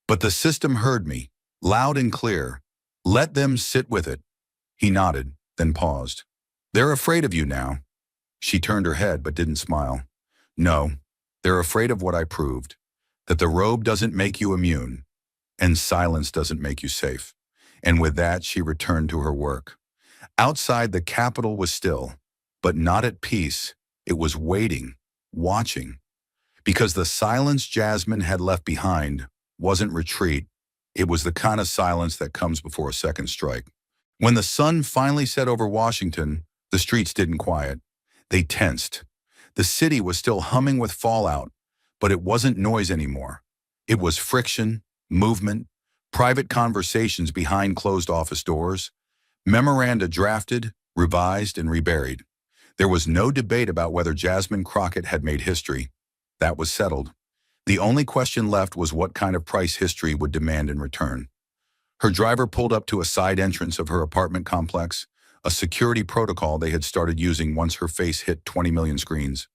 But the system heard me, loud and clear. Let them sit with it. He nodded, then paused. They're afraid of you now. She turned her head but didn't smile. No, they're afraid of what I proved. That the robe doesn't make you immune, and silence doesn't make you safe. And with that, she returned to her work. Outside, the Capitol was still, but not at peace. It was waiting, watching. Because the silence Jasmine had left behind wasn't retreat. It was the kind of silence that comes before a second strike. When the sun finally set over Washington, the streets didn't quiet. They tensed. The city was still humming with fallout, but it wasn't noise anymore. It was friction, movement, private conversations behind closed office doors, memoranda drafted, revised, and reburied. There was no debate about whether Jasmine Crockett had made history. That was settled. The only question left was what kind of price history would demand in return. Her driver pulled up to a side entrance of her apartment complex, a security protocol they had started using once her face hit 20 million screens.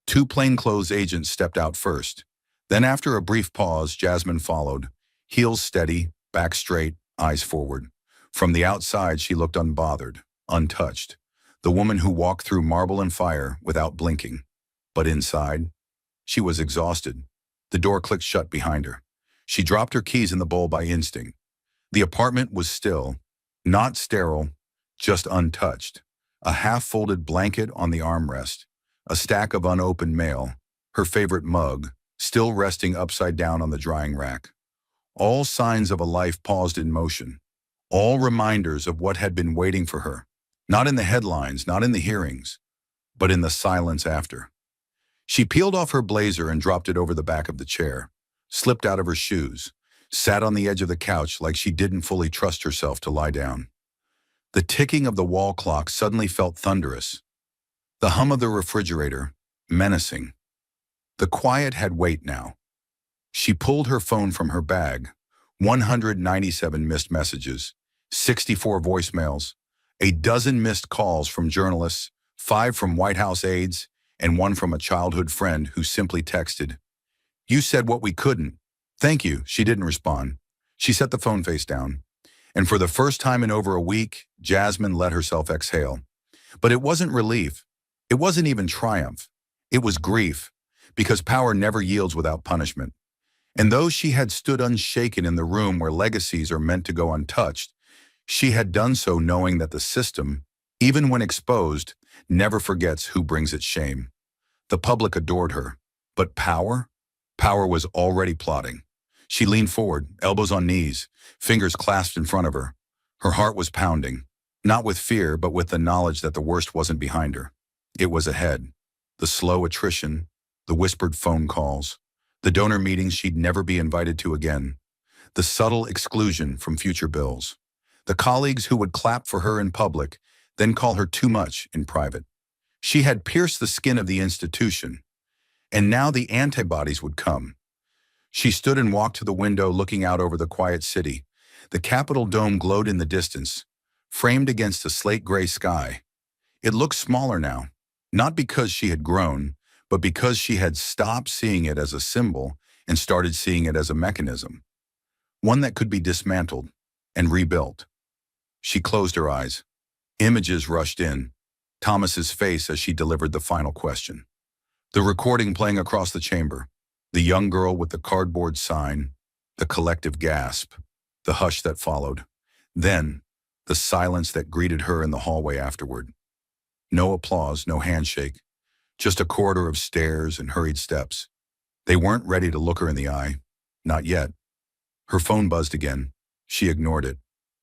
Two plainclothes agents stepped out first. Then after a brief pause, Jasmine followed, heels steady, back straight, eyes forward. From the outside, she looked unbothered, untouched. The woman who walked through marble and fire without blinking. But inside, she was exhausted. The door clicked shut behind her. She dropped her keys in the bowl by instinct. The apartment was still, not sterile, just untouched. A half-folded blanket on the armrest, a stack of unopened mail, her favorite mug, still resting upside down on the drying rack. All signs of a life paused in motion. All reminders of what had been waiting for her. Not in the headlines, not in the hearings, but in the silence after. She peeled off her blazer and dropped it over the back of the chair, slipped out of her shoes, sat on the edge of the couch like she didn't fully trust herself to lie down. The ticking of the wall clock suddenly felt thunderous. The hum of the refrigerator, menacing. The quiet had weight now. She pulled her phone from her bag. 197 missed messages, 64 voicemails, a dozen missed calls from journalists, 5 from White House aides, and 1 from a childhood friend who simply texted, "You said what we couldn't." "Thank you," she didn't respond. She set the phone face down. And for the first time in over a week, Jasmine let herself exhale. But it wasn't relief. It wasn't even triumph. It was grief, because power never yields without punishment. And though she had stood unshaken in the room where legacies are meant to go untouched, she had done so knowing that the system, even when exposed, never forgets who brings its shame. The public adored her, but power? Power was already plotting. She leaned forward, elbows on knees, fingers clasped in front of her. Her heart was pounding, not with fear, but with the knowledge that the worst wasn't behind her. It was ahead. The slow attrition, the whispered phone calls, the donor meetings she'd never be invited to again, the subtle exclusion from future bills, the colleagues who would clap for her in public, then call her too much in private. She had pierced the skin of the institution, and now the antibodies would come. She stood and walked to the window looking out over the quiet city. The Capitol dome glowed in the distance, framed against a slate-gray sky. It looked smaller now, not because she had grown, but because she had stopped seeing it as a symbol and started seeing it as a mechanism, one that could be dismantled and rebuilt. She closed her eyes. Images rushed in, Thomas's face as she delivered the final question. The recording playing across the chamber, the young girl with the cardboard sign, the collective gasp, the hush that followed. Then, the silence that greeted her in the hallway afterward. No applause, no handshake, just a corridor of stairs and hurried steps. They weren't ready to look her in the eye. Not yet. Her phone buzzed again. She ignored it,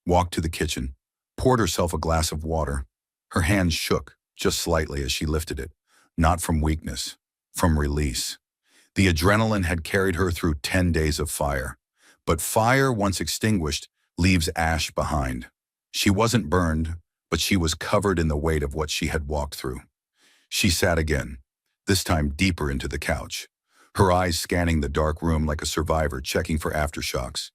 walked to the kitchen, poured herself a glass of water. Her hands shook, just slightly as she lifted it, not from weakness, from release. The adrenaline had carried her through 10 days of fire. But fire, once extinguished, leaves ash behind. She wasn't burned, but she was covered in the weight of what she had walked through. She sat again, this time deeper into the couch. her eyes scanning the dark room like a survivor checking for aftershocks.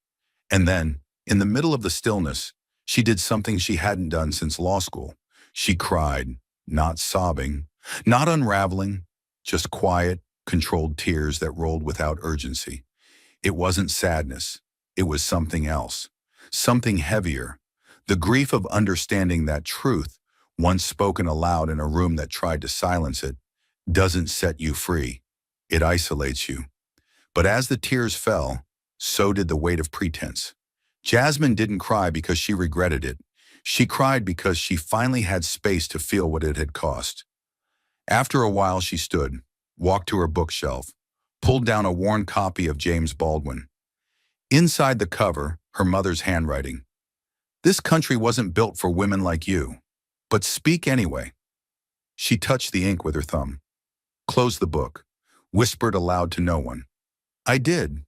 And then, in the middle of the stillness, she did something she hadn't done since law school. She cried, not sobbing, not unraveling, just quiet, controlled tears that rolled without urgency. It wasn't sadness. It was something else, something heavier. The grief of understanding that truth, once spoken aloud in a room that tried to silence it, doesn't set you free. It isolates you. But as the tears fell, so did the weight of pretense. Jasmine didn't cry because she regretted it. She cried because she finally had space to feel what it had cost. After a while, she stood, walked to her bookshelf, pulled down a worn copy of James Baldwin. Inside the cover, her mother's handwriting. "This country wasn't built for women like you, but speak anyway." She touched the ink with her thumb, closed the book, whispered aloud to no one, "I did."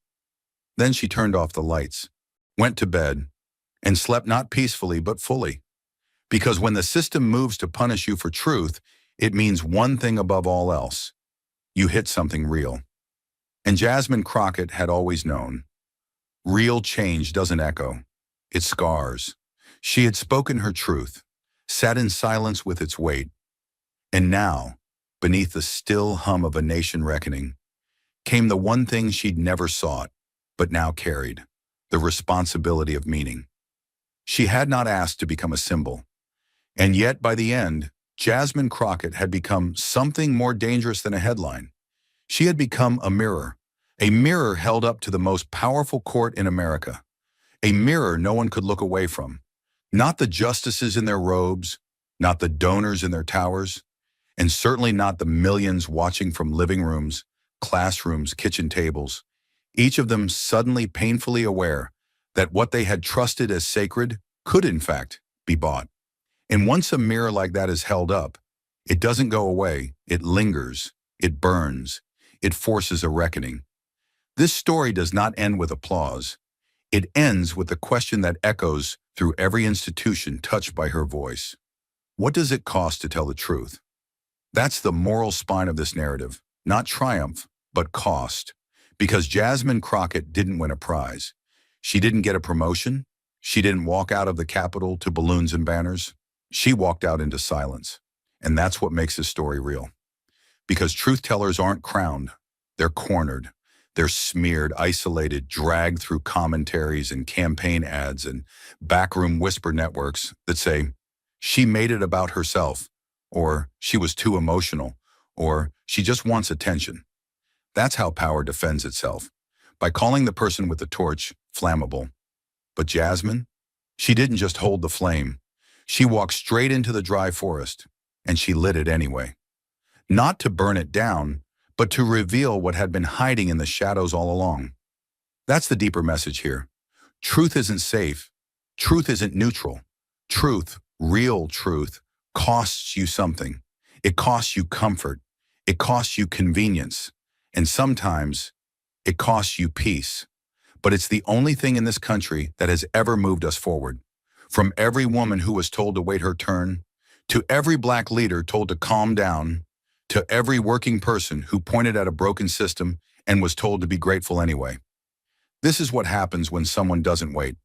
Then she turned off the lights, went to bed, and slept not peacefully but fully. Because when the system moves to punish you for truth, it means one thing above all else. You hit something real. And Jasmine Crockett had always known. Real change doesn't echo. It scars. She had spoken her truth, sat in silence with its weight. And now, beneath the still hum of a nation reckoning, came the one thing she'd never sought, but now carried, the responsibility of meaning. She had not asked to become a symbol. And yet, by the end, Jasmine Crockett had become something more dangerous than a headline. She had become a mirror held up to the most powerful court in America, a mirror no one could look away from. Not the justices in their robes, not the donors in their towers, and certainly not the millions watching from living rooms, classrooms, kitchen tables, each of them suddenly painfully aware that what they had trusted as sacred could in fact be bought. And once a mirror like that is held up, it doesn't go away, it lingers, it burns, it forces a reckoning. This story does not end with applause. It ends with the question that echoes through every institution touched by her voice. What does it cost to tell the truth? That's the moral spine of this narrative, not triumph, but cost. Because Jasmine Crockett didn't win a prize. She didn't get a promotion. She didn't walk out of the Capitol to balloons and banners. She walked out into silence. And that's what makes this story real. Because truth tellers aren't crowned. They're cornered. They're smeared, isolated, dragged through commentaries and campaign ads and backroom whisper networks that say, she made it about herself, or she was too emotional, or she just wants attention. That's how power defends itself, by calling the person with the torch flammable. But Jasmine, she didn't just hold the flame. She walked straight into the dry forest, and she lit it anyway. Not to burn it down, but to reveal what had been hiding in the shadows all along. That's the deeper message here. Truth isn't safe. Truth isn't neutral. Truth, real truth, costs you something. It costs you comfort. It costs you convenience. And sometimes, it costs you peace. But it's the only thing in this country that has ever moved us forward. From every woman who was told to wait her turn, to every Black leader told to calm down, to every working person who pointed at a broken system and was told to be grateful anyway. This is what happens when someone doesn't wait.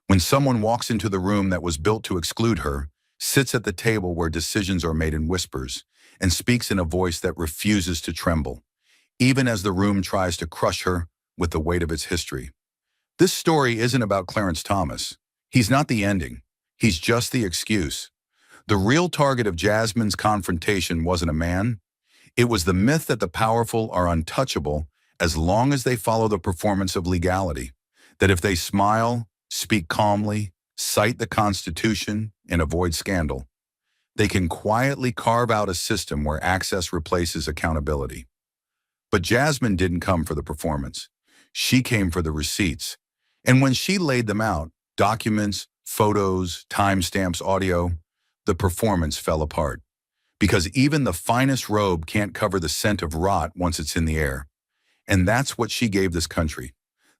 When someone walks into the room that was built to exclude her, sits at the table where decisions are made in whispers, and speaks in a voice that refuses to tremble, even as the room tries to crush her with the weight of its history. This story isn't about Clarence Thomas. He's not the ending. He's just the excuse. The real target of Jasmine's confrontation wasn't a man. It was the myth that the powerful are untouchable as long as they follow the performance of legality. That if they smile, speak calmly, cite the Constitution, and avoid scandal, they can quietly carve out a system where access replaces accountability. But Jasmine didn't come for the performance. She came for the receipts. And when she laid them out, documents, photos, timestamps, audio, the performance fell apart. Because even the finest robe can't cover the scent of rot once it's in the air. And that's what she gave this country.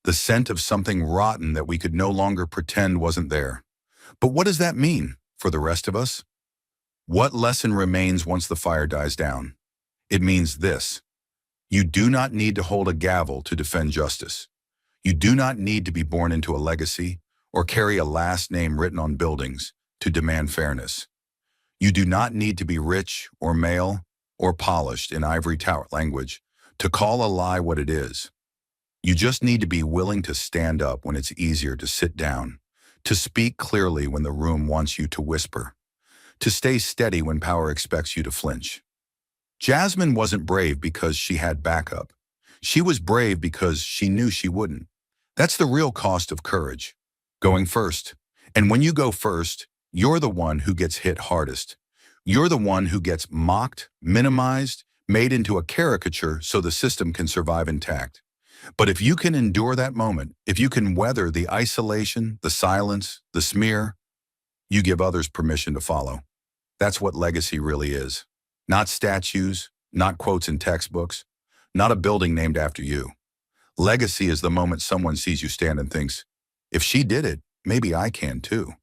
The scent of something rotten that we could no longer pretend wasn't there. But what does that mean for the rest of us? What lesson remains once the fire dies down? It means this. You do not need to hold a gavel to defend justice. You do not need to be born into a legacy or carry a last name written on buildings to demand fairness. You do not need to be rich or male or polished in ivory tower language to call a lie what it is. You just need to be willing to stand up when it's easier to sit down, to speak clearly when the room wants you to whisper, to stay steady when power expects you to flinch. Jasmine wasn't brave because she had backup. She was brave because she knew she wouldn't. That's the real cost of courage. Going first. And when you go first, you're the one who gets hit hardest. You're the one who gets mocked, minimized, made into a caricature so the system can survive intact. But if you can endure that moment, if you can weather the isolation, the silence, the smear, you give others permission to follow. That's what legacy really is. Not statues, not quotes in textbooks, not a building named after you. Legacy is the moment someone sees you stand and thinks, if she did it, maybe I can too.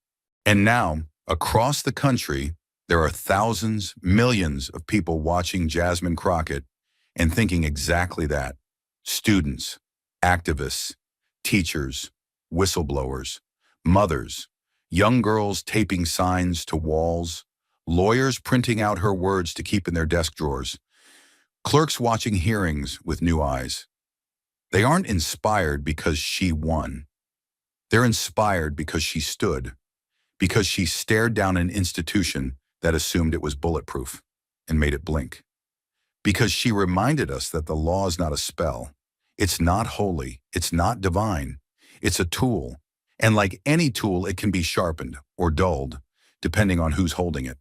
And now, across the country, there are thousands, millions of people watching Jasmine Crockett and thinking exactly that. Students, activists, teachers, whistleblowers, mothers, young girls taping signs to walls, lawyers printing out her words to keep in their desk drawers, clerks watching hearings with new eyes. They aren't inspired because she won. They're inspired because she stood, because she stared down an institution that assumed it was bulletproof and made it blink. Because she reminded us that the law is not a spell. It's not holy. It's not divine. It's a tool. And like any tool, it can be sharpened or dulled, depending on who's holding it.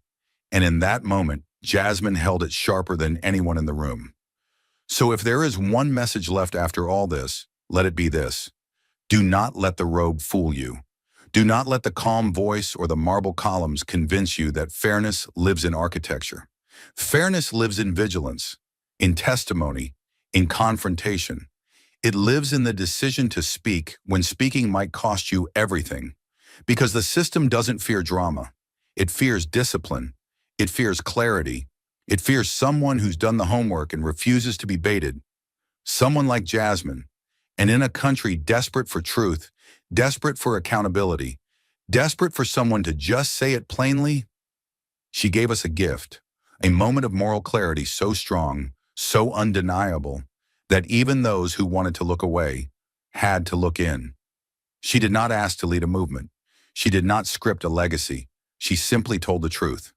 And in that moment, Jasmine held it sharper than anyone in the room. So if there is one message left after all this, let it be this. Do not let the robe fool you. Do not let the calm voice or the marble columns convince you that fairness lives in architecture. Fairness lives in vigilance, in testimony, in confrontation. It lives in the decision to speak when speaking might cost you everything. Because the system doesn't fear drama. It fears discipline. It fears clarity. It fears someone who's done the homework and refuses to be baited. Someone like Jasmine. And in a country desperate for truth, desperate for accountability, desperate for someone to just say it plainly, she gave us a gift, a moment of moral clarity so strong, so undeniable, that even those who wanted to look away had to look in. She did not ask to lead a movement. She did not script a legacy. She simply told the truth.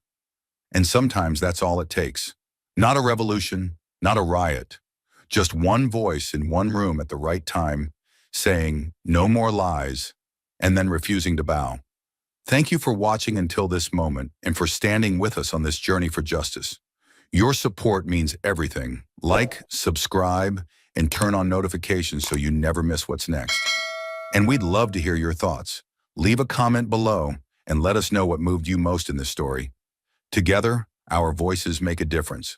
And sometimes that's all it takes. Not a revolution, not a riot. Just one voice in one room at the right time, saying, no more lies, and then refusing to bow. Thank you for watching until this moment and for standing with us on this journey for justice. Your support means everything. Like, subscribe, and turn on notifications so you never miss what's next. And we'd love to hear your thoughts. Leave a comment below and let us know what moved you most in this story. Together, our voices make a difference.